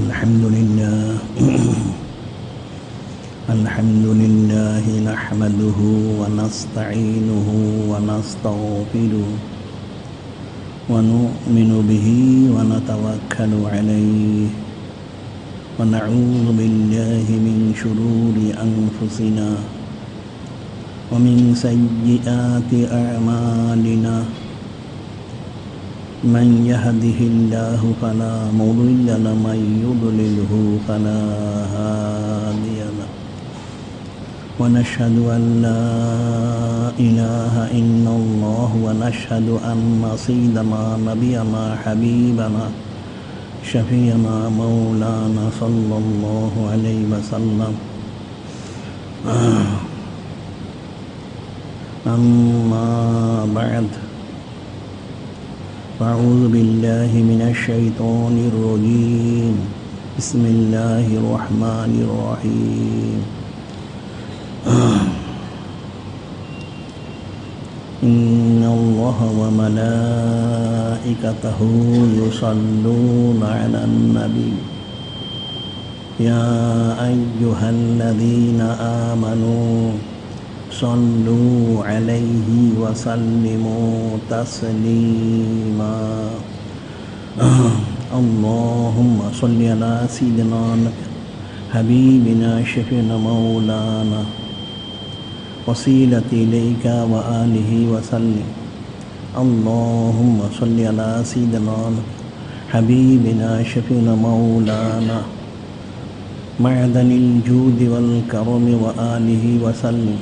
الحمد لله الحمد لله نحمده ونستعينه ونستغفره ونؤمن به ونتوكل عليه ونعوذ بالله من شرور أنفسنا ومن سيئات أعمالنا من يهده الله فلا مضل له ومن يضلله فلا هادي له ونشهد أن لا إله إلا الله ونشهد أن سيدنا نبينا حبيبنا شفيعنا مولانا صلى الله عليه وسلم أما بعد أعوذ بالله من الشيطان الرجيم بسم الله الرحمن الرحيم إن الله وملائكته يصلون على النبي يا أيها الذين آمنوا صلوا عليه وسلموا تسليما اللهم صل على سيدنا حبيبنا شفيعنا مولانا وسيلة إليك وآله وسلم اللهم صل على سيدنا حبيبنا شفيعنا مولانا معدن الجود والكرم وآله وسلم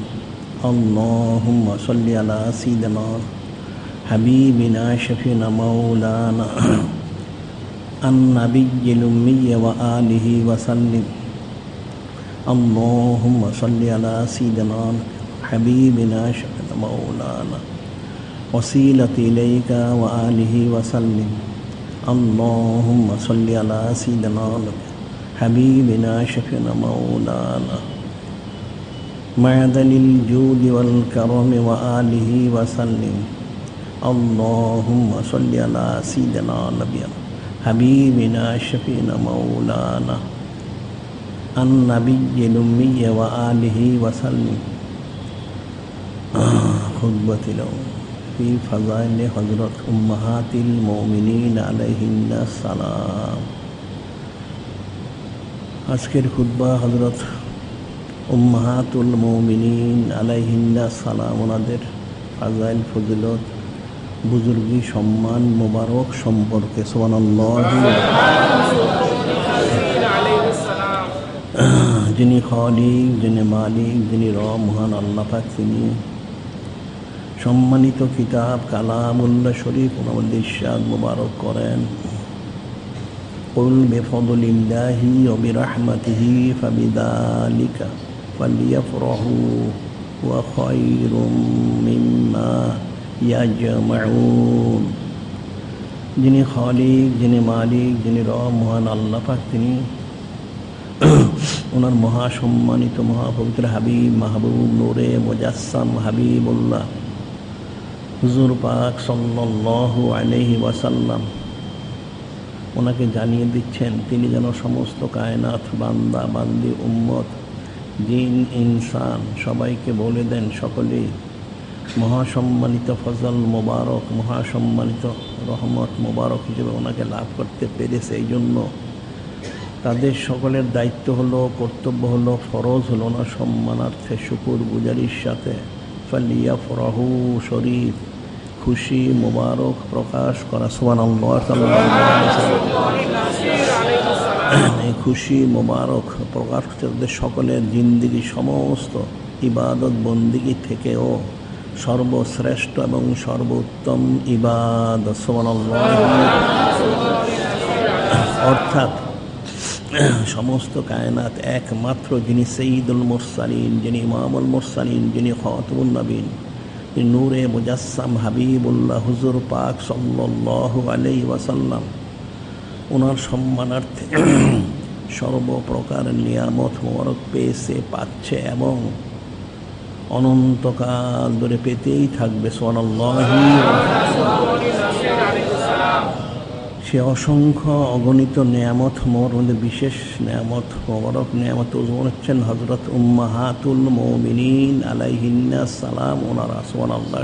اللهم صل على سيدنا حبيبنا شفيعنا مولانا النبي الأمي وآله وسلم اللهم صل على سيدنا حبيبنا شفيعنا مولانا وسيلة إليك وآله وسلم اللهم صل على سيدنا حبيبنا شفيعنا مولانا معدن الجود والكرم وآله وسلم اللهم صل على سيدنا نبينا حبيبنا شفيعنا مولانا النبي الأمي وآله وسلم خطبة له في فضائل حضرت أمهات المؤمنين عليهن السلام আজকের খুতবা হযরত উম্মাহাতুল মুমিনিন আলাইহিন্নাস সালাম ওনাদের ফাজাইল ফজিলত বুজুর্গি সম্মান মোবারক সম্পর্কে সুবহানাল্লাহ যিনি খালিক যিনি মালিক যিনি রব মহান আল্লাহ পাক তিনি সম্মানিত কিতাব কালামুল্লাহ শরীফ ওনাদের ইরশাদ মোবারক করেন قل بفضل الله وبرحمته فبذلك فليفرحوا وخير مما يجمعون যিনি খালিক যিনি মালিক যিনি রব মহান আল্লাহ পাক তিনি ওনার মহাসম্মানিত মহাপবিত্র হাবিব মাহবুব নূরে মুজাসসাম হাবিবুল্লাহ হুজুর পাক সাল্লাল্লাহু আলাইহি ওয়াসাল্লাম ওনাকে জানিয়ে দিচ্ছেন তিনি যেন সমস্ত কায়নাত বান্দা বান্দি উম্মত জিন ইনসান সবাইকে বলে দেন সকলেই মহাসম্মানিত ফজল মোবারক মহাসম্মানিত রহমত মোবারক হিসেবে ওনাকে লাভ করতে পেরেছে এই জন্য তাদের সকলের দায়িত্ব হলো কর্তব্য হলো ফরজ হলো না সম্মানার্থে শুকুর গুজারির সাথে ফালিয়াফরাহু শরীফ খুশি মোবারক প্রকাশ করা সুবহানাল্লাহ এই খুশি মোবারক প্রকাশ করতে সকলের জিন্দেগি সমস্ত ইবাদত বন্দিগি থেকেও সর্বশ্রেষ্ঠ এবং সর্বোত্তম ইবাদত সুবহানাল্লাহ অর্থাৎ সমস্ত কায়নাত একমাত্র যিনি সৈয়দুল মুরসালিন যিনি ইমামুল মুরসালিন যিনি খাতামুন নবীন নূরে মুজাসসাম হাবিবুল্লাহ হুজুর পাক সাল্লাল্লাহু আলাইহি ওয়াসাল্লাম ওনার সম্মানার্থে সর্বপ্রকার নিয়ামত মোবারক পেয়েছে পাচ্ছে এবং অনন্তকাল ধরে পেতেই থাকবে সুবহানাল্লাহ সে অসংখ্য অগণিত নেয়ামত মধ্যে বিশেষ নেয়ামত মোবারক নেয়ামত ওজন হচ্ছেন হযরত উম্মাহাতুল মুমিনিন আলাইহিন্নাস সালাম ওনারা সুবহানাল্লাহ।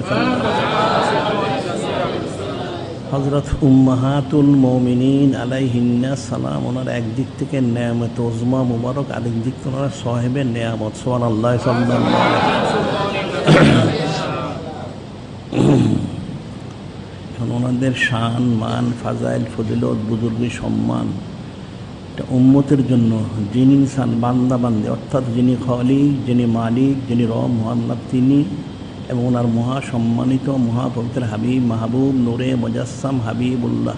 হযরত উম্মাহাতুল মুমিনিন আলাইহিন্নাস সালাম ওনার একদিক থেকে নেয়ামত ওজমা মোবারক, আরেক দিক থেকে ওনারা সাহেবে নেয়ামত সুবহানাল্লাহ সাল্লাল্লাহু এখন ওনাদের শান মান ফাজাইল ফজিলত বুজুর্গি সম্মান এটা উম্মতের জন্য, যিনি ইনসান বান্দা বান্দে অর্থাৎ যিনি খালিক, যিনি মালিক, যিনি রব মুহাম্মদ তিনি এবং ওনার মহা সম্মানিত মহাপবিত্র হাবিব মাহবুব নূরে মুজাসসাম হাবিবুল্লাহ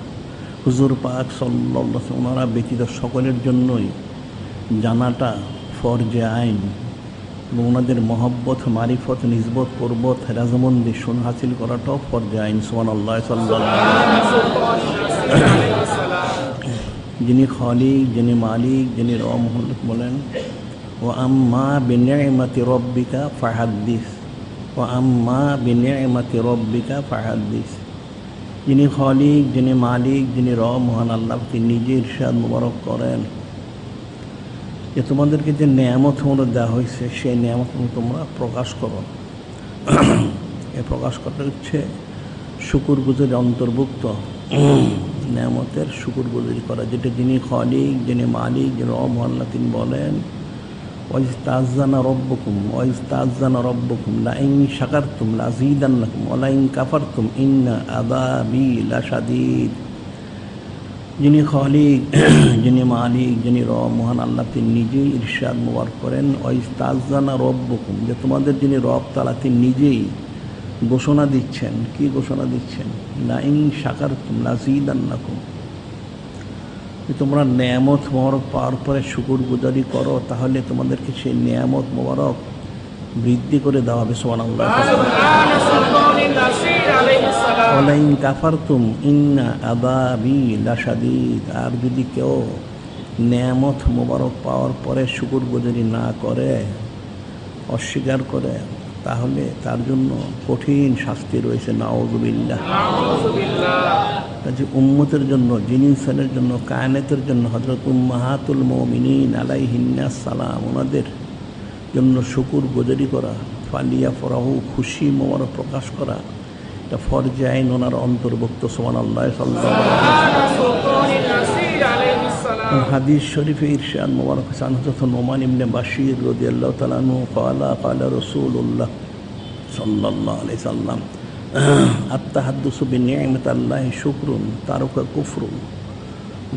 হুজুর পাক সাল্লাল্লাহু আলাইহি ওয়াসাল্লাম ওনারা ব্যতীত সকলের জন্যই জানাটা ফরজে আইন এবং ওনাদের মহব্বত মারিফত নিজবত পর্বত রাজমন্দি শুন হাসিল করাটাও ফরজে আইন সুবহানাল্লাহ সাল্লাল্লাহু যিনি খালিক, যিনি মালিক, যিনি রব বলেন ওয়া আম্মা বিনি'মাতি রাব্বিকা ফাহাদ্দিস, ওয়া আম্মা বিনি'মাতি রাব্বিকা ফাহাদ্দিস। যিনি খালিক, যিনি মালিক, যিনি রব মহান আল্লাহ তিনি নিজে ইরশাদ মুবারক করেন যে তোমাদেরকে যে নেয়ামত তোমরা দেওয়া হয়েছে সেই নেয়ামত তোমরা প্রকাশ করো। এই প্রকাশ করাটা হচ্ছে শুকরগুজারি অন্তর্ভুক্ত, নেয়ামতের শুকরগুজারি করা, যেটা যিনি খালিক, যিনি মালিক, যিনি রব আল্লাহ তিনি বলেন ওয়াইস্তাযানা রাব্বুকুম লাইন শাকারতুম লাযীদান্নাকুম ওয়া লাইন কাফারতুম ইন্না আযাবী লাশাদীদ। যিনি খালিক, যিনি মালিক, যিনি রব মহান আল্লাহ তিনি নিজেই ইরশাদ মুবারক করেন ওয়াইস্তাযানা রাব্বুকুম, যে তোমাদের যিনি রব তাআলা তিনি নিজেই ঘোষণা দিচ্ছেন। কি ঘোষণা দিচ্ছেন? লাইন শাকারতুম লাযীদান্নাকুম, তোমরা নেয়ামত মোবারক পাওয়ার পরে শুকরগুজারি করো তাহলে তোমাদেরকে সেই নেয়ামত মোবারক বৃদ্ধি করে দেওয়া হবে সুবহানাল্লাহ। ওয়ালাইন কাফারতুম ইন্না আযাবী লাশাদীদ, আর যদি কেউ নেয়ামত মোবারক পাওয়ার পরে শুকরগুজারি না করে, অস্বীকার করে, তাহলে তার জন্য কঠিন শাস্তি রয়েছে নাউযুবিল্লাহ। কাজে উম্মতের জন্য, জিনিসের জন্য, কায়নাতের জন্য হযরত উম্মাহাতুল মুমিনিন আলাইহিন্নাস সালাম ওনাদের জন্য শুকরগুজারি করা, ফালিয়া ফরাহু খুশি মোবারক প্রকাশ করা, এটা ফরজে আইন ওনার অন্তর্ভুক্ত সুবহানাল্লাহ সাল্লাল্লাহু আলাইহি ওয়াসাল্লাম। হাদিস শরীফে ইরশাদ মুবারক হাসান হযরত নোমান ইবনে বাশীর রাদিয়াল্লাহু তাআলা আনহু ক্বালা রাসূলুল্লাহ সাল্লাল্লাহু আলাইহি সাল্লাম আত-তাহাদ্দুসু বিনি'মাতিল্লাহি শুকরুন তারকা কুফরুন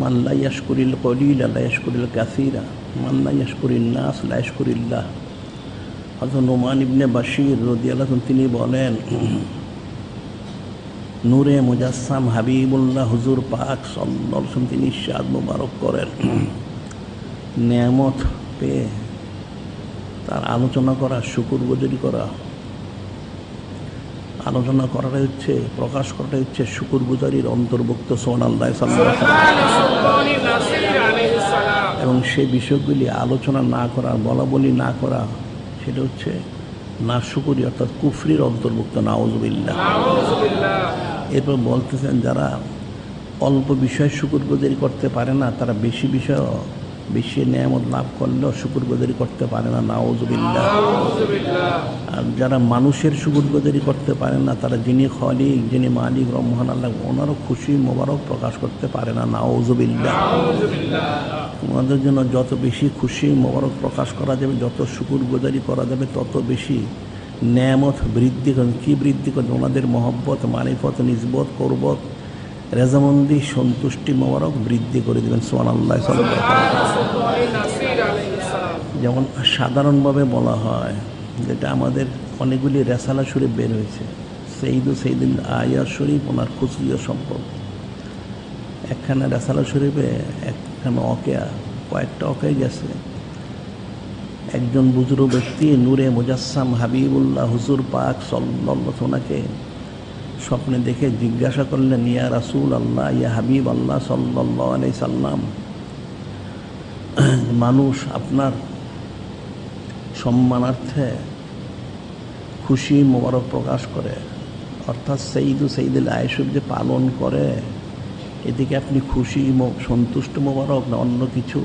মান লা ইয়াশকুরিল কলিলা লা ইয়াশকুরিল কাসীরা মান লা ইয়াশকুরিন নাস লা ইয়াশকুরিল্লাহ। হযরত নোমান ইবনে বাশীর রাদিয়াল্লাহু তাআলা তিনি বলেন নূরে মুজাসসাম হাবিবুল্লাহ হুজুর পাক সাল্লাল্লাহু আলাইহি ওয়াসাল্লাম তিনি ইরশাদ মুবারক করেন নেয়ামত পেয়ে তার আলোচনা করা, শুকরগুজারি করা, আলোচনা করাটাই হচ্ছে, প্রকাশ করাটাই হচ্ছে শুকরগুজারির অন্তর্ভুক্ত সুবহানাল্লাহ সাল্লাল্লাহু আলাইহি ওয়াসাল্লাম। এবং সেই বিষয়গুলি আলোচনা না করা, বলা বলি না করা, সেটা হচ্ছে না শুকরি অর্থাৎ কুফরির অন্তর্ভুক্ত নাউযুবিল্লাহ। এরপর বলতেছেন যারা অল্প বিষয় শুকরগুজারি করতে পারে না তারা বেশি বিষয়, বেশি নেয়ামত লাভ করলেও শুকরগুজারি করতে পারে না নাউযুবিল্লাহ। আর যারা মানুষের শুকরগুজারি করতে পারে না তারা যিনি খালিক, যিনি মালিক রব মহান আল্লাহ ওনারও খুশি মোবারক প্রকাশ করতে পারে না নাউযুবিল্লাহ। ওনাদের জন্য যত বেশি খুশি মোবারক প্রকাশ করা যাবে, যত শুকরগুজারি করা যাবে, তত বেশি নেয়ামত বৃদ্ধি করেন। কী বৃদ্ধি করেন? ওনাদের মহব্বত মারিফত নিজবত কুরবত রেজামন্দি সন্তুষ্টি মোবারক বৃদ্ধি করে দেবেন সুবহানাল্লাহ। যেমন সাধারণভাবে বলা হয়, যেটা আমাদের অনেকগুলি রেসালা শরীফ বের হয়েছে, সৈয়দুল আয়া শরীফ ওনার খুশিয় সম্পর্ক। একখানা রেসালা শরীফে একখানা অকেয়া, কয়েকটা অকেয়া গেছে। একজন বুজুর্গ ব্যক্তি নূরে মুজাসসাম হাবিবুল্লাহ হুজুর পাক সাল্লাল্লাহু আলাইহি ওয়াসাল্লামকে স্বপ্নে দেখে জিজ্ঞাসা করলেন, ইয়া রাসূল আল্লাহ, ইয়া হাবিব আল্লাহ সাল্লাল্লাহু আলাইহি সাল্লাম, মানুষ আপনার সম্মানার্থে খুশি মোবারক প্রকাশ করে, অর্থাৎ সৈয়দুল আয়েশব যে পালন করে, এদিকে আপনি খুশি সন্তুষ্ট মোবারক না অন্য কিছু?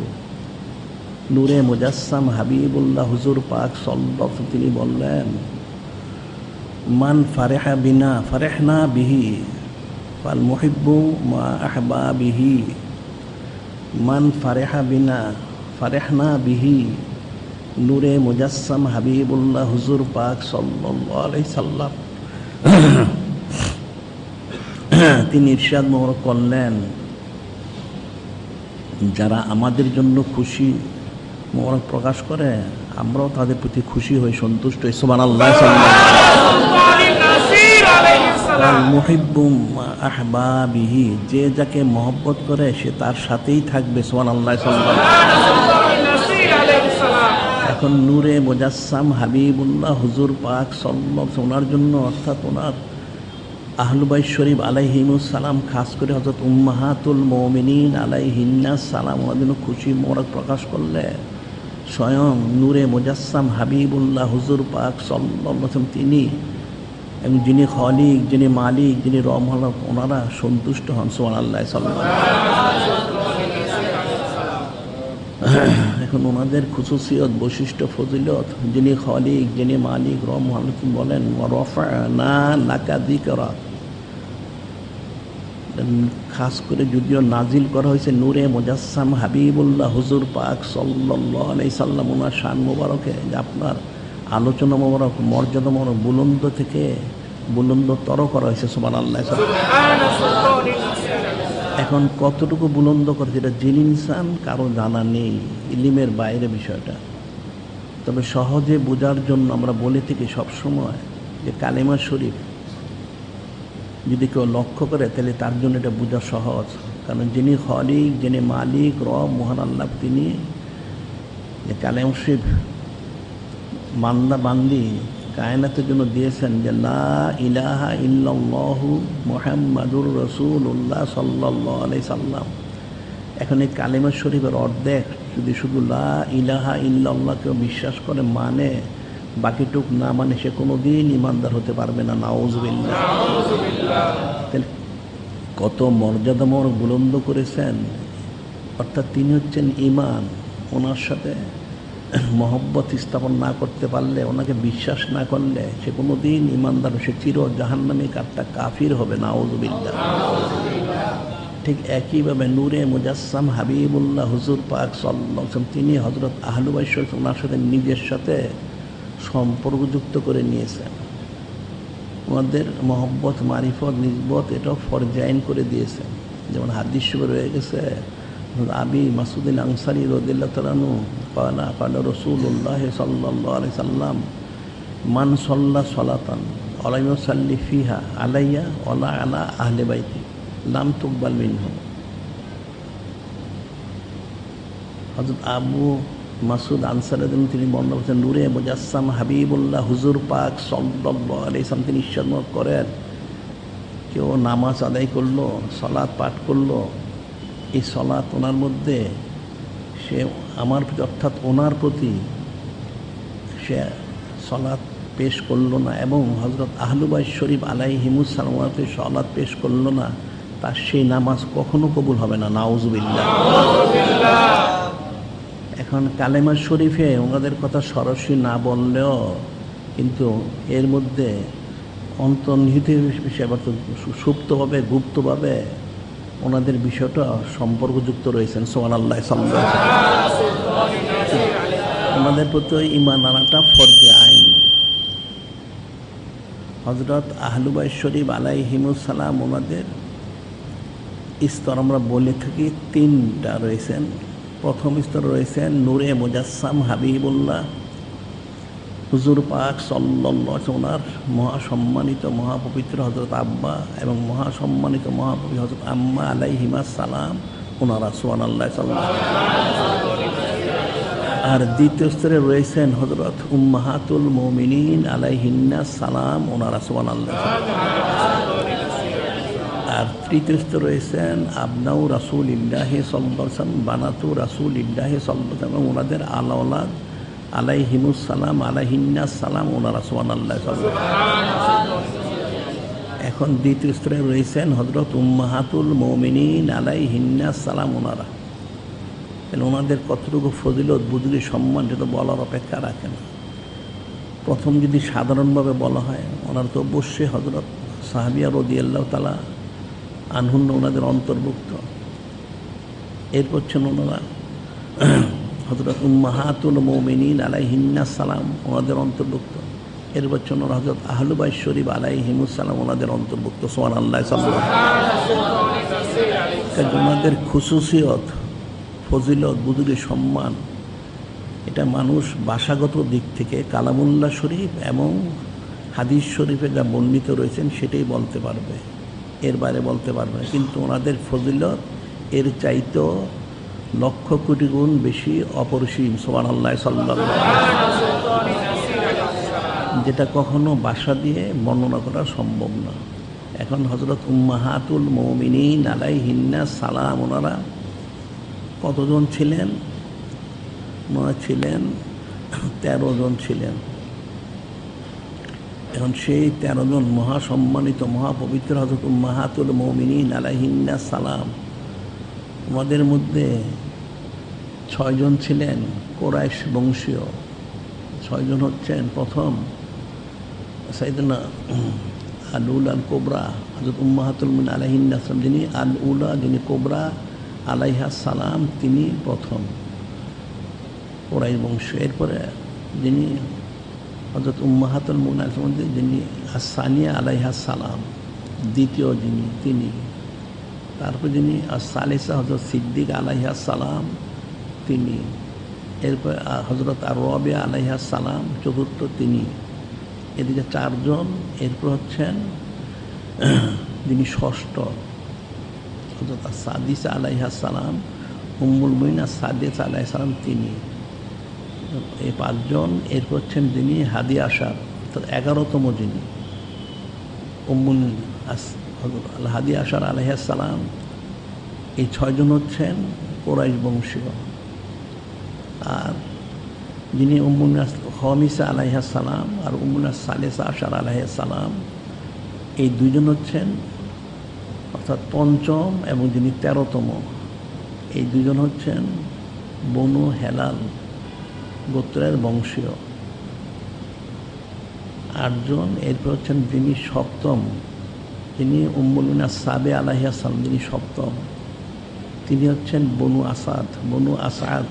নূরে মুজাসসাম হাবিবুল্লাহ হুজুর পাক সাল্লাল্লাহু তিনি বললেন, মান ফারেহা বিনা ফারেহনা বিহি ফাল মুহিব্বু মা আহবাবিহি। মান ফারেহা বিনা ফারেহনা বিহি। নূরে মুজাসসাম হাবিবুল্লাহ হুজুর পাক সাল্লাল্লাহু আলাইহি সাল্লাম তিনি ইরশাদ মোবারক করলেন, যারা আমাদের জন্য খুশি মোবারক প্রকাশ করে আমরাও তাদের প্রতি খুশি হই, সন্তুষ্ট হই। সুবহানাল্লাহ। মুহিব্বুম আহবাবিহি, যে যাকে মহব্বত করে সে তার সাথেই থাকবে। সুবহানাল্লাহ। এখন নূরে মুজাসসাম হাবিবুল্লাহ হুজুর পাক সাল্লাল্লাহু ওনার জন্য, অর্থাৎ ওনার আহলুবাইত শরীফ আলাইহিমুস সালাম, খাস করে হযরত উম্মাহাতুল মুমিনিন আলাইহিন্নাস সালাম, ওনার জন্য খুশি মোবারক প্রকাশ করলে স্বয়ং নূরে মুজাসসাম হাবিবুল্লাহ হুজুর পাক সাল্লাল্লাহু আলাইহি ওয়াসাল্লাম তিনি এবং যিনি খালিক, যিনি মালিক, যিনি রহমান, ওনারা সন্তুষ্ট হন। সুবহানাল্লাহ। এখন ওনাদের খুসুসিয়ত, বৈশিষ্ট্য, ফজিলত, যিনি খালিক, যিনি মালিক, রহমান বলেন রাফা'না লাকা যিকরা, খাস করে যদিও নাজিল করা হয়েছে নূরে মুজাসসাম হাবিবুল্লাহ হুজুর পাক সাল্লাল্লাহু আলাইহি সাল্লাম, ওনার শান মোবারকে, যে আপনার আলোচনা মোবারক, মর্যাদা মোবারক বুলন্দ থেকে বুলন্দতর করা হয়েছে। সুবহানাল্লাহ। এখন কতটুকু বুলন্দ করেছে এটা যিনি ইনসান কারো জানা নেই, ইলিমের বাইরে বিষয়টা। তবে সহজে বোঝার জন্য আমরা বলে থাকি সবসময় যে কালেমা শরীফ যদি কেউ লক্ষ্য করে তাহলে তার জন্য এটা বোঝা সহজ। কারণ যিনি খালিক, যিনি মালিক, রব, মহান আল্লাহ, তিনি যে কালেমা শরীফ বান্দা বান্দি কায়নাতের জন্য দিয়েছেন যে লা ইলাহা ইল্লাল্লাহু মুহাম্মাদুর রাসূলুল্লাহ সাল্লাল্লাহু আলাইহি সাল্লাম। এখন এই কালেমা শরীফের অর্ধেক যদি শুধু লা ইলাহা ইল্লাল্লাহ কেউ বিশ্বাস করে, মানে বাকিটুক না মানে, সে কোনোদিন ইমানদার হতে পারবে না। নাউযুবিল্লাহ। তাহলে কত মর্যাদামর বুলন্দ করেছেন, অর্থাৎ তিনি হচ্ছেন ইমান। ওনার সাথে মহব্বত স্থাপন না করতে পারলে, ওনাকে বিশ্বাস না করলে সে কোনোদিন ইমানদার, সে চির জাহান্নামী কাটটা কাফির হবে। নাউযুবিল্লাহ। ঠিক একইভাবে নূরে মুজাসসাম হাবিবুল্লাহ হুজুর পাক সাল্লাল্লাহু আলাইহি ওয়াসাল্লাম তিনি হযরত আহলুবাইত শরীফ ওনার সাথে নিজের সাথে সম্পর্কযুক্ত করে নিয়েছেন। ওনাদের মহব্বত, মারিফত, নিসবত এটাও ফরজাইন করে দিয়েছেন। যেমন হাদিস শরীফে রয়ে গেছে, আবি মাসউদ আল আনসারী রাদিয়াল্লাহু তাআলা আনহু ক্বালা ক্বালা রাসূলুল্লাহ সাল্লাল্লাহু আলাইহি সাল্লাম মান সাল্লা সালাতান ওয়া লাম ইউসাল্লি ফিহা আলাইয়া ওয়ালা আলা আহলি বাইতি লাম তুকবাল মিনহু। হযরত আবু মাসউদ আনসারী তিনি বর্ণনা করেছেন, নূরে মুজাসসাম হাবিবুল্লাহ হুজুর পাক সাল্লাল্লাহু আলাইহি সাল্লাম তিনি ইরশাদ করেন, কেউ নামাজ আদায় করলো, সালাত পাঠ করলো, এই সালাত ওনার মধ্যে সে আমার প্রতি, অর্থাৎ ওনার প্রতি সে সালাত পেশ করলো না, এবং হযরত আহলুবাইত শরীফ আলাইহিমুস সালামকে সালাত পেশ করলো না, তার সেই নামাজ কখনো কবুল হবে না। নাউযুবিল্লাহ। এখন কালেমা শরীফে ওনাদের কথা সরাসরি না বললেও কিন্তু এর মধ্যে অন্তর্নিহিত বিষয়, সুপ্তভাবে, গুপ্তভাবে ওনাদের বিষয়টা সম্পর্কযুক্ত রয়েছেন। সুবহানাল্লাহ। ওনাদের প্রতি ঈমান আনাটা ফরজে আইন। হযরত আহলুবাইত শরীফ আলাইহিমুস সালাম ওনাদের স্তর আমরা বলে থাকি তিনটা রয়েছেন। প্রথম স্তর রয়েছেন নূরে মুজাসসাম হাবিবুল্লাহ হুজুর পাক সাল্লাল্লাহু আলাইহি ওয়াসাল্লাম, ওনার মহাসম্মানিত মহাপবিত্র হযরত আব্বা এবং মহাসম্মানিত মহাপবিত্র হযরত আম্মা আলাইহিমাস সালাম, ওনারা। সুবহানাল্লাহ। আর দ্বিতীয় স্তরে রয়েছেন হযরত উম্মাহাতুল মুমিনিন আলাইহিন্নাস সালাম, ওনারা। সুবহানাল্লাহ। আর তৃতীয় স্তরে রয়েছেন আবনাউ রাসূলিল্লাহ সাল্লাল্লাহু আলাইহি ওয়াসাল্লাম, বানাতু রাসূলিল্লাহ সাল্লাল্লাহু আলাইহি ওয়াসাল্লাম, ওনাদের আওলাদ আলাইহিমুস সালাম আলাইহিন্নাস সালাম, ওনারা। সুবহানাল্লাহ। এখন দ্বিতীয় স্তরে রয়েছেন হযরত উম্মাহাতুল মুমিনিন আলাইহিন্নাস সালাম। ওনারা ওনাদের কতটুকু ফজিলত বুজুর্গের সম্মান যেটা বলার অপেক্ষা রাখে না। প্রথম যদি সাধারণভাবে বলা হয়, ওনারা তো অবশ্যই হযরত সাহাবিয়া রাদিয়াল্লাহু তাআলা আনহুন্না ওনাদের অন্তর্ভুক্ত। এরপর ছিলেন ওনারা হযরত উম্মাহাতুল মুমিনিন আলাইহিন্নাস সালাম, ওনাদের অন্তর্ভুক্ত। এরপর ছিলেন হযরত আহলু বাইত শরীফ আলাইহিমুস সালাম, ওনাদের অন্তর্ভুক্ত। সুবহানাল্লাহ। ওনাদের খুশুসিয়ত, ফজিলত, বুজুর্গের সম্মান, এটা মানুষ ভাষাগত দিক থেকে কালামুল্লাহ শরীফ এবং হাদিস শরীফে যা বর্ণিত রয়েছেন সেটাই বলতে পারবে, এর বাইরে বলতে পারবে না। কিন্তু ওনাদের ফজিলত এর চাইতেও লক্ষ কোটি গুণ বেশি অপরিসীম। সুবহানাল্লাহ সাল্লাল্লাহু আলাইহি, যেটা কখনো ভাষা দিয়ে বর্ণনা করা সম্ভব না। এখন হযরত উম্মাহাতুল মুমিনিন আলাইহিন্নাস সালাম, ওনারা কতজন ছিলেন? ওনারা ছিলেন 13 জন ছিলেন। এখন সেই 13 জন মহাসম্মানিত মহাপবিত্র হযরত উম্মাহাতুল মুমিনিন আলাইহিন্নাস সালাম, ওনাদের মধ্যে 6 জন ছিলেন কুরাইশ বংশীয়। 6 জন হচ্ছেন, প্রথম সাইয়েদনা আল উলা আল কোবরা হযরত উম্মাহাতুল মুমিনিন আলাইহিন্নাস সালাম, যিনি আল উলা, যিনি কোবরা আলাইহা সালাম, তিনি প্রথম কুরাইশ বংশ। এরপরে যিনি হযরত উম্মাহাতুল মুমিনিন, যিনি আস-সানিয়া আলাইহা সালাম, দ্বিতীয় যিনি, তিনি। তারপর যিনি আস-সালিসা হযরত সিদ্দিক আলাইহা সালাম, তিনি। এরপর হযরত আর-রাবিয়া আলাইহা সালাম, চতুর্থ তিনি। এদিকে 4 জন। এরপর হচ্ছেন যিনি ষষ্ঠ হযরত সাদিসা আলাইহা সালাম, উম্মুল মুমিনিন সাদিসা আলাইহা সালাম, তিনি। এই 5 জন। এরপর হচ্ছেন যিনি হাদি আশার, অর্থাৎ 11তম যিনি, উম্মুল হাদি আশার আলাইহা সালাম। এই 6 জন হচ্ছেন কুরাইশ বংশীয়। আর যিনি উম্মুল খামিসা আলাইহা সালাম আর উম্মুল সালিসা আশার আলাইহা সালাম, এই 2 জন হচ্ছেন, অর্থাৎ পঞ্চম এবং যিনি 13তম, এই 2 জন হচ্ছেন বনু হেলাল গোত্রের বংশীয়। 8 জন। এরপর হচ্ছেন যিনি সপ্তম, যিনি উম্মুল মুমিনিন সাবে আলাইহা সালাম, যিনি সপ্তম, তিনি হচ্ছেন বনু আসাদ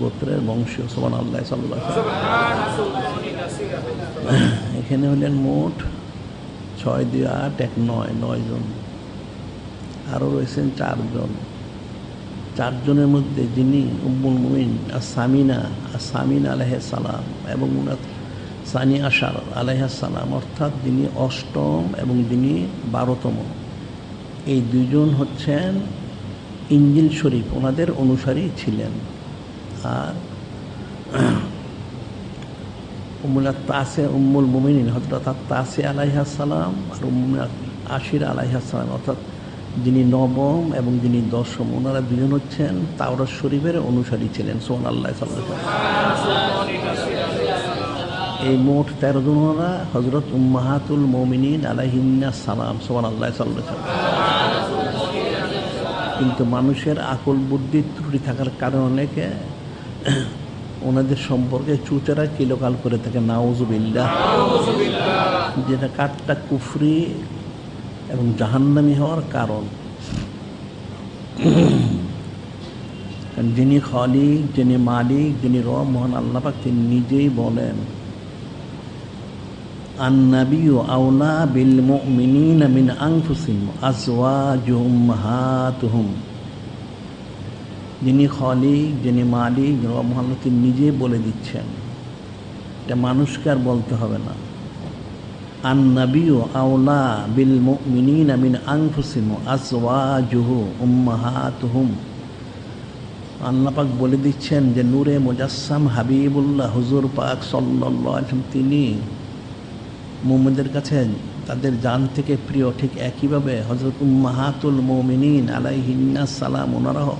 গোত্রের বংশীয়। সুবহানাল্লাহ সাল্লাল্লাহু আলাইহি ওয়াসাল্লাম। এখানে হলেন মোট 6 2 8 1 9 জন। আরও রয়েছেন 4 জন। 4 জনের মধ্যে যিনি উম্মুল মুমিনিন সামিনা আলাইহা সালাম এবং সানি আশার আলাইহা সালাম, অর্থাৎ যিনি 8ম এবং যিনি 12তম, এই 2 জন হচ্ছেন ইনজিল শরীফ ওনাদের অনুসারী ছিলেন। আর উম্মুল মুমিনিন হযরত তাসি আলাইহা সালাম আর উম্মুল আশিরা আলাইহা সালাম, অর্থাৎ যিনি 9ম এবং যিনি 10ম, ওনারা 2 জন হচ্ছেন তাওরাত শরীফের অনুসারী ছিলেন। সুবহানাল্লাহ সাল্লাল্লাহু আলাইহি ওয়াসাল্লাম। এই মোট 13 জন ওনারা হযরত উম্মাহাতুল মুমিনিন আলাইহিন্নাস সালাম। সুবহানাল্লাহ সাল্লাল্লাহু আলাইহি ওয়াসাল্লাম। কিন্তু মানুষের আকল বুদ্ধির ত্রুটি থাকার কারণে অনেকে ওনাদের সম্পর্কে চুচেরা কিলোকাল করে থাকে, নাউজুবিল্লাহ, যেটা কাটটা কুফরি এবং জাহান্নামী হওয়ার কারণ। যিনি খালিক, যিনি মালিক, যিনি রব, মহান আল্লাহ পাক, তিনি নিজেই বলেন, আন-নাবিয়্যু আওলা বিল মুমিনিনা মিন আনফুসিহিম আজওয়াজুহুম উম্মাহাতুহুম। যিনি খালিক, যিনি মালিক, রব, মহান আল্লাহ, তিনি নিজেই বলে দিচ্ছেন, এটা মানুষকে আর বলতে হবে না। আন-নাবিয়্যু আওলা বিল মুমিনিনা মিন আনফুসিহিম আজওয়াজুহু উম্মাহাতুহুম। আল্লাহ পাক বলে দিচ্ছেন যে নূরে মুজাসসাম হাবিবুল্লাহ হুজুর পাক সাল্লাল্লাহু আলাইহি ওয়াসাল্লাম, তিনি মুমিনদের কাছে তাদের জান থেকে প্রিয়। ঠিক একইভাবে হযরত উম্মাহাতুল মুমিনিন আলাইহিন্নাস সালাম, ওনারাও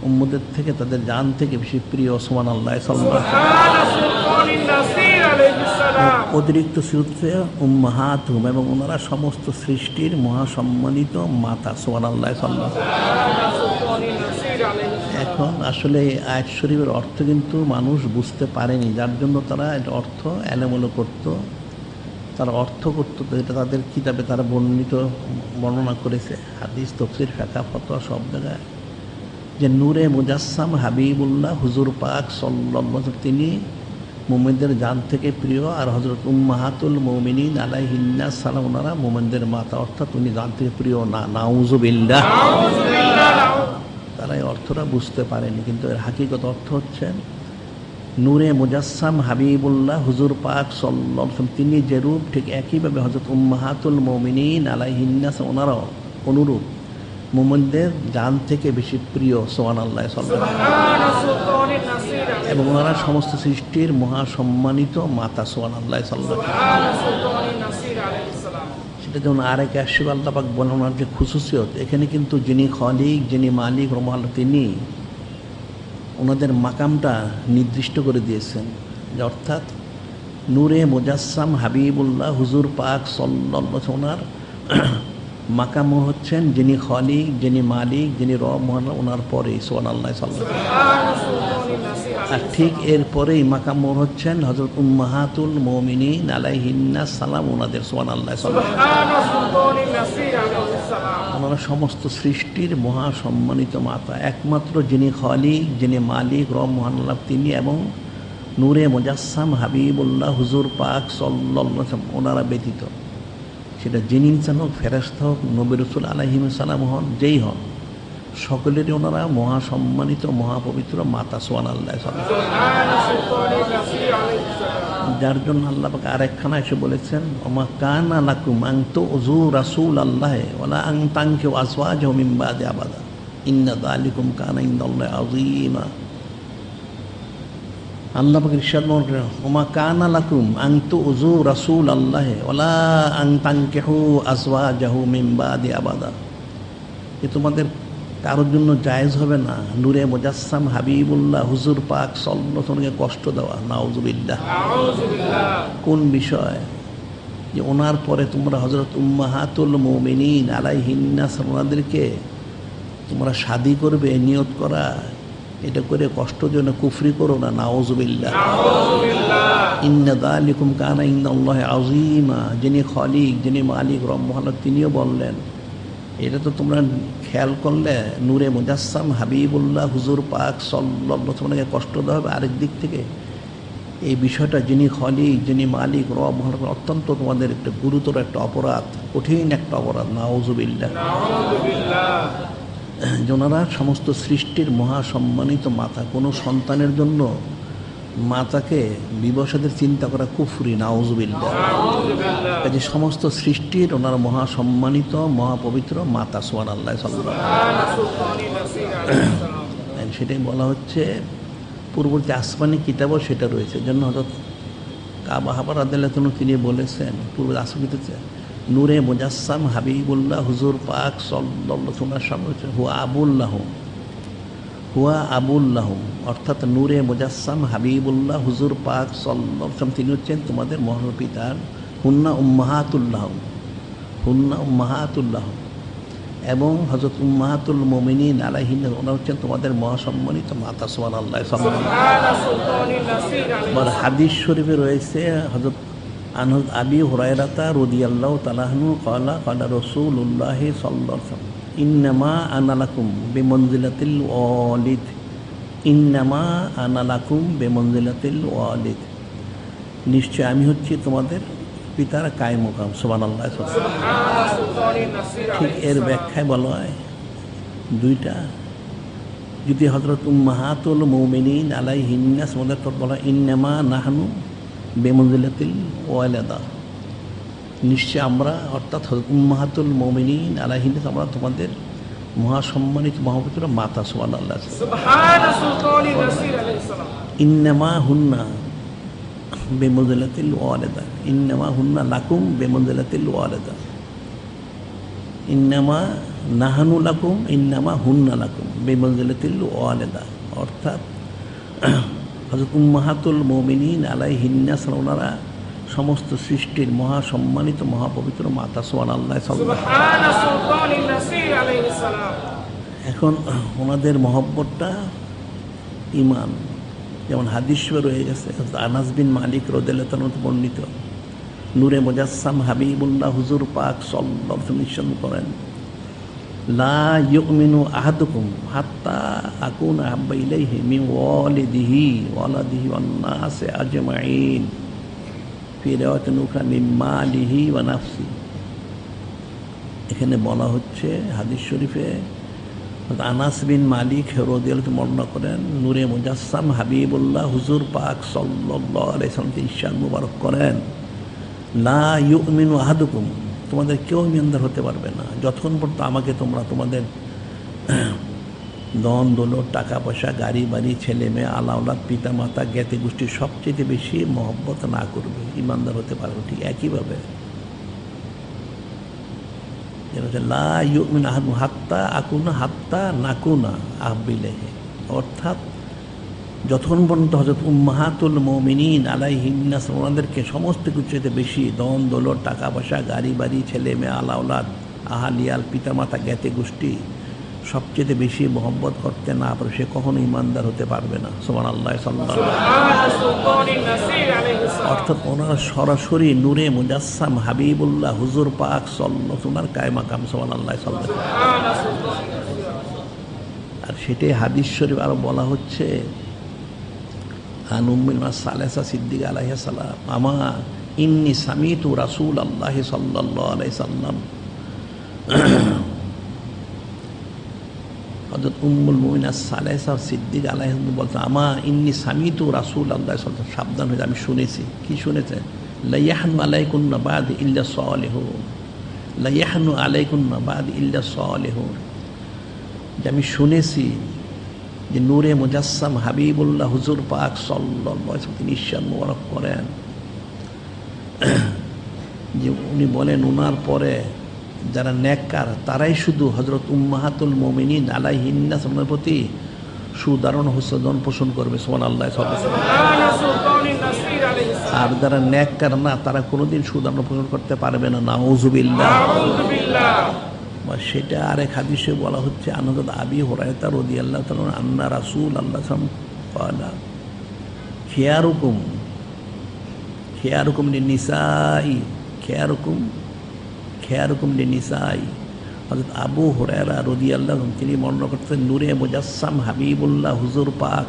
উম্মতের থেকে তাদের জান থেকে বেশি প্রিয় সুবহানাল্লাহ সাল্লাল্লাহু অতিরিক্ত সূত্রে উম্মাহাতুহুম এবং ওনারা সমস্ত সৃষ্টির মহাসম্মানিত মাতা সুবহানাল্লাহ সাল্লাল্লাহু। এখন আসলে এই আয়াত শরীফের অর্থ কিন্তু মানুষ বুঝতে পারেনি, যার জন্য তারা এটা অর্থ এলোমেলো করতো, তারা অর্থ করতো, এটা তাদের কিতাবে তারা বর্ণনা করেছে, হাদিস তাফসীর ফিকহ ফতোয়া সব জায়গায়, যে নূরে মুজাসসাম হাবিবুল্লাহ হুজুর পাক সাল্লাল্লাহু আলাইহি ওয়াসাল্লাম তিনি মুমিনদের জান থেকে প্রিয়, আর হযরত উম্মাহাতুল মুমিনিন আলাইহিন্নাস সালাম ওনারা মুমিনদের মাতা, অর্থাৎ উনি জান থেকে প্রিয় না। নাউযুবিল্লাহ। তারা এই অর্থটা বুঝতে পারেনি, কিন্তু এর হাকিকত অর্থ হচ্ছে নূরে মুজাসসাম হাবিবুল্লাহ হুজুর পাক সাল্লাল্লাহু আলাইহি ওয়াসাল্লাম তিনি যেরূপ ঠিক একইভাবে হযরত উম্মাহাতুল মুমিনিন আলাইহিন্নাস ওনারাও অনুরূপ মুমিনদের জান থেকে বেশি প্রিয় সুবহানাল্লাহ সাল্লাল্লাহু আলাইহি ওয়াসাল্লাম, এবং ওনারা সমস্ত সৃষ্টির মহাসম্মানিত মাতা সুবহানাল্লাহ সাল্লাল্লাহু আলাইহি ওয়াসাল্লাম। সেটা যেমন আরেক আশিক আল্লাহ পাক বলেন ওনার যে খুসুসিয়ত, এখানে কিন্তু যিনি খালিক যিনি মালিক রহমান তিনি ওনাদের মাকামটা নির্দিষ্ট করে দিয়েছেন, যে অর্থাৎ নূরে মুজাসসাম হাবিবুল্লাহ হুজুর পাক সাল্লাল্লাহু আলাইহি ওয়াসাল্লাম ওনার মাকাম হচ্ছেন যিনি খালিক যিনি মালিক যিনি রব মহান, ওনার পরে সুবহানাল্লাহ সাল্লাল্লাহু আলাইহি ওয়াসাল্লাম। আর ঠিক এরপরেই মাকাম হচ্ছেন হযরত উম্মাহাতুল মুমিনিন আলাইহিন্নাস সালাম ওনাদের সুবহানাল্লাহ সাল্লাল্লাহু আলাইহি ওয়াসাল্লাম। ওনারা সমস্ত সৃষ্টির মহাসম্মানিত মাতা, একমাত্র যিনি খালিক যিনি মালিক রব মহান আল্লাহ তিনি, এবং নূরে মুজাসসাম হাবিবুল্লাহ হুজুর পাক সাল্লাল্লাহু আলাইহি ওয়াসাল্লাম ওনারা ব্যতীত, সেটা যিনি ইনসান হোক, ফেরেশতা হোক, নবী রাসূল আলাইহিস সালাম হন, যেই হন, সকলেরই ওনারা মহাসম্মানিত মহাপবিত্র মাতা সুবহানাল্লাহ সাল্লাল্লাহু আলাইহি ওয়াসাল্লাম। যার জন্য আল্লাহ পাক আরেকখানা এসে বলেছেন, ওমা কানা লাকুম আন তুযু রাসূলাল্লাহ ওয়ালা আন তানকিহু আজওয়াজাহু মিন বাদি আবাদা ইন্না যালিকুম কানা ইনদাল্লাহি আযীমা। আল্লাহ পাক ইরশাদ করেন, ওমা কানা লাকুম আন তুযু রাসূলাল্লাহ ওয়ালা আন তানকিহু আজওয়াজাহু মিন বাদি আবাদা, যে তোমাদের কারোর জন্য জায়েজ হবে না নূরে মুজাসসাম হাবিবুল্লাহ হুজুর পাক সাল্লাল্লাহু আলাইহি ওয়াসাল্লামকে কষ্ট দেওয়া। নাউযুবিল্লাহ। কোন বিষয়? যে ওনার পরে তোমরা হযরত উম্মাহাতুল মুমিনিন আলাইহিন্নাস ওনাদেরকে তোমরা শাদী করবে, নিয়ত করা, এটা করে কষ্ট দিও না, কুফরি করো না। নাউযুবিল্লাহ। ইন্না যালিকুম কানা ইনদাল্লাহি আযীমা, যিনি খালিক যিনি মালিক রব মহান তিনিও বললেন, এটা তো তোমরা খেয়াল করলে নূরে মুজাসসাম হাবিবুল্লাহ হুজুর পাক সাল্লাল্লাহু আলাইহি ওয়াসাল্লামকে কষ্ট দেওয়া হবে। আরেক দিক থেকে এই বিষয়টা যিনি খালিক যিনি মালিক রব মহান অত্যন্ত তোমাদের একটা গুরুতর একটা অপরাধ, কঠিন একটা অপরাধ। নাউযুবিল্লাহ। ওনারা সমস্ত সৃষ্টির মহাসম্মানিত মাতা, কোনো সন্তানের জন্য মাতাকে বিবসাদের চিন্তা করা কুফরি। নাউযুবিল্লাহ। কাজে সমস্ত সৃষ্টির ওনারা মহাসম্মানিত মহাপবিত্র মাতা সুবহানাল্লাহ সাল্লাল্লাহু আলাইহি ওয়াসাল্লাম। সেটাই বলা হচ্ছে, পূর্ববর্তী আসমানি কিতাবও সেটা রয়েছে। জন্য হযরত কাবা হাবার রাদিয়াল্লাহু তাআলা তিনি বলেছেন, পূর্ব আসমানিতে নূরে মুজাসসাম হাবিবুল্লাহ হুজুর পাক সাল্লাল্লাহু আলাইহি ওয়াসাল্লাম হুয়া আবুল্লাহুম, হুয়া আবুল্লাহুম, অর্থাৎ নূরে মুজাসসাম হাবিবুল্লাহ হুজুর পাক সাল্লাল্লাহু আলাইহি ওয়াসাল্লাম তিনি হচ্ছেন তোমাদের মহান পিতার, হুন্না উম্মাহাতুল্লাহ, হুন্না উম্মাহাতুল্লাহ, এবং হযরত উম্মাহাতুল মুমিনিন আলাইহিন্নাস ওনারা হচ্ছেন তোমাদের মহাসম্মানিত মাতা সুবহানাল্লাহ সাল্লাল্লাহু আলাইহি ওয়াসাল্লাম। হাদিস শরীফে রয়েছে হযরত আবি হুরায়রা রাদিয়াল্লাহু তাআলা আনহু ক্বালা ক্বালা রাসূলুল্লাহ সাল্লাল্লাহু আলাইহি ওয়াসাল্লাম ইন্নামা আনা লাকুম বিমানজিলাতিল ওয়ালিদ, ইন্নামা আনা লাকুম বিমানজিলাতিল ওয়ালিদ, নিশ্চয় আমি হচ্ছি তোমাদের পিতার কায়ে মুকাম। সুবহানাল্লাহ। ঠিক এর ব্যাখ্যায় বলা হয় দুইটা, যদি হযরত উম্মাহাতুল মুমিনিন আলাইহিন্নাস ওদের তো বলা ইন্নামা নাহনু বিমানজিলাতিল ওয়ালিদা, নিশ্চয় আমরা, অর্থাৎ উম্মাহাতুল মুমিনিন আলাইহিন্নাস আমরা তোমাদের মহাসম্মানিত মহাপবিত্র মাতা। সুবহানাল্লাহ। ইন্নামা হুন্না বিমানজিলাতিল ওয়ালিদা, ইন্নামা হুন্না লাকুম বিমানজিলাতিল ওয়ালিদা, ইন্নামা নাহানু লাকুম ইন্নামা হুন্না লাকুম বিমনজিলাতিল ওয়ালিদা, অর্থাৎ হযরত উম্মাহাতুল মুমিনিন আলাইহিন্না ওনারা সমস্ত সৃষ্টির মহাসম্মানিত মহাপবিত্র মাতা। সুবহানাল্লাহ। এখন ওনাদের মহব্বতটা ইমান, যেমন হাদিস রয়ে গেছে আনাস বিন মালিক রাদিয়াল্লাহু তাআলা বর্ণিত, নূরে মুজাসসাম হাবিবুল্লাহ হুজুর পাক সাল্লাল্লাহু আলাইহি ওয়াসাল্লাম করেন, লা ইউমিনু আহাদুকুম হাত্তা আকুনা আহাব্বা ইলাইহি মিন ওয়ালিদিহি ওয়ালাদিহি ওয়ান নাসি আজমাইন ফি রিওয়ায়াতিন উখরা মিন মালিহি ওয়া নাফসি। এখানে বলা হচ্ছে হাদিস শরীফে আনাস বিন মালিক রাদিয়াল্লাহু বর্ণনা করেন, নূরে মুজাসসাম হাবিবুল্লাহ হুজুর পাক সাল্লাল্লাহু আলাইহি ওয়াসাল্লাম ইরশাদ মুবারক করেন, লা ইউমিনু আহাদুকুম, তোমাদের কেউ ইমানদার হতে পারবে না যতক্ষণ পর্যন্ত আমাকে তোমরা তোমাদের ধন দৌলত টাকা পয়সা গাড়ি বাড়ি ছেলে মেয়ে আলাউলাদ পিতা মাতা জ্ঞাতি গোষ্ঠীর সবচেয়ে বেশি মহব্বত না করবে, ইমানদার হতে পারবে। ঠিক একইভাবে লা ইউমিনু আহাদুকুম হাত্তা আকুনা হাত্তা নাকুনা আহাব্বা ইলাইহি, অর্থাৎ যতক্ষণ পর্যন্ত হযরত উম্মাহাতুল মুমিনিন আলাইহিন্নাস ওনাদেরকে সমস্ত কিছুতে বেশি ধন দৌলত টাকা পয়সা গাড়ি বাড়ি ছেলে মেয়ে আলাউলাদ আহালিয়াল পিতামাতা জ্ঞাতি গোষ্ঠী সবচেয়ে বেশি মহব্বত করতে না পারে সে কখনো ইমানদার হতে পারবে না। সুবহানাল্লাহ। অর্থাৎ ওনারা সরাসরি নূরে মুজাসসাম হাবিবুল্লাহ হুজুর পাক সাল্লাল্লাহু ওনার কায়ে মাকাম। সুবহানাল্লাহ। আর সেটাই হাদিস শরীফ আরো বলা হচ্ছে, আন উম্মুল সালেসা সিদ্দিকা আলাইহিস সালাম আমা ইন্নী সামিতু রাসূলুল্লাহ সাল্লাল্লাহু আলাইহি সাল্লাম, হযরত উম্মুল মুমিনিন সালেসা সিদ্দিকা আলাইহিস সালাম বলতে, আমা ইন্নী সামিতু রাসূলুল্লাহ সাল্লাল্লাহু আলাইহি সাল্লাম, সাবধান হয়ে আমি শুনেছি। কি শুনেছেন? লা ইয়াহনু আলাইকুন্না বা'দ ইল্লা সালিহুন, লা ইয়াহনু আলাইকুন্না বা'দ ইল্লা সালিহুন, যে আমি শুনেছি যে নূরে মুজাসসাম হাবিবুল্লাহ হুজুর পাক সাল্লাল্লাহু আলাইহি ওয়াসাল্লাম তিনি ইরশাদ মুবারক করেন যে উনি বলেন ওনার পরে যারা নেককার তারাই শুধু হযরত উম্মাহাতুল মুমিনিন আলাইহিন্নাস ওনার প্রতি সুদারুণ হোসেন পোষণ করবে। সুবহানাল্লাহ। আর যারা নেককার না তারা কোনোদিন সুদারুণ পোষণ করতে পারবে না। নাউযুবিল্লাহ। সেটা আরেক হাদিসে বলা হচ্ছে, আনহযরত আবি হুরায়রা রাদিয়াল্লাহু তাআলা আন্না রাসূলুল্লাহ সাল্লাল্লাহু আলাইহি ওয়াসাল্লাম ক্বালা খিয়ারুকুম লিনিসাই খিয়ারুকুম লিনিসাই। হযরত আবু হুরায়রা রাদিয়াল্লাহু আনহু তিনি বর্ণনা করতেন, নূরে মুজাসসাম হাবিবুল্লাহ হুজুর পাক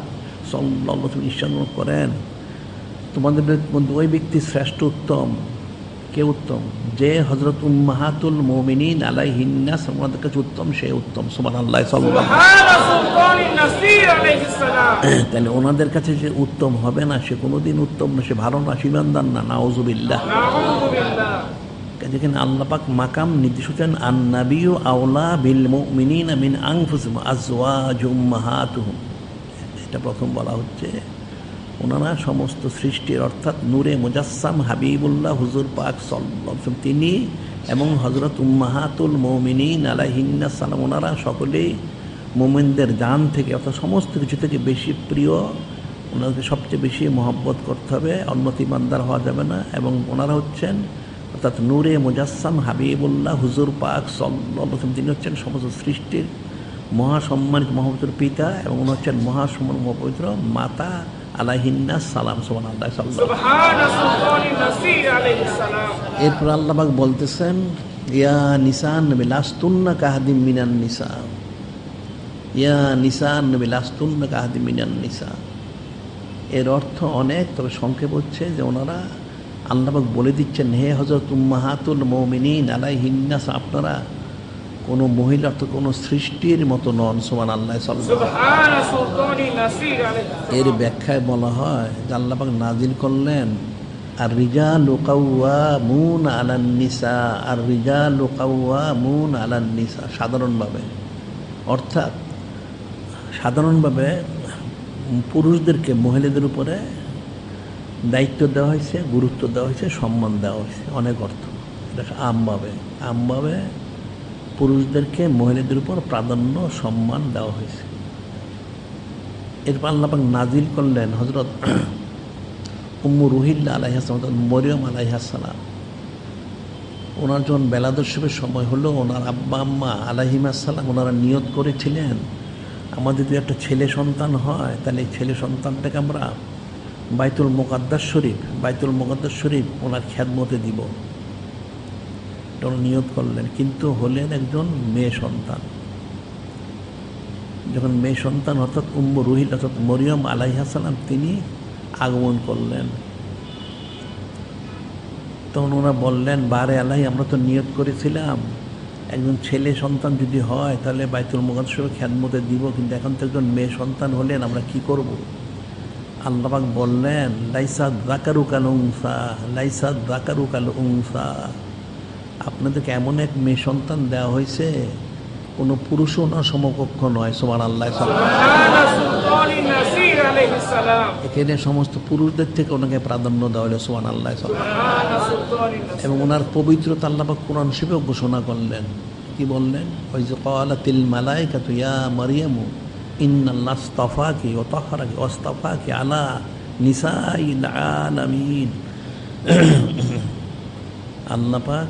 সাল্লাল্লাহু আলাইহি ওয়াসাল্লাম ইরশাদ করেন, তোমাদের মধ্যে ওই ব্যক্তি শ্রেষ্ঠ উত্তম, কে উত্তম? যে হযরত উম্মাহাতুল মুমিনিন আলাইহিন্নাস ওনাদের কাছে উত্তম, সে উত্তম। সুবহানাল্লাহ। তাহলে ওনাদের কাছে যে উত্তম হবে না সে কোনোদিন উত্তম না, সে ভালো না, সে ইমানদার না। নাউযুবিল্লাহ। যেখানে আল্লাহ পাক মাকাম নির্দেশ করেন, আন-নাবিয়্যু আওলা বিল মুমিনিনা মিন আনফুসিহিম আজওয়াজু উম্মাহাতুহুম, এটা প্রথম বলা হচ্ছে। ওনারা সমস্ত সৃষ্টির অর্থাৎ নূরে মুজাসসাম হাবিবুল্লাহ হুজুর পাক সাল্লাল্লাহু আলাইহি ওয়াসাল্লাম তিনি এবং হযরত উম্মাহাতুল মুমিনিন আলাইহিন্নাস সালাম ওনারা সকলেই মুমিনদের জান থেকে অর্থাৎ সমস্ত কিছু থেকে বেশি প্রিয়, ওনাদেরকে সবচেয়ে বেশি মহব্বত করতে হবে, অন্যথা ইমানদার হওয়া যাবে না। এবং ওনারা হচ্ছেন অর্থাৎ নূরে মুজাসসাম হাবিবুল্লাহ হুজুর পাক সাল্লাল্লাহু আলাইহি ওয়াসাল্লাম তিনি হচ্ছেন সমস্ত সৃষ্টির মহাসম্মানিত মহাপবিত্র পিতা এবং উনি হচ্ছেন মহাসম্মানিত মহাপবিত্র মাতা আলাইহিন্নাস সালাম। সুবহানাল্লাহ। এরপর আল্লাহ পাক বলতেছেন, ইয়া নিসান নবী লাস্তুন্না কাহাদিম মিনান নিসা, ইয়া নিসান নবী লাস্তুন্না কাহাদিম মিনান নিসা। এর অর্থ অনেক, তবে সংক্ষেপ হচ্ছে যে ওনারা আল্লাহ পাক বলে দিচ্ছেন, হে হযরত উম্মাহাতুল মুমিনিন আলাইহিন্নাস আপনারা কোনো মহিলা অর্থাৎ কোনো সৃষ্টির মতো নন। সুবহানাল্লাহ। এর ব্যাখ্যায় বলা হয় যে আল্লাহ পাক নাজিল করলেন, আর রিজালু কাওয়ামুনা আলান নিসা, আর রিজালু কাওয়ামুনা আলান নিসা সাধারণভাবে, অর্থাৎ সাধারণভাবে পুরুষদেরকে মহিলাদের উপরে দায়িত্ব দেওয়া হয়েছে, গুরুত্ব দেওয়া হয়েছে, সম্মান দেওয়া হয়েছে, অনেক অর্থ। এটা আমভাবে পুরুষদেরকে মহিলাদের উপর প্রাধান্য সম্মান দেওয়া হয়েছে। এরপর আল্লাহ পাক নাজিল করলেন হযরত উম্মু রুহিল্লা আলাইহিস সালাম, মরিয়ম আলাইহিস সালাম। ওনার যখন বেলাদর্শবের সময় হলো, ওনার আব্বা আম্মা আলাইহিমাস সালাম ওনারা নিয়ত করেছিলেন, আমাদের যদি একটা ছেলে সন্তান হয় তাহলে এই ছেলে সন্তানটাকে আমরা বাইতুল মুকাদ্দাস শরীফ ওনার খেদমতে দিব। এটা ওনারা নিয়ত করলেন, কিন্তু হলেন একজন মেয়ে সন্তান। যখন মেয়ে সন্তান অর্থাৎ উম্মু রুহিল অর্থাৎ মরিয়ম আলাইহিস সালাম তিনি আগমন করলেন, তখন ওরা বললেন, বারে আল্লাহ, আমরা তো নিয়ত করেছিলাম একজন ছেলে সন্তান যদি হয় তাহলে বাইতুল মুকাদ্দাসের খেদমতে দিব, কিন্তু এখন তো একজন মেয়ে সন্তান হলেন, আমরা কি করব? আল্লাহ পাক বললেন, লাইসা যাকারু কাল উনসা, আপনাদেরকে এমন এক মেয়ে সন্তান দেওয়া হয়েছে কোনো পুরুষও না সমকক্ষ নয়। সুবহানাল্লাহ। এখানে সমস্ত পুরুষদের থেকে ওনাকে প্রাধান্য দেওয়া হলো। সুবহানাল্লাহ। এবং ওনার পবিত্রতা আল্লাহ পাক কোরআন শরীফেও ঘোষণা করলেন। কি বললেন? ওই যে ক্বালাতিল মালায়েকাতু ইয়া মারইয়ামু ইন্নাল্লাহ আস্তাফাকি ওয়া তাহহারাকি ওয়াস্তাফাকি আলা নিসাইল আলামিন। আল্লাহ পাক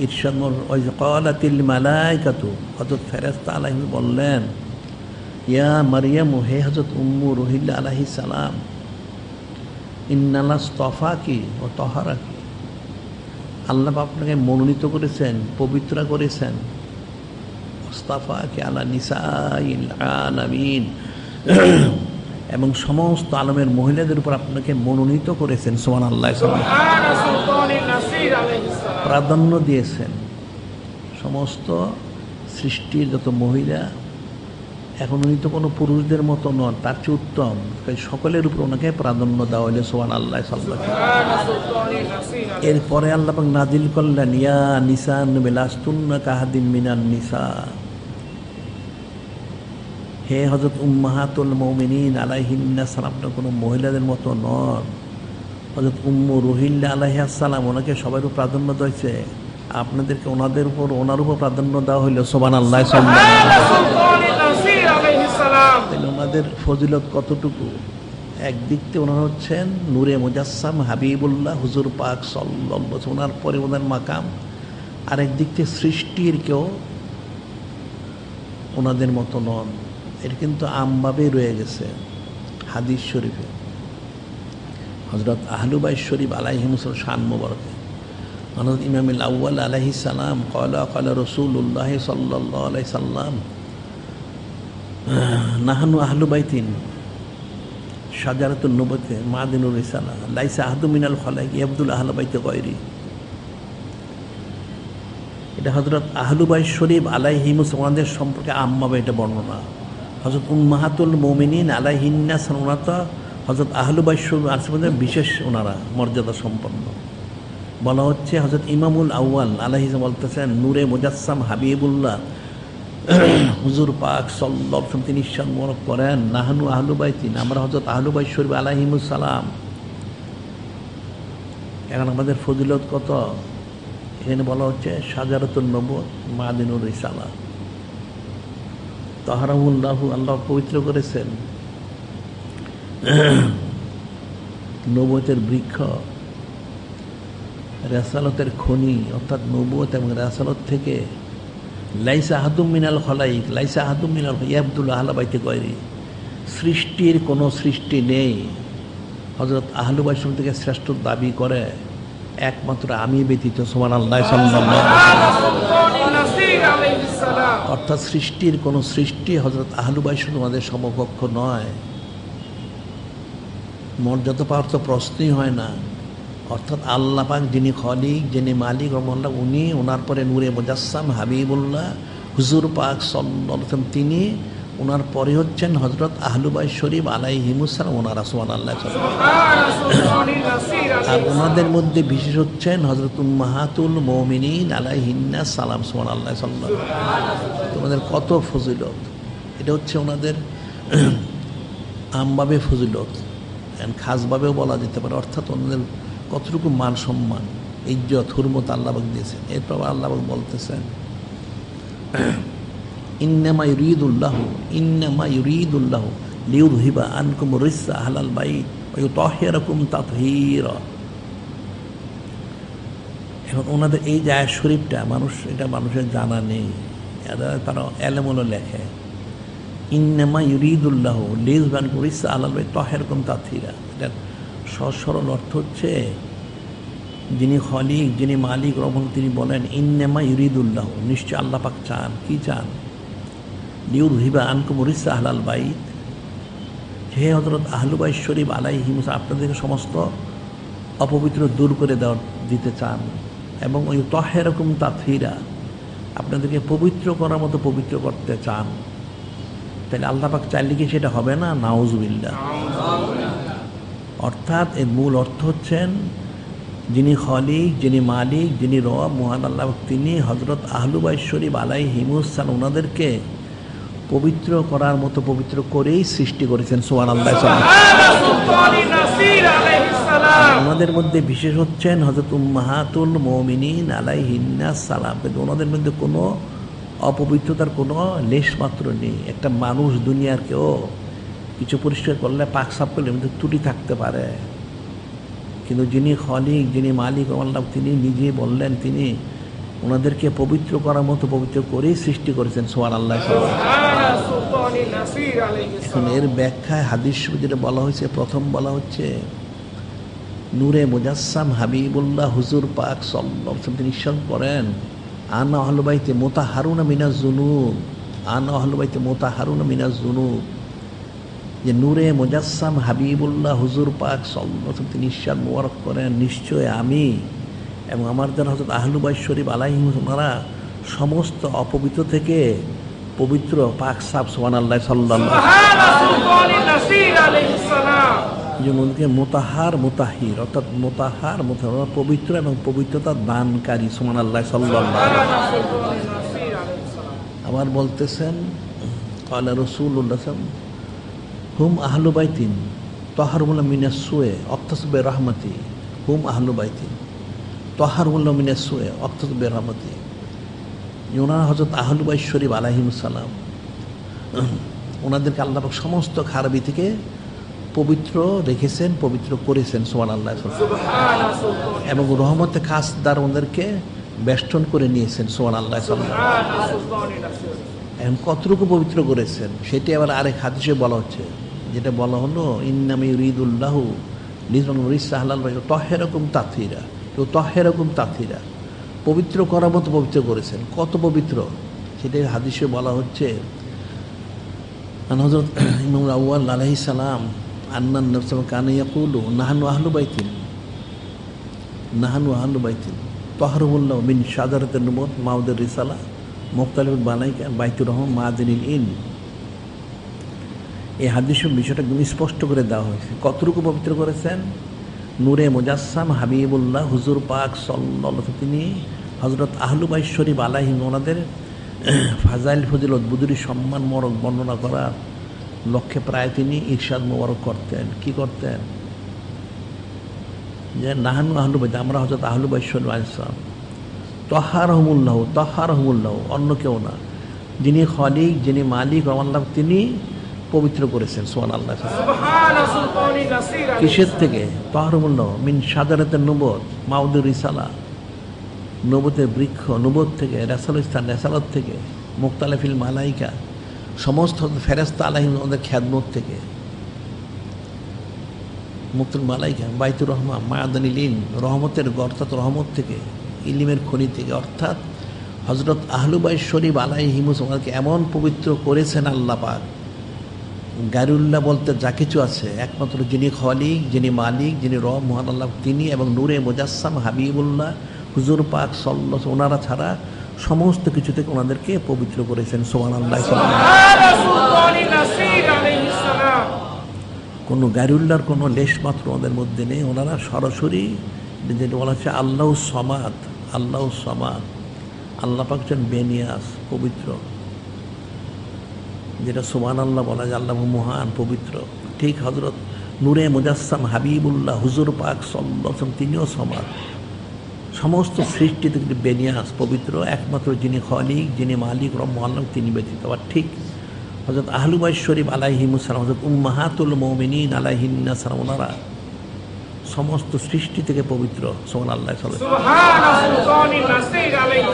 ইরশাদ ওই যে ক্বালাতিল মালায়েকাতু, হযরত ফেরেশতা আলাইহিম বললেন, ইয়া মারইয়ামু, হে হযরত উম্মু রুহিল্লা আলাইহিস সালাম, ইন্নাল্লাহ আস্তাফাকি ওয়া তাহহারাকি, আল্লাহ আপনাকে মনোনীত করেছেন, পবিত্র করেছেন, ওয়াস্তাফাকি আলা নিসাইল আলামিন, এবং সমস্ত আলমের মহিলাদের উপর আপনাকে মনোনীত করেছেন। সুবহানাল্লাহ। প্রাধান্য দিয়েছেন। সমস্ত সৃষ্টির যত মহিলা, এখন উনি তো কোনো পুরুষদের মতো নন, তার চেয়ে উত্তম, সকলের উপর ওনাকে প্রাধান্য দেওয়া হইলে। সুবহানাল্লাহ। এরপরে আল্লাহ পাক নাজিল করলেন, ইয়া নিসা নবী লাস্তুন্না কাহাদিম মিনান নিসা, হে হযরত উম্মাহাতুল মুমিনিন আলাইহিন্নাস সালাম, আপনার কোনো মহিলাদের মতো নন। হযরত উম্মু রুহিল্লা আলাইহিস সালাম, ওনাকে সবার উপর প্রাধান্য দিয়েছে, আপনাদেরকে ওনার উপর প্রাধান্য দেওয়া হইল। সুবহানাল্লাহ। ওনাদের ফজিলত কতটুকু! একদিক থেকে ওনারা হচ্ছেন নূরে মুজাসসাম হাবিবুল্লাহ হুজুর পাক সাল্লাল্লাহু আলাইহি ওয়াসাল্লাম, ওনার পরে ওনার মাকাম। আরেক দিক থেকে সৃষ্টির কেউ ওনাদের মতো নন। এটা কিন্তু আমভাবে রয়ে গেছে হাদিস শরীফে। হযরত আহলু বাইত শরীফ আলাইহিমুস সালাম শান মুবারকে, হযরত ইমামুল আউয়াল আলাইহিস সালাম ক্বালা রাসূলুল্লাহ সাল্লাল্লাহু আলাইহি সাল্লাম, নাহনু আহলু বাইতিন শাজারাতুন নবুওয়াতি মাদিনুর রিসালা লাইসা আহাদু মিনাল খালাইক ইয়াবদুল আহলা বাইতি গায়রি। এটা হযরত আহলু বাইত শরীফ আলাইহিমুস সালামদের সম্পর্কে আম্মাবে এটা বর্ণনা। হযরত উম্মাহাতুল মুমিনিন আলাইহিন্নাস ওনারা হযরত আহলু বাইত শরীফ আসমাদের বিশেষ ওনারা মর্যাদা সম্পন্ন। বলা হচ্ছে হযরত ইমামুল আউয়াল আলাইহিস বলতেছেন, নূরে মুজাসসাম হাবিবুল্লাহ হুজুর পাক সাল্লাল্লাহু আলাইহি ওয়াসাল্লাম তিনি ইরশাদ মোবারক করেন, নাহনু আহলু বাইতিন, আমরা হযরত আহলু বাইত শরীফ আলাইহিমুস সালাম। এখন আমাদের ফজিলত কত! এখানে বলা হচ্ছে শাজারাতুন নবুওয়াত মাদিনুর রিসালা, তাহারাহুল্লাহু, আল্লাহ পবিত্র করেছেন, নবুওয়াতের বৃক্ষ, রাসালতের খনি, অর্থাৎ নবুওয়াত এবং রাসালত থেকে লাইসা আহাদুম মিনাল খালাইক লাইসা আহাদুম মিনাল ইয়াবদুল আহলা বাইতি গায়রি, সৃষ্টির কোনো সৃষ্টি নেই হযরত আহলু বাইত থেকে শ্রেষ্ঠ দাবি করে একমাত্র আমি ব্যতীত। সুবহানাল্লাহ। অর্থাৎ সৃষ্টির কোনো সৃষ্টি হযরত আহলু বাইত তোমাদের সমকক্ষ নয়, মর্যাদা পাওয়ার তো প্রশ্নই হয় না। অর্থাৎ আল্লাহ পাক যিনি খলিক, যিনি মালিক রহমাল্লাহ, উনি, ওনার পরে নূরে মুজাসসাম হাবিবুল্লাহ হুজুর পাক সাল্লাল্লাহু আলাইহি ওয়াসাল্লাম, তিনি, ওনার পরে হচ্ছেন হযরত আহলু বাইত শরীফ আলাইহিমুস সালাম ওনারা। সুবহানাল্লাহ। আর ওনাদের মধ্যে বিশেষ হচ্ছেন হযরত উম্মাহাতুল মুমিনিন আলাইহিন্নাস সালাম। সুবহানাল্লাহ। তোমাদের কত ফজিলত! এটা হচ্ছে ওনাদের আমভাবে ফজিলত, খাসভাবেও বলা যেতে পারে। অর্থাৎ ওনাদের কতটুকু মান সম্মান, ইজ্জত, হুরমত আল্লাহ পাক দিয়েছেন। এরপর আল্লাহ পাক বলতেছেন, ইন্নামা ইউরিদুল্লাহু লিইউযহিবা আনকুম রিসসা আহলাল বাইত ওয়া ইউতাহহিরাকুম তাতহীরা। এখন ওনাদের এই যে আয়াত শরীফটা এটা মানুষের জানা নেই, তারা এলেমুলো লেখে ইন্নামা ইউরিদুল্লাহু লিইউযহিবা আনকুম রিসসা আহলাল বাইত ওয়া ইউতাহহিরাকুম তাতহীরা। এটার সহজ সরল অর্থ হচ্ছে, যিনি খলিক, যিনি মালিক রহমান, তিনি বলেন ইন্নামা ইউরিদুল্লাহ, নিশ্চয় আল্লাহ পাক চান, কি চান? লিইউযহিবা আনকুম রিসসা আহলাল বাইত, হে হযরত আহলু বাইত শরীফ আলাইহিম, আপনাদেরকে সমস্ত অপবিত্র দূর করে দিতে চান, এবং ওই ইউতাহহিরাকুম তাতহীরা, আপনাদেরকে পবিত্র করার মতো পবিত্র করতে চান। তাহলে আল্লাহ পাক চাইলে কি সেটা হবে না? নাউযুবিল্লাহ। অর্থাৎ এর মূল অর্থ হচ্ছেন, যিনি খলিক, যিনি মালিক, যিনি রব মহান আল্লাহ, তিনি হযরত আহলু বাইত শরীফ আলাইহিমুসসালাম ওনাদেরকে পবিত্র করার মতো পবিত্র করেই সৃষ্টি করেছেন। সুবহানাল্লাহ। ওনাদের মধ্যে বিশেষ হচ্ছেন হযরত উম্মাহাতুল মুমিনিন আলাইহিন্নাস সালাম। কিন্তু ওনাদের মধ্যে কোনো অপবিত্রতার কোনো লেশ মাত্র নেই। একটা মানুষ দুনিয়ার কেউ কিছু পরিষ্কার করলে, পাক সাফ করলে মধ্যে ত্রুটি থাকতে পারে, কিন্তু যিনি খলিক, যিনি মালিক আল্লাহ, তিনি নিজে বললেন তিনি ওনাদেরকে পবিত্র করার মতো পবিত্র করেই সৃষ্টি করেছেন। সুবহানাল্লাহ। এখন এর ব্যাখ্যায় হাদিস যেটা বলা হয়েছে, প্রথম বলা হচ্ছে নূরে মুজাসসাম হাবিবুল্লাহ হুজুর পাক সাল্লাল্লাহু আলাইহি ওয়াসাল্লাম তিনি ইরশাদ করেন, আনা আহলু বাইতি মুতাহহারুনা মিনাজ যুনুব, আনা আহলু বাইতি মুতাহহারুনা মিনাজ যুনুব, যে নূরে মুজাসসাম হাবিবুল্লাহ হুজুর পাক সাল্লাল্লাহু আলাইহি ওয়াসাল্লাম তিনি ইরশাদ মোবারক করেন, নিশ্চয় আমি এবং আমার যারা হযরত আহলু বাইত শরীফ আলাইহিম, ওনারা সমস্ত অপবিত্র থেকে পবিত্র, পাক সাফ। সুবহানাল্লাহ। সাল্লাল্লাহু আলাইহি ওয়াসাল্লাম যেমনকে মুতাহহার মুতাহির, অর্থাৎ মুতাহহার পবিত্র এবং পবিত্রতা দানকারী। সুবহানাল্লাহ। সাল্লাল্লাহু আলাইহি ওয়াসাল্লাম আবার বলতেছেন, ক্বালা রাসূলুল্লাহ সাল্লাল্লাহু হুম আহলু বাইতিন তাহহারুল্লাহ মিনাস সুয়ে অক্তাসবে রাহমাতি, হুম আহলু বাইতিন তাহহারুল্লাহ মিনাস সুয়ে অক্তাসবে রাহমাতি। ওনারা হযরত আহলু বাইত শরীফ আলাইহিমুসসালাম, ওনাদেরকে আল্লাহ পাক সমস্ত খারাপি থেকে পবিত্র রেখেছেন, পবিত্র করেছেন। সুবহানাল্লাহ। এবং রহমতে খাসদার ওনাদেরকে বেষ্টন করে নিয়েছেন। সুবহানাল্লাহ। এখন কতটুকু পবিত্র করেছেন সেটি আবার আরেক হাদিসে বলা হচ্ছে, যেটা বলা হলো ইন্নামা ইউরিদুল্লাহু লিইউযহিবা রিসসা আহলাল বাইত ওয়া ইউতাহহিরাকুম তাতহীরা, ইউতাহহিরাকুম তাতহীরা, পবিত্র করার মতো পবিত্র করেছেন। কত পবিত্র সেটাই হাদিসে বলা হচ্ছে। হযরত ইমাম আউয়াল আলাইহিস সালাম আন্নান নবী সাল্লাল্লাহু আলাইহি ওয়াসাল্লাম কানা ইয়াকুলু নাহনু আহলু বাইতিন, নাহনু আহলু বাইতিন তাহহারুল্লাহু মিন শাজারাতিন নুবুওয়াত মাউদের রিসালা মুখতালিফুল বানাইকা বাইতুর রহমান মাদিনিল ইলম। এই হাদিসের বিষয়টা একদম স্পষ্ট করে দেওয়া হয়েছে, কতটুকু পবিত্র করেছেন। নূরে মুজাসসাম হাবিবুল্লাহ হুজুর পাক সাল্লাল্লাহু আলাইহি ওয়াসাল্লাম তিনি হযরত আহলু বাইত শরীফ আলাইহিম, ওনাদের ফাজাইল ফজিলত বুজুরি সম্মান মোবারক বর্ণনা করার লক্ষ্যে প্রায় তিনি ইরশাদ মোবারক করতেন। কি করতেন? যে নাহানু আহলু বাইত, আমরা হযরত আহলু বাইত শরীফ আলাইহিস সালাম, তাহহারহুমুল্লাহ, অন্য কেউ না, যিনি খলিক, যিনি মালিক আল্লাহ, তিনি পবিত্র করেছেন। সুবহানাল্লাহ। কিসের থেকে? তাহহারহুমুল্লাহ মিন শাজারাতিন নুবুওয়াত মাউদের রিসালা, নবুতের বৃক্ষ, নবুওত থেকে, রাসালুল স্থান, রাসালত থেকে, মুখতালিফিল মালাইকা, সমস্ত ফেরেশতা আলাইহিম ওদের খিদমত থেকে, মুক্তুল মালাইকা বাইতুর রহমান মায়াদানিল ইলম, রহমতের গর্তাত রহমত থেকে, ইলমের খনি থেকে। অর্থাৎ হযরত আহলু বাইত শরীফ আলাইহিমুসসালামকে এমন পবিত্র করেছেন আল্লাহ পাক, গায়রুল্লাহ বলতে যা কিছু আছে একমাত্র যিনি খলিক, যিনি মালিক, যিনি রব মহান আল্লাহ, তিনি এবং নূরে মুজাসসাম হাবিবুল্লাহ হুজুর পাক সাল্লাল্লাহু আলাইহি ওয়াসাল্লাম, ওনারা ছাড়া সমস্ত কিছু থেকে ওনাদেরকে পবিত্র করেছেন। সুবহানাল্লাহ। কোনো গায়রুল্লাহর কোনো লেশ মাত্র ওনাদের মধ্যে নেই। ওনারা সরাসরি, যেটা বলা হচ্ছে আল্লাহ সমাদ, আল্লাহ সমাদ, আল্লাহ পাক হচ্ছেন বেনিয়াস, পবিত্র, যেটা সুবহানাল্লাহ বলা যায়, আল্লাহ মহান পবিত্র। ঠিক হযরত নূরে মুজাসসাম হাবিবুল্লাহ হুজুর পাক সাল্লাল্লাহু আলাইহি ওয়াসাল্লাম তিনিও সমাদ, সমস্ত সৃষ্টি থেকে বেনিয়াস পবিত্র একমাত্র যিনি খলিক, যিনি মালিক রব্বুল আলামিন, তিনি ব্যতীত। আবার ঠিক হযরত আহলু বাইত শরীফ আলাইহিমুস সালাম, হযরত উম্মাহাতুল মুমিনিন আলাইহিন্নাস সালাম, ওনারা সমস্ত সৃষ্টি থেকে পবিত্র। সুবহানাল্লাহ,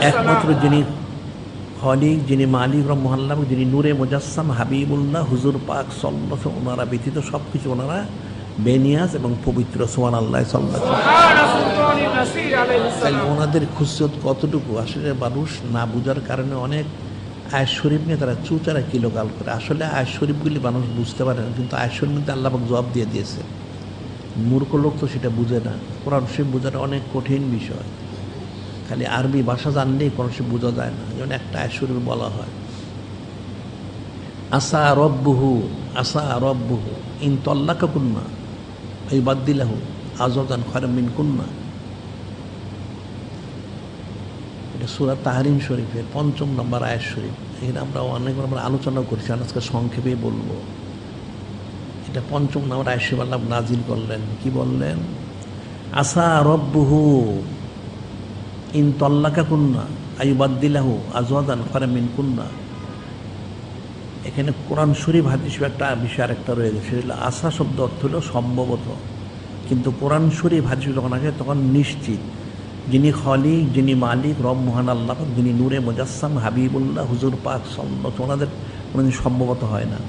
একমাত্র যিনি খলিক, যিনি মালিক রব্বুল আলামিন, যিনি নূরে মুজাসসাম হাবিবুল্লাহ হুজুর পাক সাল্লাল্লাহু আলাইহি ওয়াসাল্লাম, ওনারা ব্যতীত সব কিছু ওনারা বেনিয়াজ এবং পবিত্র। সুবহানাল্লাহ সাল্লাল্লাহু আলাইহি ওয়াসাল্লাম। ওনাদের খুশিয়ত কতটুকু আসলে মানুষ না বুঝার কারণে অনেক আয়াত শরীফ নিয়ে তারা চুচারা কিলোকাল করে। আসলে আয়াত শরীফগুলি মানুষ বুঝতে পারে না, কিন্তু আয়াত শরীফ মধ্যে আল্লাহ পাক জবাব দিয়ে দিয়েছে। মূর্খ লোক তো সেটা বুঝে না। কোরআন শরীফ বোঝাটা অনেক কঠিন বিষয়। খালি আরবি ভাষা জানলেই কোরআন শরীফ বোঝা যায় না। যেমন একটা আয়াত শরীফ বলা হয়, আসা রব্বুহু ইন তাল্লাকাকুন্না ইউবাদদিলাহু আজওয়াজান খায়রাম মিনকুন্না। এটা সূরা তাহরিম শরীফের ৫ম নম্বর আয়াত শরীফ। এখানে আমরা অনেকবার আমরা আলোচনা করছি, আজকে সংক্ষেপে বলবো। এটা ৫ম নম্বর আয়াত শরীফ আল্লাহ নাজিল করলেন। কি বললেন? আসা রব্বুহু ইন তাল্লাকাকুন্না ইউবাদদিলাহু আজওয়াজান খায়রাম মিনকুন্না। এখানে কোরআন শরীফ হাদিস একটা বিষয় আরেকটা রয়ে গেছে, সেটা আশা শব্দ অর্থ হলো সম্ভবত, কিন্তু কোরআন শরীফ হাদিস যখন আসে তখন নিশ্চিত। যিনি খলিক, যিনি মালিক রব মহান আল্লাহ পাক, যিনি নূরে মুজাসসাম হাবিবুল্লাহ হুজুর পাক সাল্লাল্লাহু, ওনাদের কোনোদিন সম্ভবত হয় না,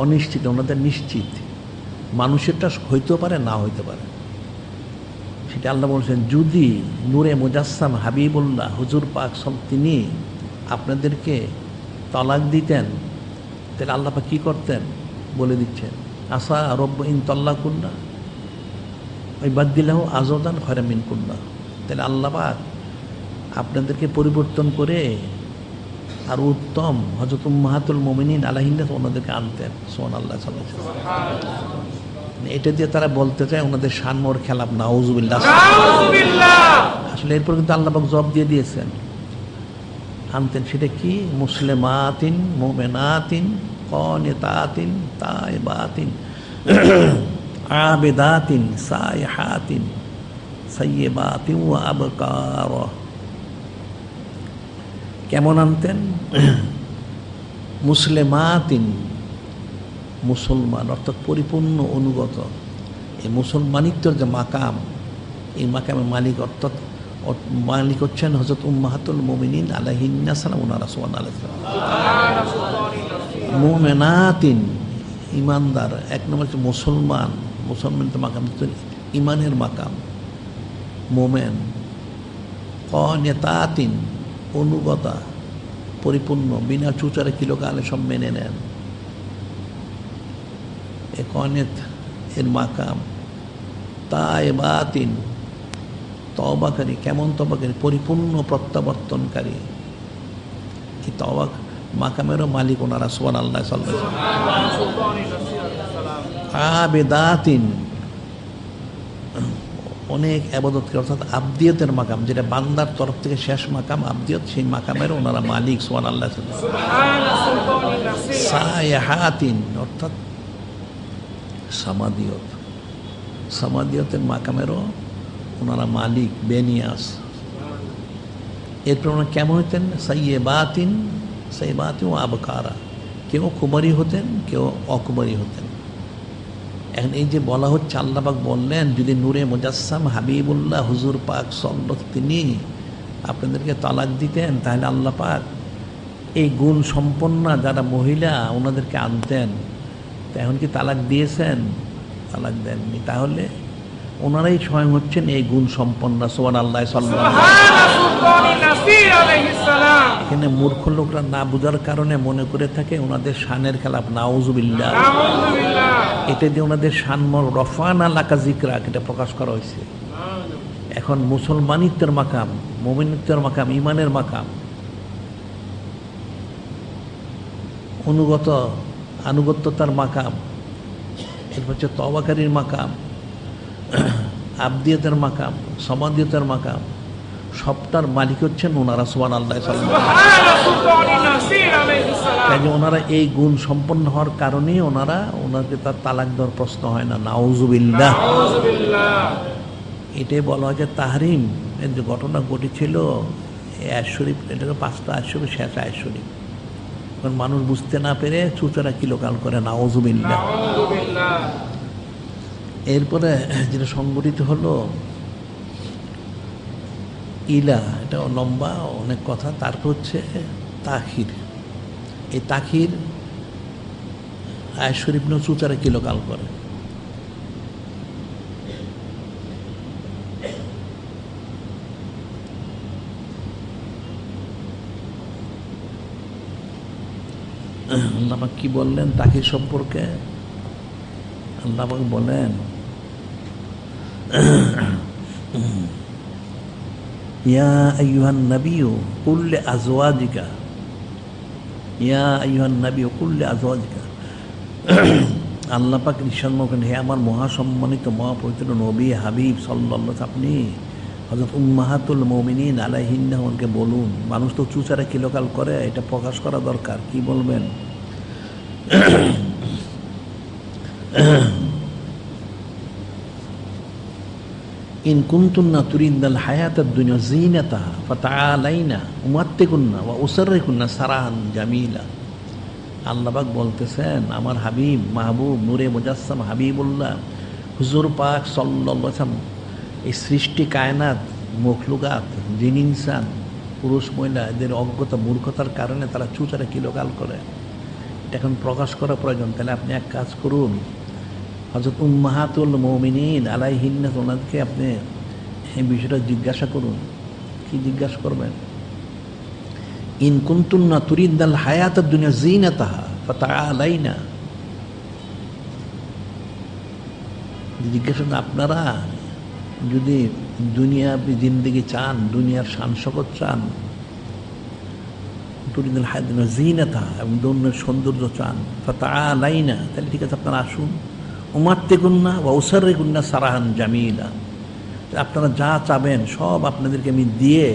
অনিশ্চিত, ওনাদের নিশ্চিত। মানুষেরটা হইতেও পারে, না হইতে পারে। সেটা আল্লাহ বলছেন, যদি নূরে মুজাসসাম হাবিবুল্লাহ হুজুর পাক তিনি আপনাদেরকে তালাক দিতেন, তাহলে আল্লাহ পাক কী করতেন বলে দিচ্ছেন। আসা রব্ব ইন তাল্লাকুন্না ইউবাদদিলাহু আজওয়াজান খায়রাম মিনকুন্না। তাহলে আল্লাহ পাক আপনাদেরকে পরিবর্তন করে আর উত্তম হযরত উম্মাহাতুল মুমিনিন আলাইহিন্নাস ওনাদেরকে আনতেন। সুবহানাল্লাহ সাল্লাল্লাহু আলাইহি ওয়াসাল্লাম। এটা দিয়ে তারা বলতে চায় ওনাদের শানমোর খেলাফ। নাউজুবিল্লাহ। আসলে এরপর কিন্তু আল্লাহ পাক জবাব দিয়ে দিয়েছেন, আনতেন। সেটা কি? মুসলিমাতিন মুমিনাতিন কানিতাতিন তাইবাতিন আবিদাতিন সাইহাতিন সাইয়্যিবাতিন ওয়া আবকার। কেমন আনতেন? মুসলিমাতিন, মুসলমান, অর্থাৎ পরিপূর্ণ অনুগত। এই মুসলমানিত্বের যে মাকাম, এই মাকামের মালিক অর্থাৎ মালিক হচ্ছেন হযরত উম্মাহাতুল মুমিনিন আলাইহিন্নাস সালাম, ওনারা সুবহানাল্লাহ। মুমিনাতিন, ইমানদার। এক নম্বর হচ্ছে মুসলমান, মুসলমানের মাকাম হচ্ছে ইমানের মাকাম, মোমেন। কানিতাতিন, অনুগতা, পরিপূর্ণ, বিনা চুচারে কিলোকালে সব মেনে নেন। এ কানিত এর মাকাম। তাইবাতিন, তওবাকারী। কেমন তওবাকারী? পরিপূর্ণ প্রত্যাবর্তনকারী। এই তওবা মাকামেরও মালিক ওনারা। সুবহানাল্লাহ সাল্লাল্লাহু আলাইহি ওয়াসাল্লাম। আবিদাতিন, অনেক ইবাদত করে, অর্থাৎ আবদিয়তের মাকাম, যেটা বান্দার তরফ থেকে শেষ মাকাম আবদিয়ত, সেই মাকামের ওনারা মালিক। সুবহানাল্লাহ সাল্লাল্লাহু আলাইহি ওয়াসাল্লাম। সাইহাতিন, অর্থাৎ সামাদিয়ত, সামাদিয়তের মাকামেরও ওনারা মালিক, বেনিয়াস। এরপর ওনারা কেমন হতেন? সাইয়্যিবাতিন ও আবকারা। কেউ কুমারী হতেন, কেউ অকুমারী হতেন। এখন এই যে বলা হচ্ছে, আল্লাহ পাক বললেন, যদি নূরে মুজাসসাম হাবিবুল্লাহ হুজুর পাক সাল্লাল্লাহু তিনি আপনাদেরকে তালাক দিতেন, তাহলে আল্লাহ পাক এই গুণ সম্পন্না যারা মহিলা ওনাদেরকে আনতেন। তা এখন কি তালাক দিয়েছেন? তালাক দেননি। তাহলে ওনারাই স্বয়ং হচ্ছেন এই গুণ সম্পন্না। সুবহানাল্লাহ সাল্লাল্লাহু আলাইহি ওয়াসাল্লাম। এখানে মূর্খ লোকরা না বুঝার কারণে মনে করে থাকে ওনাদের শানের খেলাফ। নাউজুবিল্লাহ। এটা দিয়ে ওনাদের শানমর রফানা লাকা যিকরা, এটা প্রকাশ করা হয়েছে। এখন মুসলমানিত্বের মাকাম, মুমিনিত্বের মাকাম, ইমানের মাকাম, আনুগত্যতার মাকাম, এরপর হচ্ছে তওবাকারীর মাকাম, আবদিয়তের মাকাম, সমাদিয়তের মাকাম, সবটার মালিক হচ্ছেন ওনারা। সুবহানাল্লাহ সাল্লাল্লাহু আলাইহি ওয়াসাল্লাম। তাই ওনারা এই গুণ সম্পন্ন হওয়ার কারণেই ওনাকে তার তালাক দেওয়ার প্রশ্ন হয় না। নাউজুবিল্লাহ। এটাই বলা হয় যে তাহরিম, এর যে ঘটনা ঘটেছিল আয়াত শরীফ, এটাকে 5টা আয়াত শরীফ, শেষ আয়াত শরীফ। এখন মানুষ বুঝতে না পেরে চুচারা কিলোকাল করে, নাউজুবিল্লাহ। এরপরে যেটা সংগঠিত হলো ইলা, এটা লম্বা অনেক কথা। তারপর হচ্ছে তাখির। এই তাখির আয়াত শরীফ নিয়ে চুচারা কিলোকাল করে। আল্লাহ পাক কি বললেন তাখির সম্পর্কে? আল্লাহ পাক বলেন ইয়া আইয়ুহান নাবিয়্যু কুল লিআজওয়াজিকা, ইয়া আইয়ুহান নাবিয়্যু কুল লিআজওয়াজিকা। আল্লাহ পাক ইরশাদ করেন, হে আমার মহাসম্মানিত মহাপবিত্র নবী হাবিব সাল্লাল্লাহু আলাইহি, আপনি হযরত উম্মাহাতুল মুমিনিন আলাইহিন্নাকে বলুন। মানুষ তো চুচারা কিলোকাল করে, এটা প্রকাশ করা দরকার। কি বলবেন? ইন কুনতুন্না তুরিদনাল হায়াতাদ দুনিয়া যিনাতাহা ফাতাআলাইনা উমাত্তিকুন্না ওয়া উসাররিকুন্না সারাহান জামিলা। আল্লাহ পাক বলতেছেন, আমার হাবিব মাহবুব নূরে মুজাসসাম হাবিবুল্লাহ হুজুর পাক সাল্লাল্লাহু আলাইহি ওয়াসাল্লাম এই সৃষ্টি কায়নাত মখলুকাত জিন ইনসান পুরুষ মহিলা এদের অজ্ঞতা মূর্খতার কারণে তারা চুচারা কিলোকাল করে। এটা এখন প্রকাশ করা প্রয়োজন। তাহলে আপনি এক কাজ করুন, হযরত উম্মাহাতুল মুমিনিন আলাইহিন্না ওনাদেরকে আপনি এই বিষয়টা জিজ্ঞাসা করুন। কি জিজ্ঞাসা করবেন? ইন কুনতুন্না তুরিদনাল হায়াতাদ দুনিয়া যিনাতাহা ফাতাআলাইনা। জিজ্ঞাসা, আপনারা যদি দুনিয়া জিন্দেগি চান, দুনিয়ার শান শকত চান, তুরিদনাল হায়াতাদ দুনিয়া যিনাতাহা এবং দুনিয়ার সৌন্দর্য চান, ফাতাআলাইনা, তাহলে ঠিক আছে আপনারা আসুন। উমাত্তিকুন্না ওয়া উসাররিকুন্না সারাহান জামিলা। আপনারা যা চাবেন সব আপনাদেরকে আমি দিয়ে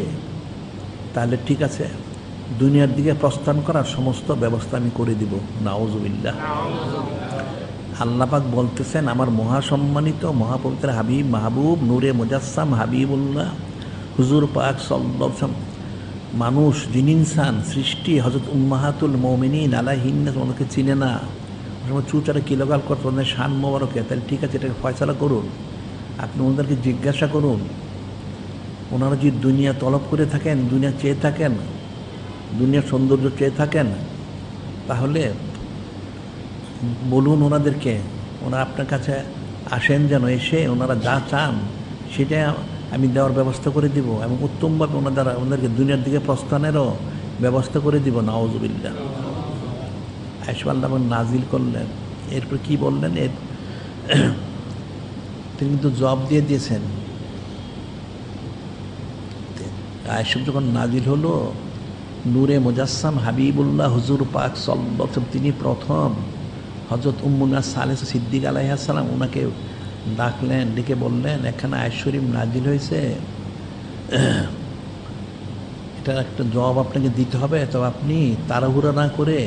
তাহলে ঠিক আছে দুনিয়ার দিকে প্রস্থান করার সমস্ত ব্যবস্থা আমি করে দিব। নাউজুবিল্লাহ। আল্লাহ পাক বলতেছেন, আমার মহাসম্মানিত মহাপবিত্র হাবিব মাহবুব নূরে মুজাসসাম হাবিবুল্লাহ হুজুর পাক সাল্লাল্লাহু আলাইহি ওয়াসাল্লাম মানুষ জিন ইনসান সৃষ্টি হযরত উম্মাহাতুল মুমিনিন আলাইহিন্না ওনাকে চিনে না, চুচারা কিলোকাল করতে ওদের শান মোবারকে। তাহলে ঠিক আছে, এটাকে ফয়সালা করুন। আপনি ওনাদেরকে জিজ্ঞাসা করুন, ওনারা যদি দুনিয়া তলব করে থাকেন, দুনিয়া চেয়ে থাকেন, দুনিয়ার সৌন্দর্য চেয়ে থাকেন, তাহলে বলুন ওনাদেরকে, ওনারা আপনার কাছে আসেন, যেন এসে ওনারা যা চান সেটা আমি দেওয়ার ব্যবস্থা করে দিব এবং উত্তমভাবে ওনাদেরকে দুনিয়ার দিকে প্রস্থানেরও ব্যবস্থা করে দিব। নাউজুবিল্লাহ। আয়েশা আল্লাহ নাজিল করলেন। এরপর কি বললেন? তিনি কিন্তু জবাব দিয়ে দিয়েছেন। আয়েশা যখন নাজিল হলো, নূরে মুজাসসাম হাবিবুল্লাহ হুজুর পাক সাল্লাল্লাহু আলাইহি ওয়াসাল্লাম তিনি প্রথম হযরত উম্মুনা সালেসা সিদ্দিক আলাইহিস সালাম ওনাকে ডাকলেন, ডেকে বললেন, এখানে আয়াত শরীফ নাজিল হয়েছে, এটার একটা জবাব আপনাকে দিতে হবে। তো আপনি তাড়াহুড়া না করে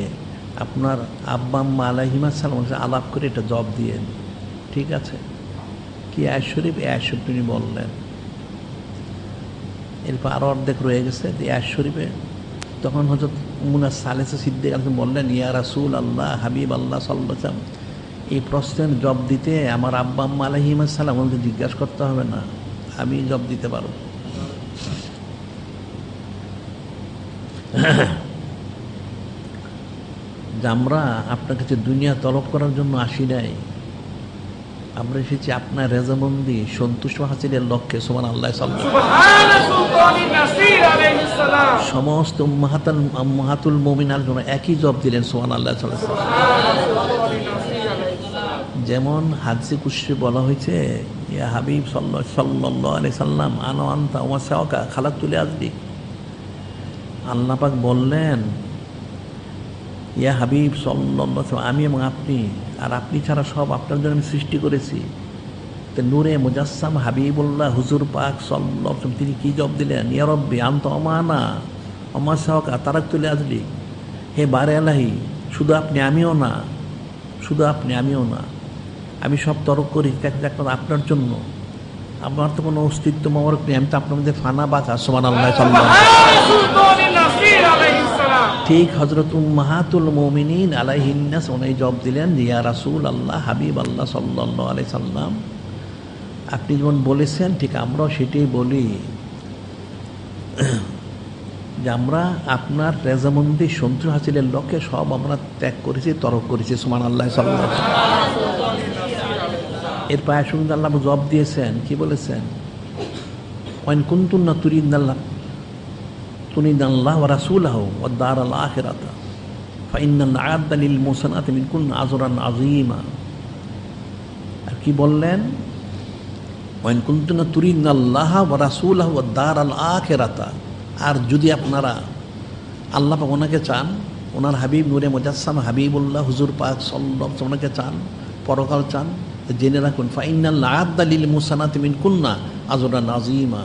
আপনার আব্বা আম্মা আলাইহিমা সালাম আলাপ করে এটা জবাব দিয়েন। ঠিক আছে? কি আয়াত শরীফ? এই আয়াত শরীফ তিনি বললেন। এরপর আরও অর্ধেক রয়ে গেছে এই আয়াত শরীফে। তখন হযরত উম্মুনা সালেসা সিদ্দিক বললেন, ইয়া রাসূল আল্লাহ, হাবিব আল্লাহ সাল্লাল্লাহু আলাইহি ওয়াসাল্লাম, এই প্রশ্নের জবাব দিতে আমার আব্বা আম্মা আলাইহিমা সালাম ওনাকে জিজ্ঞাসা করতে হবে না, আমি জবাব দিতে পারব। যে আমরা আপনার কাছে দুনিয়া তলব করার জন্য আসি নাই, আমরা এসেছি আপনার রেজামন্দি সন্তুষ্ট হাসিলের লক্ষ্যে। সুবহানাল্লাহ। সমস্ত উম্মাহাতুল মুমিনার জন্য একই জবাব দিলেন। সুবহানাল্লাহ। যেমন হাদিসে কুদসি বলা হয়েছে, ইয়া হাবিব সাল্লাল্লাহু আলাইহি সাল্লাম আনা আনতা ওয়া সাওকা খালাকতু লিআজলিক। আল্লাহ পাক বললেন, ইয়া হাবিব সাল্লাল্লাহু আলাইহি ওয়াসাল্লাম, আমি এবং আপনি, আর আপনি ছাড়া সব আপনার জন্য আমি সৃষ্টি করেছি। তো নূরে মুজাসসাম হাবিবুল্লাহ হুজুর পাক সাল্লাল্লাহু আলাইহি ওয়াসাল্লাম তিনি কি জবাব দিলেন? ইয়া রব্বি আনতা আমানা ওমা সাওকা তারাকতু লিআজলিক। হে বারে আলাহি, শুধু আপনি আমিও না, শুধু আপনি আমিও না, আমি সব তরক করি একমাত্র আপনার জন্য। আমার তো কোনো অস্তিত্ব মোবারক নেই, আমি তো আপনার মধ্যে ফানা বাঁকা। সুবহানাল্লাহ সাল্লাল্লাহু ঠিক হযরত উম্মাহাতুল মুমিনিন আলাইহিন্নাস উনি জবাব দিলেন, ইয়া রাসূলুল্লাহ, হাবিব আল্লাহ সাল্লাল্লাহু আলাইহি সাল্লাম, আপনি যেমন বলেছেন ঠিক আমরাও সেটাই বলি যে আমরা আপনার রেজামন্দি সন্তুষ্ট হাসিলের লক্ষ্যে সব আমরা ত্যাগ করেছি, তরক করেছি। সুবহানাল্লাহ সাল্লাল্লাহু আলাইহি ওয়াসাল্লাম। এর পায়ে শুনতে আল্লাহ জবাব দিয়েছেন, কি বলেছেন? ওয়াইন কুনতুন্না তুরিদাল্লাহ ওয়া রাসূলাহু ওয়াদ দারাল আখিরাতা ফাইন্নাল আ'আদ্দা লিল মুহসানাতি মিনকুন্না আজরান আযীমা। আর কি বললেন? ওয়াইন কুনতুন্না তুরিদাল্লাহ ওয়া রাসূলাহু ওয়াদ দারাল আখিরাতা, আর যদি আপনারা আল্লাহ পাক ওনাকে চান, ওনার হাবিব নূরে মুজাসসাম হাবিবুল্লাহ হুজুর পাক সাল্লাল্লাহু আলাইহি ওনাকে চান, পরকাল চান, জেনে রাখুন ফাইন্নাল আ'আদ্দা লিল মুহসানাতি মিনকুন্না আজরান আযীমা।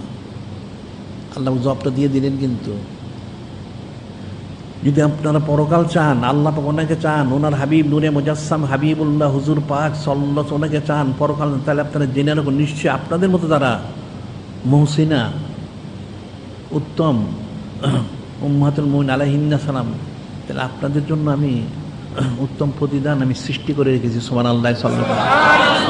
আল্লাহ জবাবটা দিয়ে দিলেন। কিন্তু যদি আপনারা পরকাল চান, আল্লাহ পাক ওনাকে চান, ওনার হাবিব নূরে মুজাসসাম হাবিবুল্লাহ হুজুর পাক সাল্লাল্লাহু আলাইহি ওনাকে চান, পরকাল, তাহলে আপনারা জেনে রাখুন নিশ্চয়ই আপনাদের মতো যারা মুহসিনা উত্তম উম্মাহাতুল মুমিনিন আলাইহিন্নাস সালাম, তাহলে আপনাদের জন্য আমি উত্তম প্রতিদান আমি সৃষ্টি করে রেখেছি। সুবহানাল্লাহ সাল্লাল্লাহু আলাইহি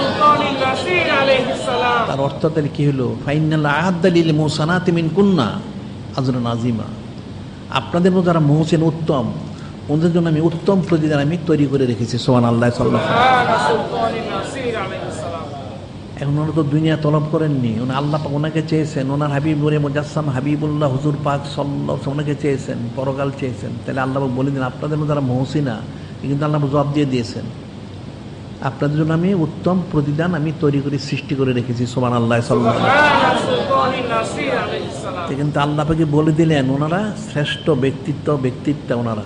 ওয়াসাল্লাম। তার অর্থ তাহলে কি হলো? ফাইনাল আ'আদ্দা লিল মুহসানাতি মিনকুন্না আজরান আযীমা। আপনাদের মধ্যে যারা মুহসিন উত্তম, ওদের জন্য আমি উত্তম প্রতিদান আমি তৈরি করে রেখেছি। সুবহানাল্লাহ সাল্লাল্লাহু আলাইহি ওয়াসাল্লাম। এখন ওনারা তো দুনিয়া তলব করেননি, উনি আল্লাহ পাক ওনাকে চেয়েছেন, ওনার হাবিব নূরে মুজাসসাম হাবিবুল্লাহ হুজুর পাক সাল্লাল্লাহু আলাইহি ওনাকে চেয়েছেন, পরকাল চেয়েছেন। তাহলে আল্লাহ পাক বলে দিন আপনাদের মধ্যে যারা মুহসিনা, কিন্তু আল্লাহ পাক জবাব দিয়ে দিয়েছেন, আপনাদের জন্য আমি উত্তম প্রতিদান আমি তৈরি করে সৃষ্টি করে রেখেছি। সুবহানাল্লাহ সাল্লাল্লাহু আলাইহি ওয়াসাল্লাম। কিন্তু আল্লাহ পাকে বলে দিলেন ওনারা শ্রেষ্ঠ ব্যক্তিত্ব ওনারা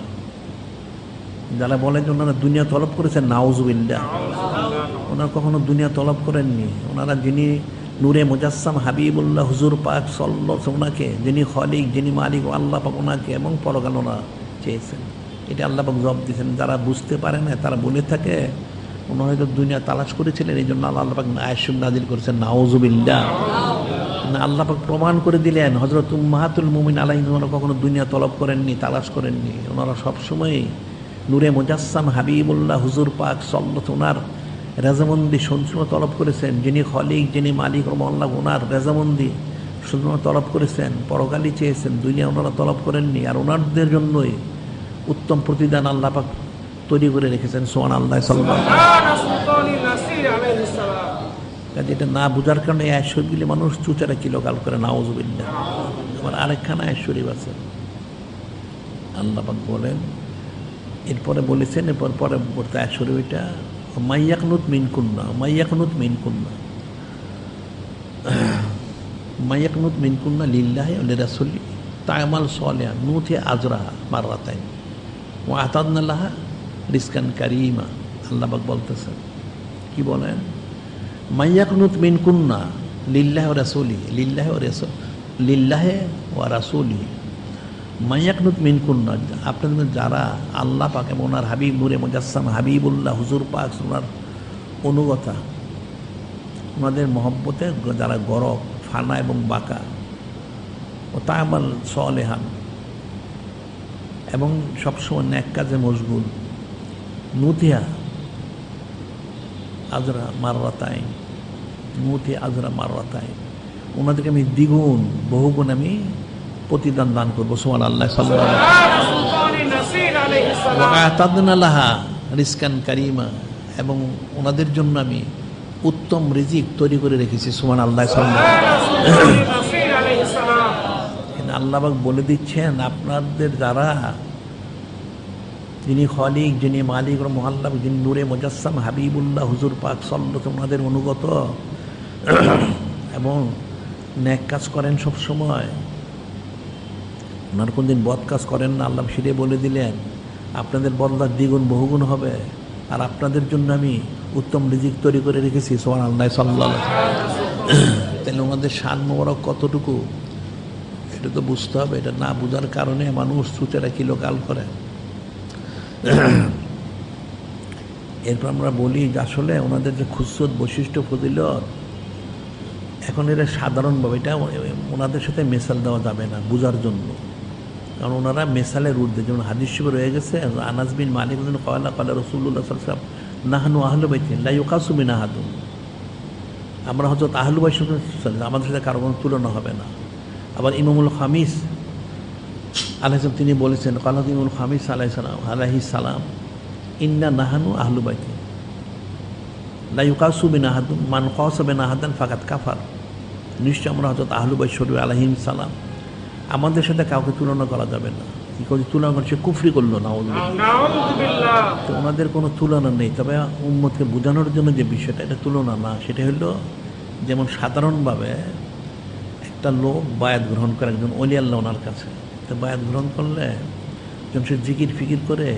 যারা বলেন যে ওনারা দুনিয়া তলব করেছেন, নাউজুবিল্লাহ, ওনারা কখনো দুনিয়া তলব করেননি। ওনারা যিনি নূরে মুজাসসাম হাবিবুল্লাহ হুজুর পাক সাল্লাল্লাহু আলাইহি ওনাকে, যিনি খালিক, যিনি মালিক, আল্লাহ পাক ওনাকে এবং পরকাল ওনারা চেয়েছেন। এটা আল্লাহ পাক জবাব দিয়েছেন। যারা বুঝতে পারে না তারা বলে থাকে ওনারা হয়তো দুনিয়া তালাশ করেছিলেন, এই জন্য আল্লাহ পাক আয়াত নাযিল করেছেন, নাউজুবিল্লাহ। না, আল্লাহ পাক প্রমাণ করে দিলেন হযরত উম্মাহাতুল মুমিনিন আলাইহিন ওনারা কখনো দুনিয়া তলব করেননি, তালাশ করেননি। ওনারা সবসময় নূরে মুজাসসাম হাবিবুল্লাহ হুজুর পাক সাল্লাল্লাহু আলাইহি ওনার রেজামন্দি সন্তুষ্ট তলব করেছেন, যিনি খালিক, যিনি মালিক আল্লাহ, ওনার রেজামন্দি শুধু তলব করেছেন, পরকালই চেয়েছেন, দুনিয়া ওনারা তলব করেননি। আর ওনাদের জন্যই উত্তম প্রতিদান আল্লাহ পাক তৈরি করে রেখেছেন। সুবহানাল্লাহ সাল্লাল্লাহু আলাইহি ওয়াসাল্লাম। এটা না বুঝার কারণে এই আয়াত শরীফগুলি মানুষ চুচারা কিলোকাল করে, নাউজুবিল্লাহ। আমার আরেকখানা আয়াত শরীফ আছে, আল্লাহ পাক বলেন, এরপরে বলেছেন, এরপর পরবর্তী আয়াত শরীফ এটা, মাইয়াকনুত মিনকুন্না লিল্লাহি ওয়া লিরাসূলিহি তা'মাল সালিহান নুতি আজরাহা মাররাতাইন ওয়া আতাদনা লাহা রিজকান কারীমা। আল্লাহ পাক বলতেছেন, কি বলেন? মাইয়াকনুত মিনকুন্না লিল্লাহি ওয়া রাসূলিহি মাইয়াকনুত মিনকুন্না, আপনাদের যারা আল্লাহ পাক এবং ওনার হাবিব নূরে মুজাসসাম হাবিবুল্লাহ হুজুর পাক ওনার অনুগতা, ওনাদের মহব্বতে যারা গরক, ফানা এবং বাঁকা, ও তা'মাল সালিহান এবং সবসময় নেক কাজে মশগুল, নুতিয়া আজরা মাররাতাইন, ওনাদেরকে আমি দ্বিগুণ বহুগুণ আমি প্রতিদান দান করবো। সুবহানাল্লাহ সাল্লাল্লাহু আলাইহি ওয়াসাল্লাম। ওয়া আতাদনা লাহা রিজকান কারীমা, এবং ওনাদের জন্য আমি উত্তম রিজিক তৈরি করে রেখেছি। সুবহানাল্লাহ সাল্লাল্লাহু আলাইহি ওয়াসাল্লাম। আল্লাহ পাক বলে দিচ্ছেন আপনাদের যারা, যিনি খালিক, যিনি মালিক ও মুআল্লাফ, যিনি নূরে মুজাসসাম হাবিবুল্লাহ হুজুর পাক সাল্লাল্লাহু আলাইহি ওয়াসাল্লাম, ওনাদের অনুগত এবং নেক কাজ করেন সব সময়, ওনার কোনদিন বদ কাজ করেন না, আল্লাহ সেটাই বলে দিলেন আপনাদের বদলা দ্বিগুণ বহুগুণ হবে, আর আপনাদের জন্য আমি উত্তম রিজিক তৈরি করে রেখেছি। সুবহানাল্লাহ সাল্লাল্লাহু আলাইহি ওয়াসাল্লাম। তাহলে ওনাদের শান মোবারক কতটুকু এটা তো বুঝতে হবে। এটা না বুঝার কারণে মানুষ চুচেরা কিলোকাল করে। এরপর আমরা বলি যে আসলে ওনাদের যে খুসরত বৈশিষ্ট্য ফজিলত, এখন এরা সাধারণভাবে এটা ওনাদের সাথে মেসাল দেওয়া যাবে না বোঝার জন্য, কারণ ওনারা মেসালের ঊর্ধ্বে, যেমন হাদিস শরীফে রয়ে গেছে আনাস বিন মালিক কয়লা কয়লা রাসূলুল্লাহ সাল্লাল্লাহু আলাইহি ওয়াসাল্লাম নাহনু আহলু বাইতিন লা ইউকাসু বিনা আহাদুন, আমরা হযরত আহলু বাইত আমাদের সাথে কারো কোনো তুলনা হবে না। আবার ইমামুল খামিস আলাইহিস সালাম তিনি বলেছেন কালা ইমামুল খামিস আলাইহিস সালাম ইন্না নাহনু আহলু বাইতিন লা ইউকাসু বিনা আহাদুন মান কাসা বিনা আহাদান ফাকাত কাফার, নিশ্চয় আমরা হযরত আহলু বাইত শরীফ আলাইহিস সালাম আমাদের সাথে কাউকে তুলনা করা যাবে না, কি করে তুলনা করছে কুফরি করলো না, তো ওনাদের কোনো তুলনা নেই। তবে উম্মতকে বোঝানোর জন্য যে বিষয়টা, এটা তুলনা না, সেটা হলো যেমন সাধারণভাবে একটা লোক বায়াত গ্রহণ করে একজন ওলি আল্লাহ ওনার কাছে, তো বায়াত গ্রহণ করলে যখন সে জিকির ফিকির করে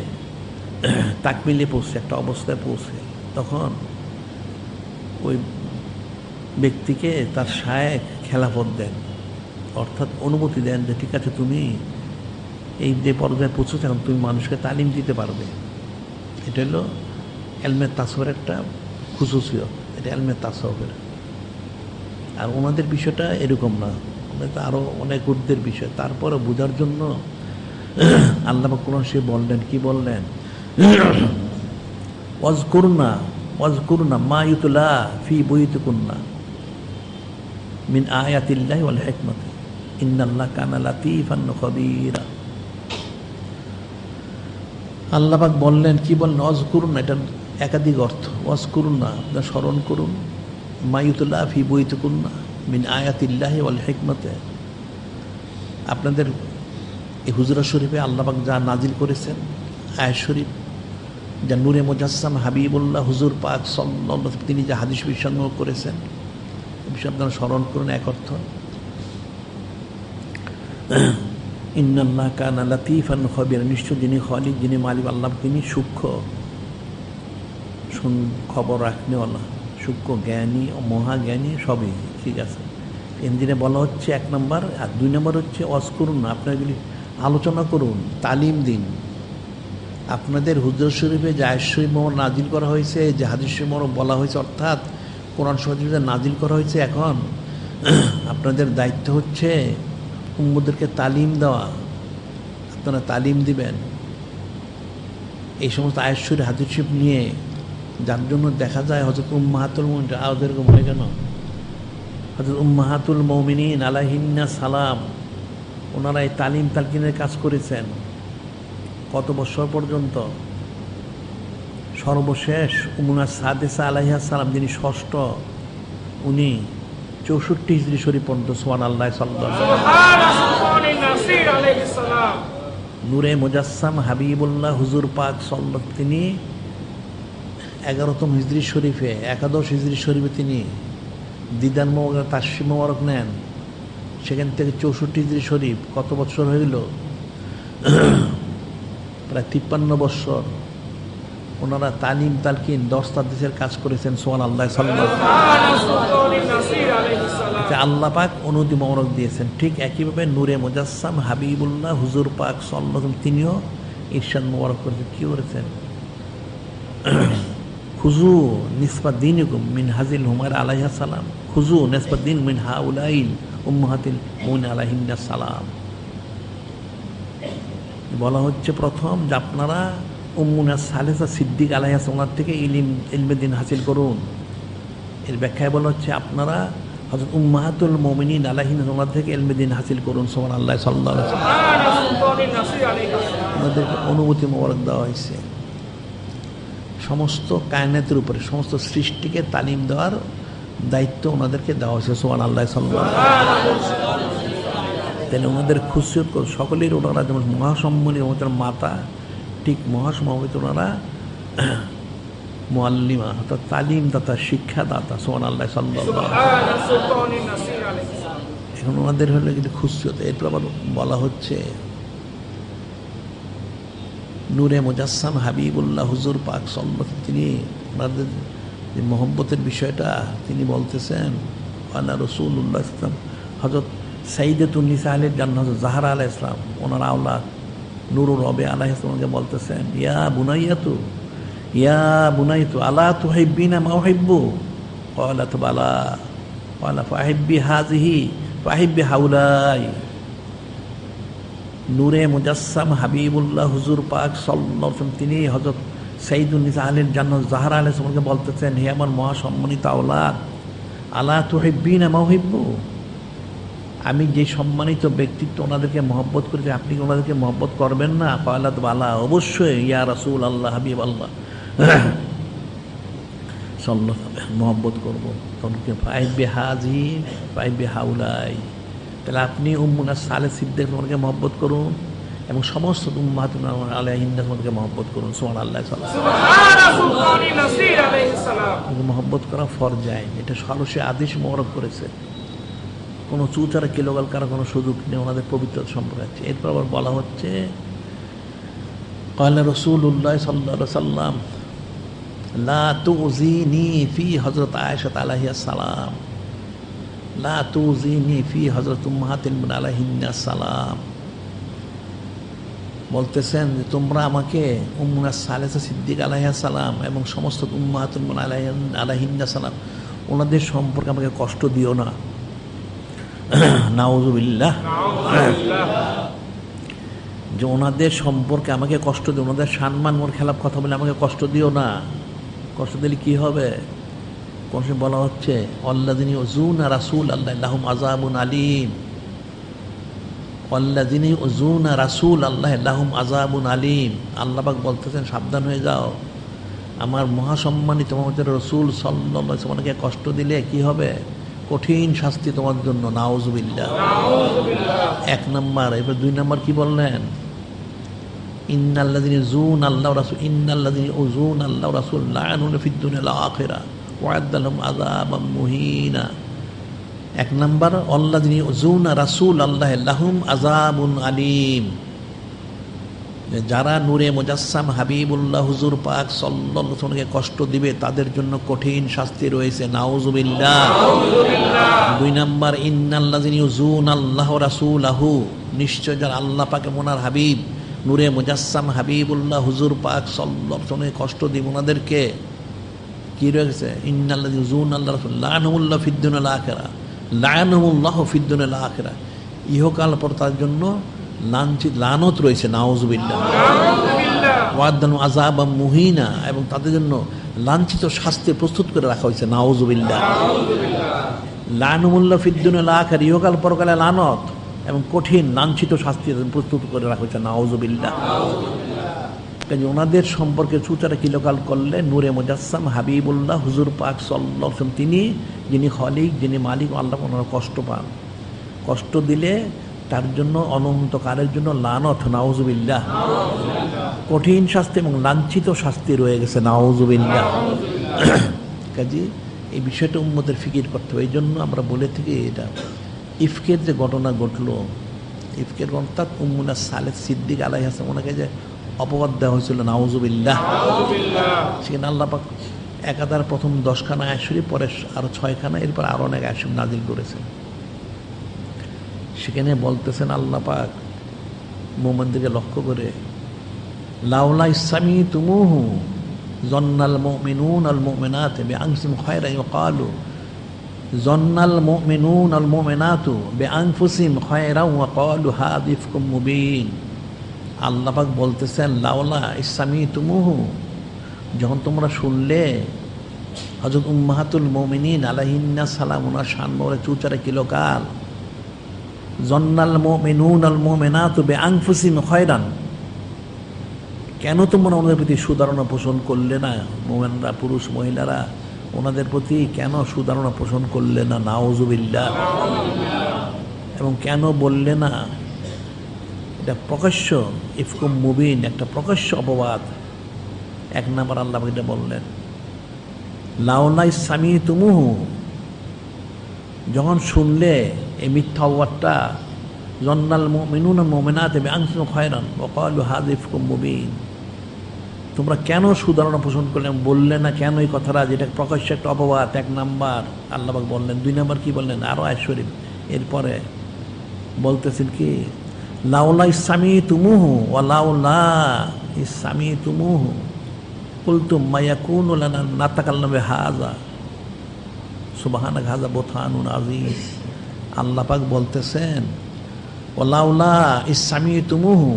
তাকমিলে পৌঁছে একটা অবস্থায় পৌঁছে, তখন ওই ব্যক্তিকে তার শায়েখ খেলাফত দেন, অর্থাৎ অনুমতি দেন যে ঠিক আছে তুমি এই যে পর্যায়ে পৌঁছেছো এখন তুমি মানুষকে তালিম দিতে পারবে। এটা হলো এলমে তাসওয়ুফের একটা খুসুসিয়ত, এটা এলমে তাসওয়ুফের। আর ওনাদের বিষয়টা এরকম না, ওনাদের আরও অনেক ঊর্ধ্বের বিষয়। তারপরে বোঝার জন্য আল্লাহ কোরআন সে বললেন, কি বললেন, ওয়াজকুরনা মা ইউতলা ফি বুয়ুতিকুন্না মিন আয়াতিল্লাহি ওয়াল হিকমাতি ইন্নাল্লাহা কানা লাতীফান খাবীরা। আল্লাহ পাক বললেন, কি বললেন, ওয়াজকুরনা, এটা একাধিক অর্থ। ওয়াজকুরনা, আপনারা স্মরণ করুন, মা ইউতলা ফি বুয়ুতিকুন্না মিন আয়াতিল্লাহি ওয়াল হিকমাতি, আপনাদের এই হুজরা শরীফে আল্লাহ পাক যা নাজিল করেছেন, আয়াত শরীফ, যা নূরে মুজাসসাম হাবিবুল্লাহ হুজুর পাক সাল্লাল্লাহু আলাইহি ওয়াসাল্লাম তিনি যা হাদিস সংগ্রহ করেছেন, বিষয় আপনারা স্মরণ করুন। এক অর্থ ইন্নাল্লাহা কানা লাতীফান খাবীরা, নিশ্চয় যিনি খালিক, যিনি মালিক আল্লাহ, তিনি সূক্ষ্ম খবর রাখনেওয়ালা, সূক্ষ্ম জ্ঞানী ও মহাজ্ঞানী, সবই ঠিক আছে। এনজিনে বলা হচ্ছে 1 নম্বর, আর 2 নম্বর হচ্ছে ওয়াজ করুন, আপনারা এগুলি আলোচনা করুন, তালিম দিন। আপনাদের হুজরা শরীফে যে আয়াত শরীফ মোহর নাজিল করা হয়েছে, যে হাদিস শরীফ মোহর বলা হয়েছে, অর্থাৎ কোরআন শরীফে নাজিল করা হয়েছে, এখন আপনাদের দায়িত্ব হচ্ছে উম্মতদেরকে তালিম দেওয়া, আপনারা তালিম দিবেন এই সমস্ত আয়াত শরীফ হাদিস শরীফ নিয়ে, যার জন্য দেখা যায় হযরত উম্মাহাতুল মুমিনিন, আর এরকম হয় কেন, হযরত উম্মাহাতুল মুমিনিন আলাইহিন্না সালাম, ওনারা এই তালিম তালকিনের কাজ করেছেন কত বছর পর্যন্ত। সর্বশেষ উম্মুনা সাদেসা আলাইহা সালাম, যিনি ষষ্ঠ, উনি 64 হিজরি শরীফ পর্যন্ত, সুবহানাল্লাহ সাল্লাল্লাহু আলাইহি ওয়াসাল্লাম, নূরে মুজাসসাম হাবিবুল্লাহ হুজুর পাক সাল্লাল্লাহু, তিনি 11তম হিজরি শরীফে, 11 হিজরি শরীফে তিনি দিদান মোবারক তাশরিফ মোবারক নেন। সেখান থেকে 64 হিজরি শরীফ কত বছর হইল, প্রায় 53 বছর ওনারা তালিম তালকিন 10 তাদরিসের কাজ করেছেন, সুবহানাল্লাহ সাল্লাল্লাহু আলাইহি ওয়াসাল্লাম। আল্লাহ পাক অনুমতি মোবারক দিয়েছেন। ঠিক একইভাবে নূরে মুজাসসাম হাবিবুল্লাহ হুজুর পাক সাল্লাল্লাহু আলাইহি ওয়াসাল্লাম, তিনিও ইরশাদ মোবারক করেছেন, কি করেছেন, খুজু নিসবাত দীনিকুম মিন হাজিল হুমায়রা আলাইহা সালাম, খুজু নিসবাত দীন মিন হাউলাইল উম্মাহাতিল মুমিনিন আলাইহিন্না সালাম। বলা হচ্ছে প্রথম যে আপনারা উম্মুনা সালেসা সিদ্দিক আলাইহা সালাম থেকে ইলমে দিন হাসিল করুন। এর ব্যাখ্যায় বলা হচ্ছে আপনারা হযরত উম্মাহাতুল মুমিনিন আলাইহিন্না সালাম থেকে ইলমে দিন হাসিল করুন, সুবহানাল্লাহ সাল্লাল্লাহু আলাইহি ওয়াসাল্লাম। আমাদেরকে অনুমতি মোবারক দেওয়া হয়েছে সমস্ত কায়নাতের উপরে, সমস্ত সৃষ্টিকে তালিম দেওয়ার দায়িত্ব ওনাদেরকে দেওয়া হয়েছে, সুবহানাল্লাহ সাল্লাল্লাহু আলাইহি ওয়াসাল্লাম। তাহলে ওনাদের খুশিয়ত সকলের, ওনারা যেমন মহাসম্মানী ওনাদের মাতা, ঠিক মহাসম্মানিত ওনারা মুআল্লিমা, অর্থাৎ তালিমদাতা, শিক্ষাদাতা, সুবহানাল্লাহ সাল্লাল্লাহু আলাইহি ওয়াসাল্লাম। এখন ওনাদের হলে কিন্তু খুশিয়ত। এরপর আবার বলা হচ্ছে নূরে মুজাসসাম হাবিবুল্লাহ হুজুর পাক সাল্লাল্লাহু আলাইহি ওয়াসাল্লাম, তিনি ওনাদের যে মহব্বতের বিষয়টা তিনি বলতেছেন, আনা রাসূলুল্লাহ ইসলাম, হযরত সাইয়্যিদাতুন নিসা আহলিল জান্নাহ জাহরা আলাইহিস সালাম, ওনার আওলাদ নূরুর রবে আলাইহিস সালামকে বলতেছেন, ইয়া বুনাইয়াতু আলা তুহিব্বিনা মা উহিব্বু, ক্বালাত বালা, ক্বালা ফাহিব্বি হাযিহি ফাহিব্বি হাউলাই। নূরে মুজাসসাম হাবিবুল্লাহ হুজুর পাক সাল্লাল্লাহু আলাইহি ওয়াসাল্লাম তিনি হযরত সাইয়্যিদুন নিসা আহলিল জান্নাত যাহরা আলাইহিস সালামকে বলতেছেন, হে আমার মহাসম্মানিত আওলাদ, আলা তুহিব্বিনা মা উহিব্বু, আমি যে সম্মানিত ব্যক্তিত্ব ওনাদেরকে মহব্বত করেছি, আপনি কি ওনাদেরকে মহব্বত করবেন না? ক্বালাত বালা, অবশ্যই ইয়া রাসূল আল্লাহ, হাবিব আল্লাহ সাল্লাল্লাহু আলাইহি মহব্বত করবো। তখন ফাহিব্বি হাযিহি ফাহিব্বি হাউলাই, তাহলে আপনি উম্মুনা সালে সিদ্দিক তোমাকে মহব্বত করুন এবং সমস্ত উম্মাহাতুন আলাইহিন্না তোমাকে মহব্বত করুন। সুবহানাল্লাহ, মহব্বত করা ফরজ আইন, এটা সরাসরি আদেশ মোবারক করেছে। কোনো চুচারা কিলোগাল করার কোনো সুযোগ নেই, ওনাদের পবিত্রতা সম্পর্কে আছে। এরপর আবার বলা হচ্ছে ক্বালা রাসূলুল্লাহ সাল্লাল্লাহু আলাইহি ওয়াসাল্লাম লা তুযিনি ফি হযরত আয়েশা আলাইহিস সালাম, লা তুযিনি ফি হযরত উম্মাহাতুল মুমিনিন আলাইহিন্নাস সালাম। বলতেছেন যে তোমরা আমাকে উম্মুনা সালেসা সিদ্দিক আলাইহিস সালাম এবং সমস্ত উম্মাহাতুল মুমিনিন আলাইহিন্নাস সালাম ওনাদের সম্পর্কে আমাকে কষ্ট দিও না। নাউযুবিল্লাহ, যে ওনাদের সম্পর্কে আমাকে কষ্ট দিও, ওনাদের সম্মান মোর খেলাফ কথা বলে আমাকে কষ্ট দিও না। কষ্ট দিলে কি হবে? কোন বলা হচ্ছে আল্লাযিনা ইউযুনা রাসূলাল্লাহি লাহুম আযাবুন আলীম, আল্লাযিনা ইউযুনা রাসূলাল্লাহি লাহুম আযাবুন আলীম। আল্লাহ পাক বলতেছেন সাবধান হয়ে যাও, আমার মহাসম্মানিত মুহাম্মদ রাসূল সাল্লাল্লাহু আলাইহি ওয়াসাল্লামকে কষ্ট দিলে কি হবে? কঠিন শাস্তি তোমার জন্য। নাউযুবিল্লাহ, এক নাম্বার। এবার দুই নাম্বার কি বললেন? ইন্নাল্লাযিনা ইউযুনা আল্লাহ রাসূল ইন্নাল্লাযিনা ইউযুনা আল্লাহ রাসূল লা'নুনা ফিদ দুনিয়া ওয়াল আখিরাহ ওয়া আ'আদ্দা লাহুম আযাবাম মুহিনা। এক নাম্বার আল্লাযিনা ইউযুনা রাসূলাল্লাহি লাহুম আযাবুন আলীম, যারা নূরে মুজাসসাম হাবিবুল্লাহ হুজুর পাক সাল্লাল্লাহু আলাইহি ওয়াসাল্লামকে কষ্ট দিবে তাদের জন্য কঠিন শাস্তি রয়েছে। নাউযুবিল্লাহ। দুই নাম্বার ইন্নাল্লাযিনা ইউযুনা আল্লাহ রাসূলাহু, নিশ্চয় যারা আল্লাহ পাক ওনার হাবিব নূরে মুজাসসাম হাবিবুল্লাহ হুজুর পাক সাল্লাল্লাহু আলাইহি ওয়াসাল্লামকে কষ্ট দিবে ওনাদেরকে কি রয়েছে? ইন্নাল্লাযিনা ইউযুনা আল্লাহ রাসূল লা'নুহুল্লাহ ফিদ দুনিয়া ওয়াল আখিরাহ লা'নাহুল্লাহু ফিদ দুনিয়া ওয়াল আখিরাহ, ইহকাল পর তার জন্য লাঞ্ছিত লানত রয়েছে। নাউযুবিল্লাহ। ওয়া আ'আদ্দা লাহুম আযাবাম মুহিনা, এবং তাদের জন্য লাঞ্ছিত শাস্তি প্রস্তুত করে রাখা হয়েছে। নাউযুবিল্লাহ। লা'নুহুল্লাহ ফিদ দুনিয়া ওয়াল আখিরাহ, ইহকাল পরকালে লানত এবং কঠিন লাঞ্ছিত শাস্তি প্রস্তুত করে রাখা হয়েছে। নাউযুবিল্লাহ। কাজে ওনাদের সম্পর্কে চুচারা কিলোকাল করলে নূরে মুজাসসাম হাবিবুল্লাহ হুজুর পাক সাল্লাল্লাহু আলাইহি ওয়াসাল্লাম তিনি যিনি খলিক, যিনি মালিক, আল্লাহ ওনারা কষ্ট পান। কষ্ট দিলে তার জন্য অনন্তকালের জন্য লানত। নাউযুবিল্লাহ। কঠিন শাস্তি এবং লাঞ্ছিত শাস্তি রয়ে গেছে। নাউযুবিল্লাহ। কাজে এই বিষয়টা উম্মতের ফিকির করতে হবে। এই জন্য আমরা বলে থাকি এটা ইফকের যে ঘটনা ঘটলো, ইফকের অর্থাৎ উম্মুনা সালেহ সিদ্দিক আলাইহিস সালাম ওনাকে যে অপবাদ দেওয়া হয়েছিল। নাউযুবিল্লাহ। সেখানে আল্লাহ পাক একাধারে প্রথম 10খানা আয়াত শরীফ, পরে আরো 6খানা, এরপর আরো অনেক আয়াত শরীফ নাজিল করেছেন। সেখানে বলতেছেন আল্লাহ পাক মুমিনদেরকে লক্ষ্য করে, লাউলা সামিতুমুহু যন্নাল মুমিনুন আল মুমিনাত বিআনফুসিহিম খায়রান ওয়াকালু যন্নাল মুমিনুন আল মুমিনাতু বিআনফুসিহিম খায়রান ওয়াকালু হাযা ইফকুম মুবিন। আল্লাহ পাক বলতেছেন লাউলা সামিতুমুহু, যখন তোমরা শুনলে হযরত উম্মাহাতুল মুমিনিন আলাইহিন্নাস সালাম ওনার শান বলে চুচারা কিলোকাল, যন্নাল মুমিনুন আল মুমিনাতু বিআনফুসিহিম খায়রান, কেন তোমরা ওনাদের প্রতি সুধারণা পোষণ করলে না? মুমিনরা, পুরুষ মহিলারা ওনাদের প্রতি কেন সুধারণা পোষণ করলে না? নাউযুবিল্লাহ। এবং কেন বললে না? এটা প্রকাশ্য ইফকুম মুবিন, একটা প্রকাশ্য অপবাদ। এক নাম্বার আল্লাহ এটা বললেন লাউলা সামিতুমুহু, যখন শুনলে এই মিথ্যা অপবাদটা, যন্নাল মুমিনুনা মুমিনাত বিআনফুসিহিম খায়রান ওয়া ক্বালু হাযা ইফকুম মুবিন, তোমরা কেন সুধারণা পোষণ করলে, বললে না কেন এই কথাটা, যেটা প্রকাশ্য একটা অপবাদ? এক নাম্বার আল্লাহ পাক বললেন। দুই নাম্বার কি বললেন? আরো আয়াত শরীফ এরপরে বলতেছেন কি, লাউলা সামিতুমুহু ওয়া লাউলা সামিতুমুহু কুলতুম মা ইয়াকুনু লানা নাতাকাল্লামু বিহাযা সুবহানাকা হাযা বুহতানুন আযীম। আল্লাহ পাক বলতেছেন ওয়ালাউলা ইসসামিতুমুহু,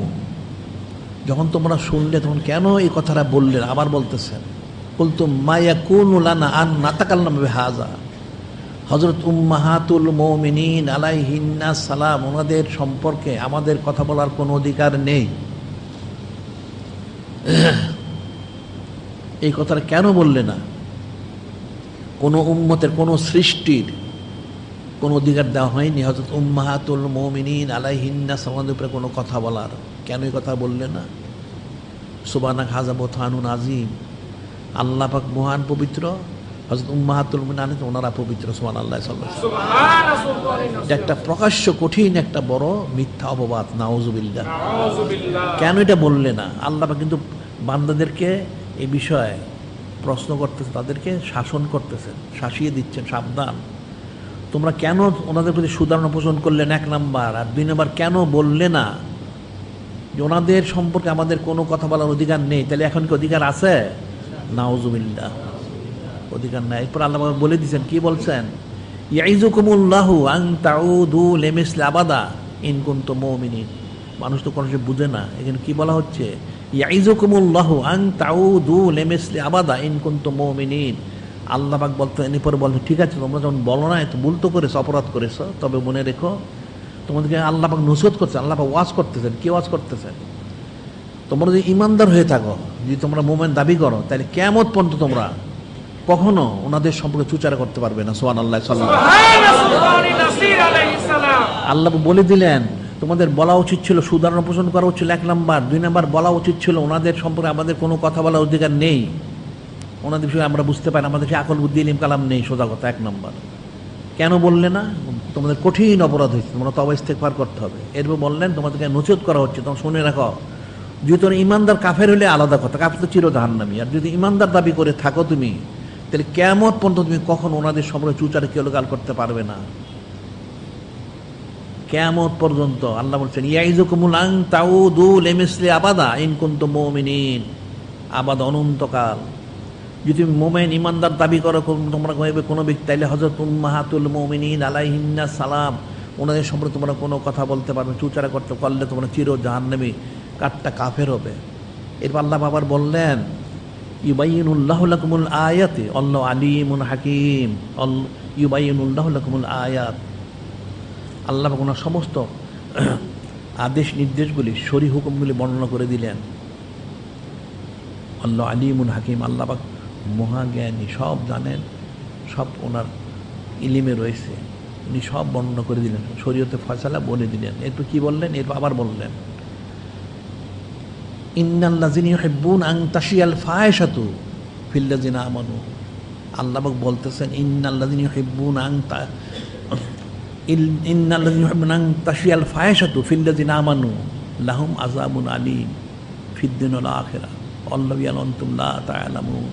যখন তোমরা শুনলে তখন কেন এই কথাটা বললেন? আবার বলতেছেন কুলতুম মা ইয়াকুনু লানা আন নাতাকাল্লামা বিহাযা। হযরত উম্মাহাতুল মুমিনিন আলাইহিন্না সালাম, ওনাদের সম্পর্কে আমাদের কথা বলার কোনো অধিকার নেই। এই কথাটা কেন বললে না? কোনো উম্মতের কোনো সৃষ্টির কোনো অধিকার দেওয়া হয়নি হযরত উম্মাহাতুল মুমিনিন আলাইহিন্না সালামের উপরে কোনো কথা বলার? কেন এই কথা বললে না? সুবহানাকা হাযা বুহতানুন আযীম। আল্লাহ পাক মহান পবিত্র, হযরত উম্মাহাতুল মুমিনিন ওনারা পবিত্র। সুবহানাল্লাহ সুবহানাল্লাহ। এটা একটা প্রকাশ্য কঠিন একটা বড় মিথ্যা অপবাদ। নাউযুবিল্লাহ। কেন এটা বললে না? আল্লাহ পাক কিন্তু বান্দাদেরকে এই বিষয়ে প্রশ্ন করতেছে, তাদেরকে শাসন করতেছেন, শাসিয়ে দিচ্ছেন, সাবধান তোমরা কেন ওনাদের প্রতি সুদারণা পোষণ করলেন, এক নাম্বার। আর দুই নাম্বার, কেন বললে না যে ওনাদের সম্পর্কে আমাদের কোনো কথা বলার অধিকার নেই? তাহলে এখন কি অধিকার আছে? নাউযুবিল্লাহ, অধিকার নাই। এরপর আল্লাহ বলে দিয়েছেন, কি বলছেন? ইয়াইযুকুমুল্লাহু আন তাউদু লিমিসলি আবাদা ইন কুনতুম মুমিনিন। মানুষ তো কোনো কিছু বুঝে না, এখানে কি বলা হচ্ছে? ইয়াইযুকুমুল্লাহু আন তাউদু লিমিসলি আবাদা ইন কুনতুম মুমিনিন। আল্লাহ পাক বলতেন, এরপর বলতো ঠিক আছে তোমরা যখন বলো না, এত ভুল তো করেছো, অপরাধ করেছো, তবে মনে রেখো তোমাদেরকে আল্লাহ পাক নসিহত করছেন, আল্লাহ পাক ওয়াজ করতেছেন। কি ওয়াজ করতেছেন? তোমরা যদি ইমানদার হয়ে থাকো, যদি তোমরা মুমিন দাবি করো, তাহলে কিয়ামত পর্যন্ত তোমরা কখনো ওনাদের সম্পর্কে চুচারা করতে পারবে না। সুবহানাল্লাহ সাল্লাল্লাহু আলাইহি ওয়াসাল্লাম। আল্লাহ বলে দিলেন তোমাদের বলা উচিত ছিল, সুধারণা পোষণ করা উচিত, এক নাম্বার। দুই নাম্বার, বলা উচিত ছিল ওনাদের সম্পর্কে আমাদের কোনো কথা বলার অধিকার নেই, ওনাদের বিষয়ে আমরা বুঝতে পারি, আমাদের সে আকল বুদ্ধি ইলম কালাম নেই, সোজা কথা, এক নাম্বার। কেন বললে না? তোমাদের কঠিন অপরাধ হয়েছে, তোমরা তওবা ইস্তেগফার করতে হবে। এরপর বললেন তোমাদেরকে নসিহত করা হচ্ছে, তোমরা শুনে রাখো, যদি তোমরা ইমানদার, কাফের হলে আলাদা কথা, কাফের তো চির জাহান্নামী। আর যদি ইমানদার দাবি করে থাকো তুমি, তাহলে কিয়ামত পর্যন্ত তুমি কখন ওনাদের সম্পর্কে চুচারে কেলগাল করতে পারবে না, কিয়ামত পর্যন্ত। আল্লাহ বলছেন ইয়াইযুকুমুল আন তাউদু লিমিসলি আবাদা ইন কুনতুম মুমিনিন। আবাদ, অনন্তকাল। যদি তুমি মুমিন ইমানদার দাবি করো তোমরা কোনো ব্যক্তি, তাইলে হযরত উম্মাহাতুল মুমিনিন আলাইহিন্না সালাম, ওনাদের সম্পর্কে তোমরা কোনো কথা বলতে পারবে, চুচারা করতে পারলে তোমরা চির জাহান্নামী, কাটটা কাফের হবে। এরপর আল্লাহ আবার বললেন ইউবাইয়িনুল্লাহু লাকুমুল আয়াতি আল্লাহু আলিমুন হাকিম। ইউবাইয়িনুল্লাহু লাকুমুল আয়াত। আল্লাহ পাক ওনার সমস্ত আদেশ নির্দেশগুলি, শরী হুকুমগুলি বর্ণনা করে দিলেন। আল্লাহ আলিমুন হাকিম, আল্লাহ পাক মহাজ্ঞানী, সব জানেন, সব ওনার ইলিমে রয়েছে, উনি সব বর্ণনা করে দিলেন, শরীয়তে ফয়সালা বলে দিলেন। এরপর কি বললেন? এরপর আবার বললেন ইন্নাল্লাযিনা ইউহিব্বুনা আন তাশিয়াল ফাহিশাতু ফিল্লাযিনা আমানু। আল্লাহ পাক বলতেছেন ইন্নাল্লাযিনা ইউহিব্বুনা আন তাশিয়াল ফাহিশাতু ফিল্লাযিনা আমানু লাহুম আযাবুন আলীম ফিদ দুনিয়া ওয়াল আখিরাহ আল্লাহু ইয়ালামু আনতুম লা তা'লামুন।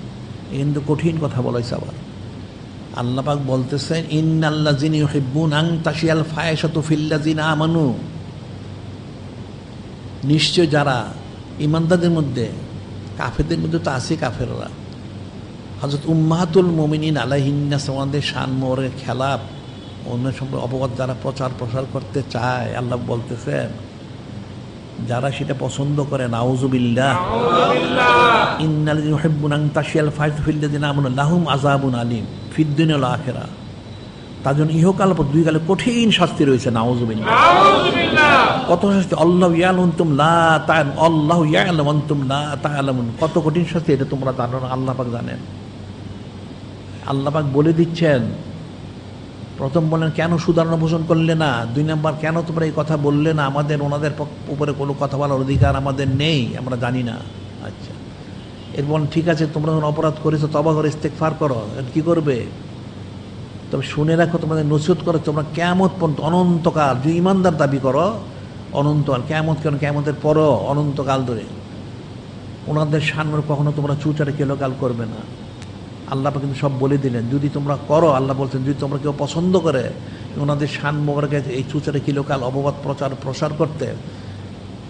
কিন্তু কঠিন কথা বলাইছে আবার। আল্লাহ পাক বলতেছেন ইন্নাল্লাযিনা ইউহিব্বুনা আন তাশিয়াল ফাহিশাতু ফিল্লাযিনা আমানু, নিশ্চয় যারা ইমানদারদের মধ্যে, কাফেরদের মধ্যে তো আছে কাফেররা, হযরত উম্মাহাতুল মুমিনিন আলাইহিন্না সালামের শান মোহরের খেলাফ, অন্য সম্পর্কে অপবাদ যারা প্রসার করতে চায়, আল্লাহ বলতেছেন যারা সেটা পছন্দ করে, নাউযুবিল্লাহ, ইন্নাল্লাযিনা ইউহিব্বুনা আন তাশিয়াল ফাহিশাতু ফিল্লাযিনা আমানু লাহুম আযাবুন আলীম ফিদ দুনিয়া ওয়াল আখিরাহ। তার জন্য ইহকাল পর দুই কালে কঠিন শাস্তি রয়েছে। নাউযুবিল্লাহ, কত শাস্তি! আল্লাহু ইয়ালামু আনতুম লা তা'লামুন, আল্লাহু ইয়ালামু আনতুম লা তা'লামুন। কত কঠিন শাস্তি, এটা তোমরা জানো না, আল্লাহ পাক জানেন। আল্লাহ পাক বলে দিচ্ছেন, প্রথম বলেন কেন সুধারণা পোষণ করলে না, দুই নাম্বার কেন তোমরা এই কথা বললে না, আমাদের ওনাদের উপরে কোনো কথা বলার অধিকার আমাদের নেই, আমরা জানি না। আচ্ছা, এর বলেন ঠিক আছে, তোমরা যখন অপরাধ করেছো তওবা করে ইস্তেগফার করো, কি করবে? তবে শুনে রাখো, তোমাদের নসিহত করো, তোমরা কিয়ামত পর্যন্ত, অনন্তকাল, যদি ইমানদার দাবি করো, অনন্তকাল, কিয়ামত কেন, কিয়ামতের পরও অনন্তকাল ধরে ওনাদের সামনে কখনো তোমরা চুচারে কেলোকাল করবে না। আল্লাহ কিন্তু সব বলে দিলেন, যদি তোমরা করো, আল্লাহ বলছেন যদি তোমরা কেউ পছন্দ করে ওনাদের শান মোবারকে এই চুচারে কিলোকাল অপবাদ প্রসার করতে,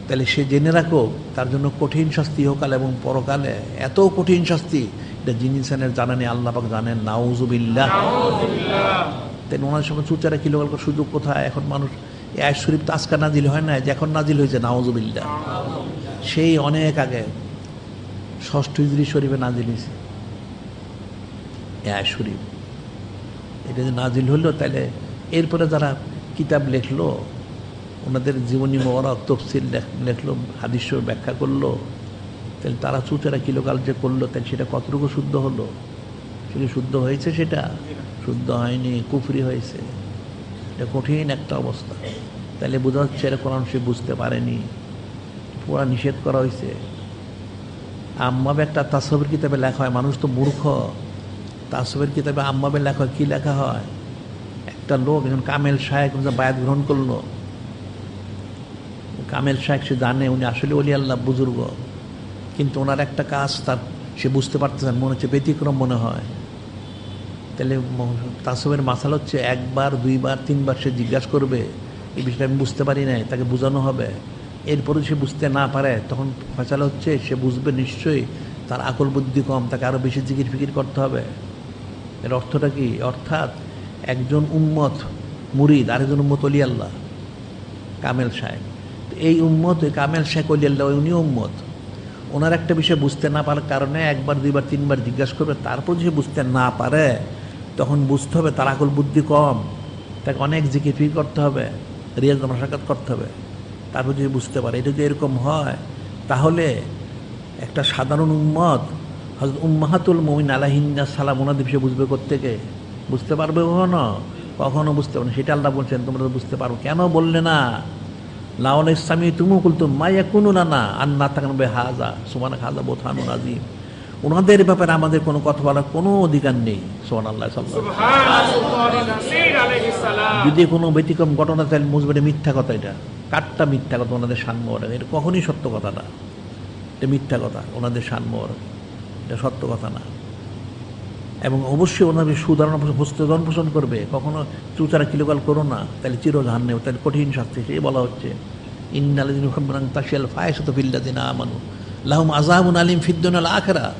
তাহলে সে জেনে রাখো তার জন্য কঠিন শাস্তি ইহকাল এবং পরকালে, এত কঠিন শাস্তি এটা জিন ইনসানের জানা নেই, আল্লাহ পাক জানেন। নাউজুবিল্লাহ। তাই ওনার সময় চুচারা কিলোকাল করার সুযোগ কোথায়? এখন মানুষ এই আয়াত শরীফ তো আজকাল নাজিল হয় না, যে এখন নাজিল হয়েছে। নাউজুবিল্লাহ। সেই অনেক আগে 6ষ্ঠ হিজরি শরীফে নাজিল হয়েছে আয়াত শরীফ। এটা যে নাজিল হলো, তাহলে এরপরে যারা কিতাব লেখলো, ওনাদের জীবনী মোবারক তফসিল লেখলো, হাদিস ব্যাখ্যা করলো, তাহলে তারা চুচারা কিলোকাল যে করলো, তাহলে সেটা কতটুকু শুদ্ধ হলো? সেটা শুদ্ধ হয়েছে? সেটা শুদ্ধ হয়নি, কুফরি হয়েছে। এটা কঠিন একটা অবস্থা। তাহলে বোঝা যাচ্ছে এরা কোরআন সে বুঝতে পারেনি, পুরা নিষেধ করা হয়েছে। আম্মাবে একটা তাসবির কিতাবে লেখা হয়, মানুষ তো মূর্খ। তাসবির কিতাবে আম্মাবে লেখা হয়, কী লেখা হয়? একটা লোক এখন কামেল শায়েখ বায়াত গ্রহণ করলো। কামেল শায়েখ সে জানে উনি আসলে ওলি আল্লাহ বুজুর্গ, কিন্তু ওনার একটা কাজ তার সে বুঝতে পারতেছে, মনে হচ্ছে ব্যতিক্রম মনে হয়। তাহলে তাসবের মাসাল হচ্ছে 1 বার 2 বার 3 বার সে জিজ্ঞাসা করবে, এই বিষয়টা আমি বুঝতে পারি নাই, তাকে বোঝানো হবে। এরপরে সে বুঝতে না পারে, তখন ফয়সালা হচ্ছে সে বুঝবে নিশ্চয়ই, তার আকল বুদ্ধি কম, তাকে আরও বেশি জিকির ফিকির করতে হবে। এর অর্থটা কি? অর্থাৎ একজন উম্মত মুরিদ, আরেকজন উম্মত অলি আল্লাহ কামেল শায়েখ। এই উম্মত, ওই কামেল শায়েখ অলি আল্লাহ, উনি উম্মত। ওনার একটা বিষয় বুঝতে না পারার কারণে 1 বার 2 বার 3 বার জিজ্ঞাসা করবে, তারপর যে বুঝতে না পারে তখন বুঝতে হবে তার আকল বুদ্ধি কম, তাকে অনেক জিকির ফিকির করতে হবে, রিয়াজ মাশাকাত করতে হবে, তারপর যদি বুঝতে পারে। এটা যদি এরকম হয়, তাহলে একটা সাধারণ উম্মত হযরত উম্মাহাতুল মুমিনিন আলাইহিন্নাস সালাম ওনাদের বিষয়ে বুঝবে কোত্থেকে? বুঝতে পারবে কখনো বুঝতে পারবে না। সেটা আল্লাহ বলছেন তোমরা বুঝতে পারো। কেন বললে না? লাউলা ইসলামী তুমু কুলতুম মা ইয়াকুনু লানা আন নাতাকাল্লামা বিহাযা সুবহানাকা হাযা বুহতানুন আযীম। ওনাদের ব্যাপারে আমাদের কোনো কথা বলার কোনো অধিকার নেই। সুবহানাল্লাহ। যদি কোনো ব্যতিক্রম ঘটনা, তাহলে বুঝবে এটা মিথ্যা কথা। এটা কাটটা মিথ্যা কথা, ওনাদের শানমোহর। এটা কখনই সত্য কথা না, এটা মিথ্যা কথা। ওনাদের শানমোহর, এটা সত্য কথা না। এবং অবশ্যই ওনাদের সুধারণ হস্তজন পোষণ করবে। কখনো চুচারা কিলোকাল করো না, তাহলে চিরজাহান নেব, তাহলে কঠিন শাস্তি। সেই বলা হচ্ছে ইন্নাল্লাযীনা ইউহিব্বুনা আন তাশিয়াল ফাহিশাতু ফিল্লাযীনা আমানু লাহুম আযাবুন আলীম ফিদ দুনিয়া ওয়াল আখিরাহ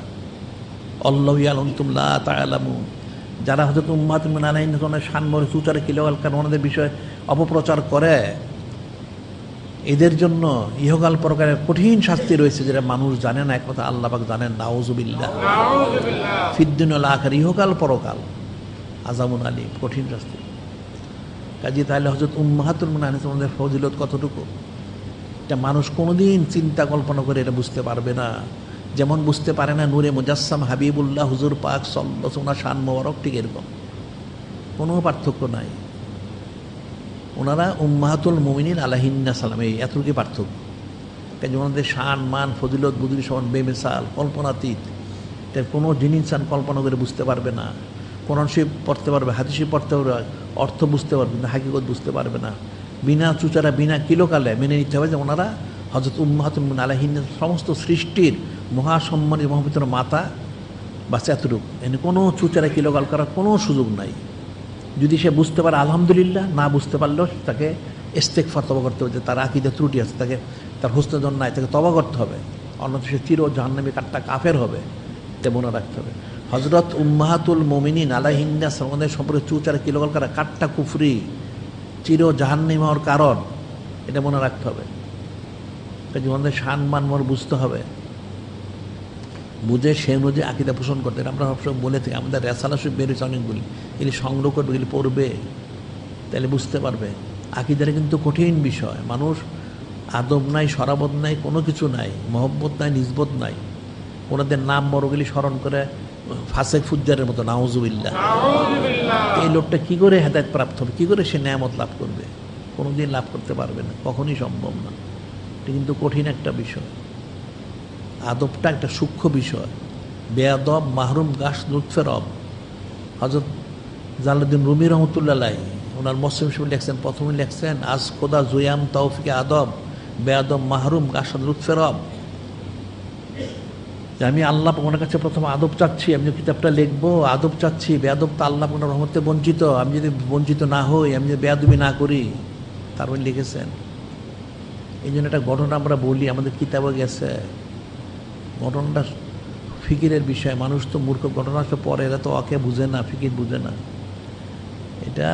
আল্লাহু ইয়ালামু আনতুম লা তা'লামুন। যারা হযরত উম্মাতুল মুমিনিন আলাইহিন্নাস শানমোহর চুচারা কিলোকাল কারণ ওনাদের বিষয়ে অপপ্রচার করে, এদের জন্য ইহকাল পরকালের কঠিন শাস্তি রয়েছে, যেটা মানুষ জানে না। এক কথা আল্লাহ পাক জানেন। নাউজুবিল্লাহ। ফিদ দুনিয়া ওয়াল আখিরাহ, ইহকাল পরকাল আযাবুন আলীম, কঠিন শাস্তি। কাজে তাহলে হযরত উম্মাহাতুল মুমিনিন ওনাদের ফজিলত কতটুকু, এটা মানুষ কোনোদিন চিন্তা কল্পনা করে এটা বুঝতে পারবে না। যেমন বুঝতে পারে না নূরে মুজাসসাম হাবিবুল্লাহ হুজুর পাক সাল্লাল্লাহু আলাইহি ওয়াসাল্লাম শান মোবারক, ঠিক এরকম কোনো পার্থক্য নাই। ওনারা উম্মাহাতুল মুমিনিন আলাইহিন্নাস সালাম, এই এতটুকু পার্থক্য। কাজে ওনাদের শান মান ফজিলত বুজুর্গ সমান বেমিসাল, কল্পনাতীত। এটার কোনো জিনিস কল্পনা করে বুঝতে পারবে না। কোরআন শরীফ পড়তে পারবে, হাদিস শরীফ পড়তে পারবে, অর্থ বুঝতে পারবে না, হাকিকত বুঝতে পারবে না। বিনা চুচারা বিনা কিলোকালে মেনে নিতে হবে যে ওনারা হযরত উম্মাহাতুল মুমিনিন আলাইহিন্নাস সমস্ত সৃষ্টির মহাসম্মানিত মহাপবিত্র মাতা, বাস এতটুকু। এনে কোনো চুচারা কিলোকাল করার কোনো সুযোগ নাই। যদি সে বুঝতে পারে আলহামদুলিল্লাহ, না বুঝতে পারলেও তাকে ইস্তেগফার তওবা করতে হবে, যে তার আকীদা ত্রুটি আছে, তাকে তার হুসনুল নাই, তাকে তওবা করতে হবে। অন্যথা সে চির জাহান্নামী, কাট্টা কাফের হবে। এটা মনে রাখতে হবে। হযরত উম্মাহাতুল মুমিনিন আলাইহিন্নাস আমাদের সম্পর্কে চুচারা কিলোকাল করা কাট্টা কুফরি, চির জাহান্নামী হওয়ার কারণ, এটা মনে রাখতে হবে। কাজে আমাদের শান মান বুঝতে হবে, বুঝে সে অনুযায়ী আকীদা পোষণ করতে। আমরা সবসময় বলে থাকি, আমাদের রেসালা শরীফ বেরিয়েছে অনেকগুলি, এগুলি সংগ্রহ করবে, এগুলি পড়বে, তাহলে বুঝতে পারবে। আকীদার কিন্তু কঠিন বিষয়। মানুষ আদব নাই, সরাবত নাই, কোনো কিছু নাই, মহব্বত নাই, নিসবত নাই। ওনাদের নাম বড়গুলি স্মরণ করে ফাসেক ফুজ্জারের মতো। নাউজুবিল্লাহ। এই লোকটা কী করে হেদায়েত প্রাপ্ত হবে, কী করে সে নেয়ামত লাভ করবে? কোনোদিন লাভ করতে পারবে না, কখনই সম্ভব না। এটা কিন্তু কঠিন একটা বিষয়। আদবটা একটা সূক্ষ্ম বিষয়। বেয়াদব মাহরুম গাছ লুৎফে রব। হযরত জালালউদ্দিন রুমি রহমতুল্লাহ আলাইহি ওনার মুসলিম শরীফে লেখছেন, প্রথমে লেখছেন আজ খোদা জুয়াম তৌফিকে আদব বেয়াদব মাহরুম গাছ লুৎফে রব। আমি আল্লাহ ওনার কাছে প্রথম আদব চাচ্ছি, আমি যে কিতাবটা লিখবো আদব চাচ্ছি। বেয়াদব তো আল্লাহ ওনার রহমতে বঞ্চিত, আমি যদি বঞ্চিত না হই, আমি যদি বেয়াদবি না করি, তারপর লিখেছেন। এই জন্য একটা ঘটনা আমরা বলি, আমাদের কিতাবে গেছে। ঘটনাটা ফিকিরের বিষয়। মানুষ তো মূর্খ, ঘটনা তো পরে, এরা তো ওকে বুঝে না, ফিকির বুঝে না। এটা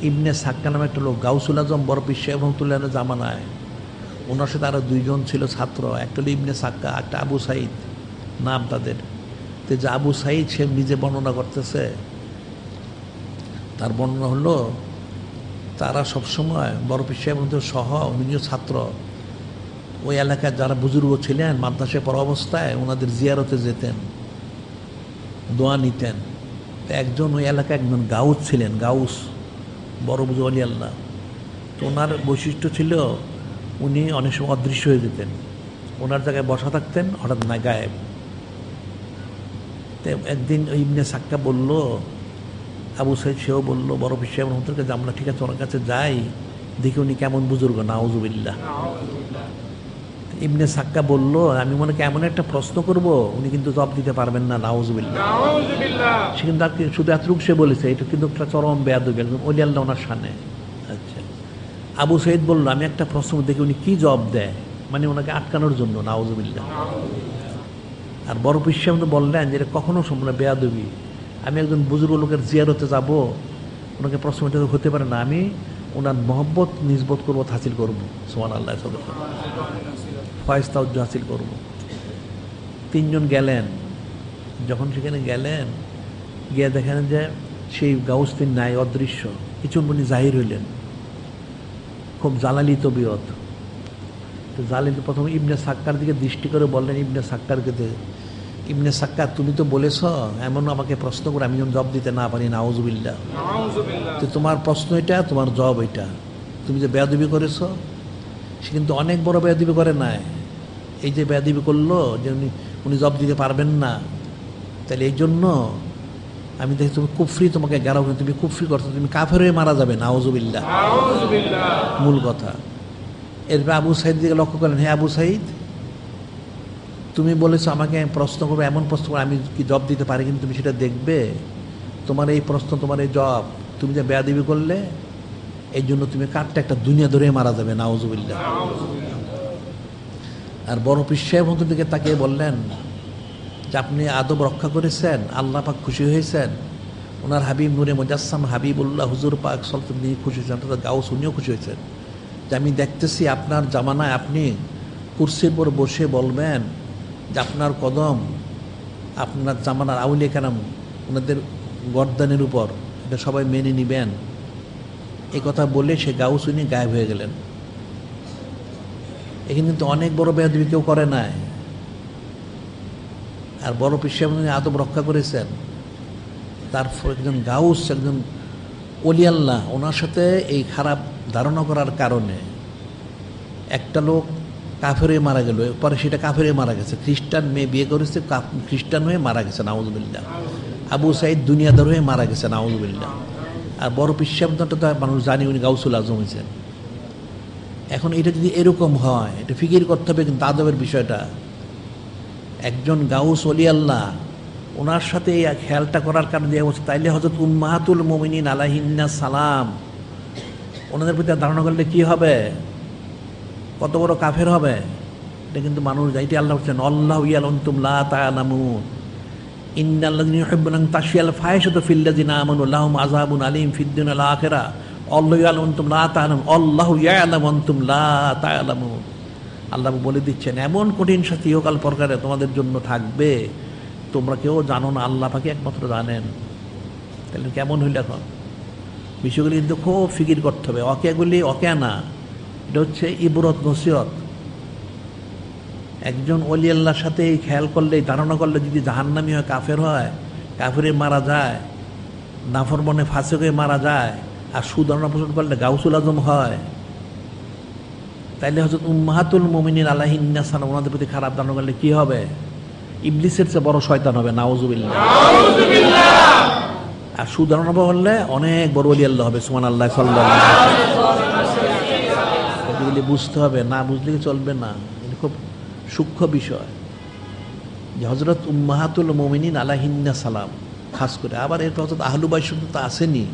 ইবনে সাক্কা নামে একটা লোক, গাউসুল আজম বড় পীর সাহেব রহমতুল্লাহের জামানায়, ওনার সাথে আরও দুইজন ছিল ছাত্র, একটা হলো ইবনে সাক্কা, একটা আবু সাইদ নাম তাদের। তো যে আবু সাইদ, সে নিজে বর্ণনা করতেছে, তার বর্ণনা হলো তারা সবসময় বড় পীর সাহেব সহ নিজের ছাত্র ওই এলাকায় যারা বুজুর্গ ছিলেন মাদ্রাসায় পড়া অবস্থায় ওনাদের জিয়ারতে যেতেন, দোয়া নিতেন। তো একজন ওই এলাকায় একজন গাউস ছিলেন, গাউস বড় বুজুর্গ আলী আল্লাহ। তো ওনার বৈশিষ্ট্য ছিল উনি অনেক সময় অদৃশ্য হয়ে যেতেন, ওনার জায়গায় বসা থাকতেন, হঠাৎ না গায়েব। তো একদিন ওই ইবনে সাক্কা বলল, আবু সাইদ সেও বললো বড় পীর সাহেব রহমতুল্লাহকে যে আমরা ঠিক আছে ওনার কাছে যাই, দেখি উনি কেমন বুজুর্গ, নাউজুবিল্লাহ। ইবনে সাক্কা বলল, আমি মনে করি এমন একটা প্রশ্ন করব উনি কিন্তু জবাব দিতে পারবেন না, নাউজুবিল্লাহ। সে কিন্তু শুধু এতটুকু সে বলেছে, এটা কিন্তু একটা চরম বেয়াদবি, একদম ওলি আল্লাহ ওনার সামনে। আচ্ছা, আবু সাইদ বলল, আমি একটা প্রশ্ন দেখি উনি কি জবাব দেয়, মানে ওনাকে আটকানোর জন্য, নাউজুবিল্লাহ। আর বড় পীর সাহেব বললেন যে এটা কখনো সম্ভব না, বেয়াদবি। আমি একজন বুজুর্গ লোকের জিয়ারতে যাব, ওনাকে প্রশ্ন হতে পারে না, আমি ওনার মহব্বত নিজবত করবো, হাসিল করবো, সুবহানাল্লাহ, ফয়েজ তাওজ্জু হাসিল করব। তিনজন গেলেন, যখন সেখানে গেলেন গিয়ে দেখেন যে সেই গাউস তিন নাই, অদৃশ্য। কিছু উনি জাহির হইলেন, খুব জালালি তবিয়ত। তো জালালি প্রথমে ইবনে সাক্কার দিকে দৃষ্টি করে বললেন, ইবনে সাক্কারকে, ইবনে সাক্কার তুমি তো বলেছ এমন আমাকে প্রশ্ন করে আমি যখন জবাব দিতে না পারি, নাউজুবিল্লাহ। তো তোমার প্রশ্ন এটা, তোমার জবাব এটা, তুমি যে বেয়াদবি করেছ। সে কিন্তু অনেক বড় বেয়াদবি করে নাই, এই যে বেয়াদবি করলো যে উনি জবাব দিতে পারবেন না, তাহলে এই জন্য আমি দেখি তুমি কুফরি, তোমাকে গেরাও, তুমি কুফরি করছো, তুমি কাফের হয়ে মারা যাবে, নাউজুবিল্লাহ, মূল কথা। এরপর আবু সাইদ দিকে লক্ষ্য করেন, হে আবু সাইদ, তুমি বলেছো আমাকে প্রশ্ন করবে, এমন প্রশ্ন করে আমি কি জবাব দিতে পারি, কিন্তু তুমি সেটা দেখবে, তোমার এই প্রশ্ন, তোমার এই জবাব, তুমি যে বেয়াদবি করলে এই জন্য তুমি কাঠটা একটা দুনিয়া ধরে মারা যাবে, নাউজুবিল্লাহ। আর বড় পীর সাহেব দিকে তাকিয়ে বললেন যে আপনি আদব রক্ষা করেছেন, আল্লাহ পাক খুশি হয়েছেন, ওনার হাবিব নূরে মুজাসসাম হাবিবুল্লাহ হুজুর পাক সাল্লাল্লাহু আলাইহি খুশি হয়েছেন, অর্থাৎ গাউস উনিও খুশি হয়েছেন যে আমি দেখতেছি আপনার জামানায় আপনি কুরসির পর বসে বলবেন যে আপনার কদম আপনার জামানার আউলিয়া কেরাম ওনাদের গর্দানের উপর, এটা সবাই মেনে নিবেন। এই কথা বলে সে গাউস উনি গায়েব হয়ে গেলেন। এখানে কিন্তু অনেক বড় বেয়াদবি কেউ করে নাই। আর বড় পীর সাহেব আদব রক্ষা করেছেন। তারপর একজন গাউস, একজন ওলি আল্লাহ, ওনার সাথে এই খারাপ ধারণা করার কারণে একটা লোক কাফের হয়ে মারা গেল, পরে সেটা কাফের হয়ে মারা গেছে, খ্রিস্টান মেয়ে বিয়ে করেছে, খ্রিস্টান হয়ে মারা গেছে, নাউজুবিল্লাহ। আবু সাইদ দুনিয়াদার হয়ে মারা গেছে, নাউজুবিল্লাহ। আর বড় পীর সাহেব তো মানুষ জানি উনি গাউসুল আজম হয়েছেন। এখন এটা যদি এরকম হয়, এটা ফিকির করতে হবে কিন্তু আদবের বিষয়টা। একজন গাউস ওলি আল্লাহ, ওনার সাথে এই খেয়ালটা করার কারণে দেওয়া হচ্ছে, তাইলে হযরত উম্মাহাতুল মুমিনিন আলাইহিন্না সালাম ওনাদের প্রতি ধারণা করলে কি হবে, কত বড় কাফের হবে। এটা কিন্তু মানুষ, এইটি আল্লাহ বলছেন, আল্লাহু ইয়ালামু আনতুম লা তা'লামুন ইন্নাল্লাযীনা ইউহিব্বুনা আন তাশিয়াল ফাহিশাতু ফিল্লাযীনা আমানু লাহুম আযাবুন আলীম ফিদ দুনিয়া ওয়াল আখিরাহ আল্লাহু ইয়ালামু আনতুম লা তা'লামুন আল্লাহু ইয়ালামু আনতুম লা তা'লামুন। আল্লাহ বলে দিচ্ছেন এমন কঠিন শাস্তি ইহকাল পরকালে তোমাদের জন্য থাকবে, তোমরা কেউ জানো না, আল্লাহ পাকই একমাত্র জানেন। তাহলে কেমন হইল এখন বিষয়গুলি কিন্তু খুব ফিকির করতে হবে। অকেগুলি অকে না, এটা হচ্ছে ইবরত নসিহত। একজন ওলি আল্লাহর সাথে এই খেয়াল করলে, ধারণা করলে যদি জাহান্নামী হয়, কাফের হয়, কাফেরে মারা যায়, নাফরমানে ফাসিক হয়ে মারা যায়, আর সুধারণা পোষণ করলে গাউসুল আজম হয়, তাইলে হযরত উম্মাহাতুল মুমিনিন আলাইহিন্না সালাম ওনাদের প্রতি খারাপ ধারণা করলে কি হবে? ইবলিসের চেয়ে বড় শয়তান হবে, নাউজুবিল্লাহ। আর সুধারণা করলে অনেক বড় ওলি আল্লাহ হবে, সুবহানাল্লাহ, সাল্লাল্লাহু আলাইহি ওয়াসাল্লাম। এগুলি বুঝতে হবে, না বুঝলে চলবে না। এটা খুব সূক্ষ্ম বিষয় যে হযরত উম্মাহাতুল মুমিনিন আলাইহিন্না সালাম খাস করে। আবার এরপর হযরত আহলু বাইত শব্দ তো আসেনি,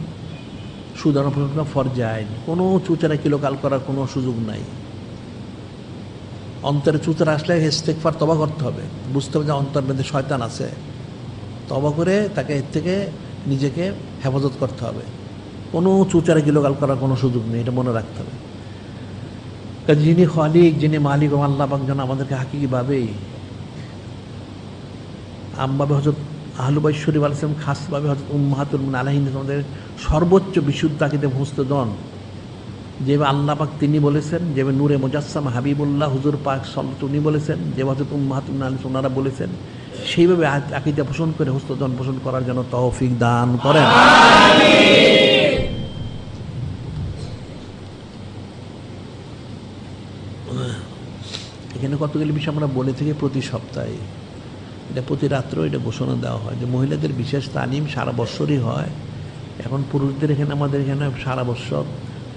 সুধারণা পোষণ করা ফরজে আইন, কোনো চুচারা কিলোকাল করার কোনো সুযোগ নাই। অন্তরে চুচরা আসলে ইস্তেগফার তওবা করতে হবে, বুঝতে হবে যে অন্তর মধ্যে শয়তান আছে, তওবা করে তাকে এর থেকে নিজেকে হেফাজত করতে হবে। কোনো চুচারে গিলোগাল করার কোনো সুযোগ নেই, এটা মনে রাখতে হবে। যিনি খালিক, যিনি মালিক ও আল্লাহ পাক যেন আমাদেরকে হাকিকিভাবেই আমভাবে হযরত আহলু বাইত শরীফ আলাইহিস সালাম, খাসভাবে হযরত উম্মাহাতুল মুমিনিন আলাইহিন আমাদের সর্বোচ্চ বিশুদ্ধ আকীদা মুস্তাদন, যেভাবে আল্লাহ পাক তিনি বলেছেন, যেভাবে নূরে মুজাসসাম হাবিবুল্লাহ হুজুর পাক সাল্লাল্লাহু তিনি বলেছেন, যেভাবে হযরত উম্মাহাতুল মুমিনিন আলাইহিস ওনারা বলেছেন, সেইভাবে আকীদা পোষণ করে হস্তদন পোষণ করার জন্য তৌফিক দান করেন। এখানে কতগুলি বিষয় আমরা বলে থাকি প্রতি সপ্তাহে, এটা প্রতি রাত্রেও এটা ঘোষণা দেওয়া হয় যে মহিলাদের বিশেষ তালিম সারা বৎসরই হয়। এখন পুরুষদের এখানে, আমাদের এখানে সারা বৎসর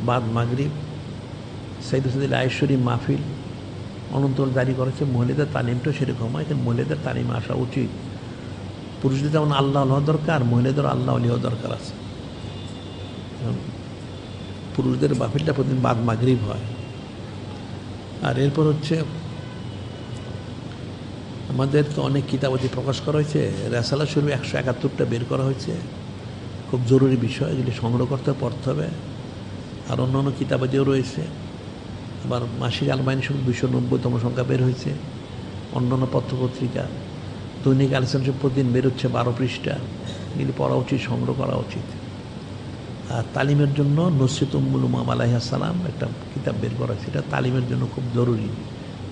বাদ মাগরিব সাইয়্যিদুল আয়েশরী মাহফিল অনন্তর জারি করেছে। মহিলাদের তালিমটাও সেরকম হয়, এখানে মহিলাদের তালিম আসা উচিত। পুরুষদের যেমন আল্লাহ হওয়া দরকার, মহিলাদের আল্লাহ আলী হওয়া দরকার আছে। পুরুষদের মাহফিলটা প্রতিদিন বাদ মাগরিব হয়। আর এরপর হচ্ছে আমাদের তো অনেক কিতাবাদি প্রকাশ করা হয়েছে, রেসালা শরীফ 171টা বের করা হয়েছে, খুব জরুরি বিষয়, এগুলি সংগ্রহ করতে পড়তে হবে। আর অন্যান্য কিতাবাদিও রয়েছে। আবার মাসিক আলমাইন শরীফ 290তম সংখ্যা বের হয়েছে। অন্যান্য পত্রপত্রিকা দৈনিক আলোচনা শরীফ প্রতিদিন বের হচ্ছে 12 পৃষ্ঠা, এগুলি পড়া উচিত, সংগ্রহ করা উচিত। আর তালিমের জন্য নসরত উম্মুল উমাম আলাইহিস সালাম একটা কিতাব বের করা, সেটা তালিমের জন্য খুব জরুরি,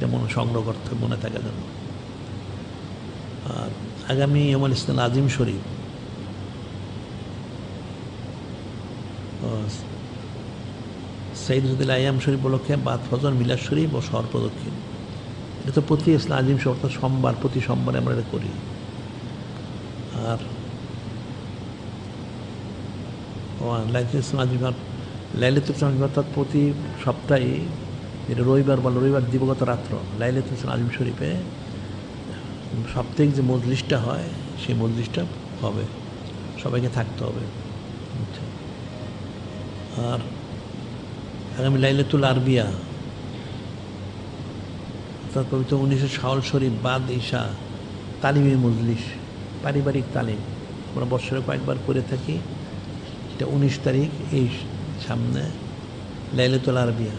যেমন সংগ্রহ করতে মনে থাকার জন্য। আর আগামী ইয়ামুল ইসলাম আজিম শরীফ, সাইয়্যিদুল আইয়াম শরীফ উপলক্ষে বাদ ফজর, মিলাদ শরীফ ও শহর প্রদক্ষিণ, এটা তো প্রতি ইসলাম আজিম শরীফ অর্থাৎ সোমবার, প্রতি সোমবারে আমরা এটা করি। আর লাইলাতুল ইসলাম আজিম, লাইলাতুল ইসলাম আজিম অর্থাৎ প্রতি সপ্তাহে, এটা রবিবার বলে, রবিবার দিবগত রাত্র লাইলাতুল ইসলাম আজিম শরীফে সাপ্তাহিক যে মজলিসটা হয়, সেই মজলিসটা হবে, সবাইকে থাকতে হবে। আর আগামী লাইলাতুল আরবিয়া অর্থাৎ পবিত্র 19 শাওয়াল শরীফ বাদ ঈশা তালিমি মজলিস, পারিবারিক তালিম আমরা বছরে কয়েকবার করে থাকি। এটা 19 তারিখ, এই সামনে লাইলাতুল আরবিয়া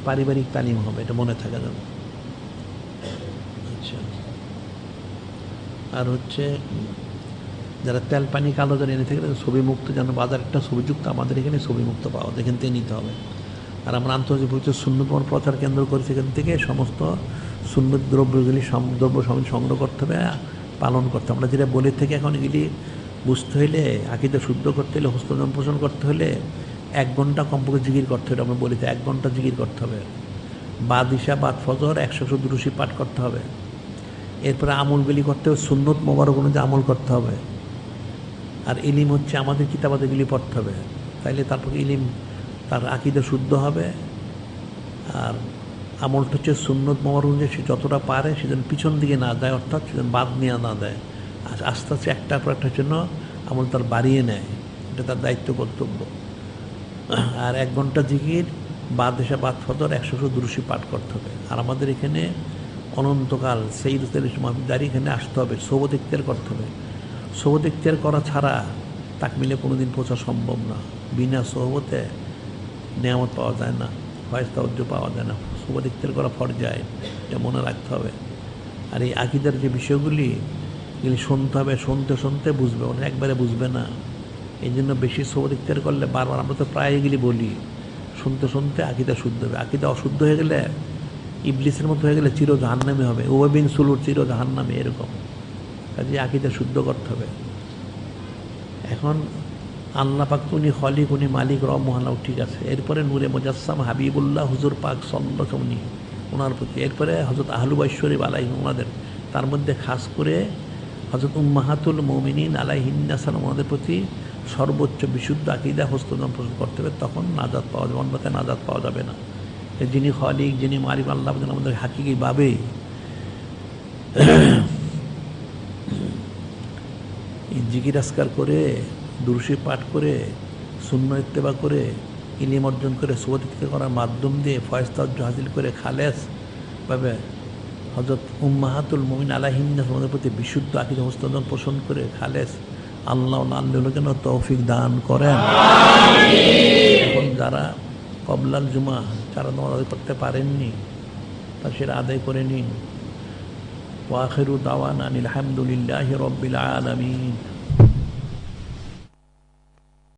পারিবারিক তালিম হবে, এটা মনে থাকা যাবে। আচ্ছা, আর হচ্ছে যারা তেল পানি কালো জারি এনে থাকে ছবি মুক্ত, যেন বাজার একটা ছবিযুক্ত, আমাদের এখানে ছবি মুক্ত পাওয়া যায়, এখান থেকে নিতে হবে। আর আমরা আন্তর্জাতিক সুন্নত প্রচার কেন্দ্র করেছি, এখান থেকে সমস্ত সুন্নত দ্রব্যগুলি সংগ্রহ করতে হবে, পালন করতে হবে। আমরা যেটা বলে থাকি এখন, এগুলি বুঝতে হইলে, আকীদা শুদ্ধ করতে হলে, হস্তজন পোষণ করতে হলে 1 ঘন্টা কমপক্ষে জিকির করতে হবে। আমরা বলি 1 ঘন্টা জিকির করতে হবে, বাদ ঈশা বাদ ফজর 100 দুরূশী পাঠ করতে হবে। এরপরে আমলগুলি করতে হবে, সুন্নত মোবারক অনুযায়ী আমল করতে হবে। আর ইলিম হচ্ছে আমাদের কিতাবাদিগুলি পড়তে হবে, তাইলে তারপর ইলিম, তার আকীদা শুদ্ধ হবে। আর আমলটা হচ্ছে সুন্নত মোবারক অনুযায়ী সে যতটা পারে সেজন্য পিছন দিকে না যায়, অর্থাৎ সেজন্য বাদ নিয়ে না দেয়, আস্তে আস্তে একটার পর একটার জন্য আমল তার বাড়িয়ে নেয়, এটা তার দায়িত্ব কর্তব্য। আর 1 ঘন্টা জিকির, বাদ ঈশা বাদ ফজর 100 দুরূশী পাঠ করতে হবে। আর আমাদের এখানে অনন্তকাল সাইয়্যিদুল মাহমুদারি এখানে আসতে হবে, সোহবত ইখতিয়ার করতে হবে। সোহবত ইখতিয়ার করা ছাড়া তাকমিলে কোনোদিন পৌঁছা সম্ভব না। বিনা সোহবতে নেয়ামত পাওয়া যায় না, ফয়েজ তাওজ্জুহ পাওয়া যায় না। সোহবত ইখতিয়ার করা ফরজ, এটা মনে রাখতে হবে। আর এই আকীদার যে বিষয়গুলি, এগুলি শুনতে হবে, শুনতে শুনতে বুঝবে, ওটা একবারে বুঝবে না। এই জন্য বেশি সোহবত ইখতিয়ার করলে বারবার, আমরা তো প্রায় এগুলি বলি, শুনতে শুনতে আকীদা শুদ্ধ হবে। আকীদা অশুদ্ধ হয়ে গেলে, ইবলিসের মতো হয়ে গেলে চির জাহান্নামী হবে, উবাই বিন সুলুর চির জাহান্নামী, এরকম। কাজে আকীদা শুদ্ধ করতে হবে। এখন আল্লাহ পাক তো উনি খলিক, উনি মালিক, রব মহানাও, ঠিক আছে। এরপরে নূরে মুজাসসাম হাবিবুল্লাহ হুজুর পাক সাল্লাল্লাহু উনি, ওনার প্রতি, এরপরে হযরত আহলু বাইত শরীফ আলাইহিম ওনাদের, তার মধ্যে খাস করে হযরত উম্মাহাতুল মুমিনিন আলাইহিন্না সালাম ওনাদের প্রতি সর্বোচ্চ বিশুদ্ধ আকীদা হস্তদান পোষণ করতে হবে, তখন নাজাত পাওয়া যাবে, অন্যথায় নাজাত পাওয়া যাবে না। যিনি খালিক, যিনি মালিক আল্লাহ আমাদের হাকিকিভাবে জিকির আসকার করে, দুরূশী পাঠ করে, সুন্নাহ ইত্তেবা করে, ইলম অর্জন করে, সোহবত ইখতিয়ার করার মাধ্যম দিয়ে ফয়েজ তাওজ্জুহ হাসিল করে খালেসভাবে হযরত উম্মাহাতুল মুমিন আলাইহিন্নাস আমাদের প্রতি বিশুদ্ধ আকীদা মুস্তাকিম পোষণ করে খালেস আল্লাহ আল্লাহকে যেন তৌফিক দান করেন। এখন যারা কবলাল জুমা যারা নামাজ আদায় করতে পারেননি তারা সেটা আদায় করে নিন। ওয়া আখিরু দাওয়ানা আনিল হামদুলিল্লাহি রাব্বিল আলামিন।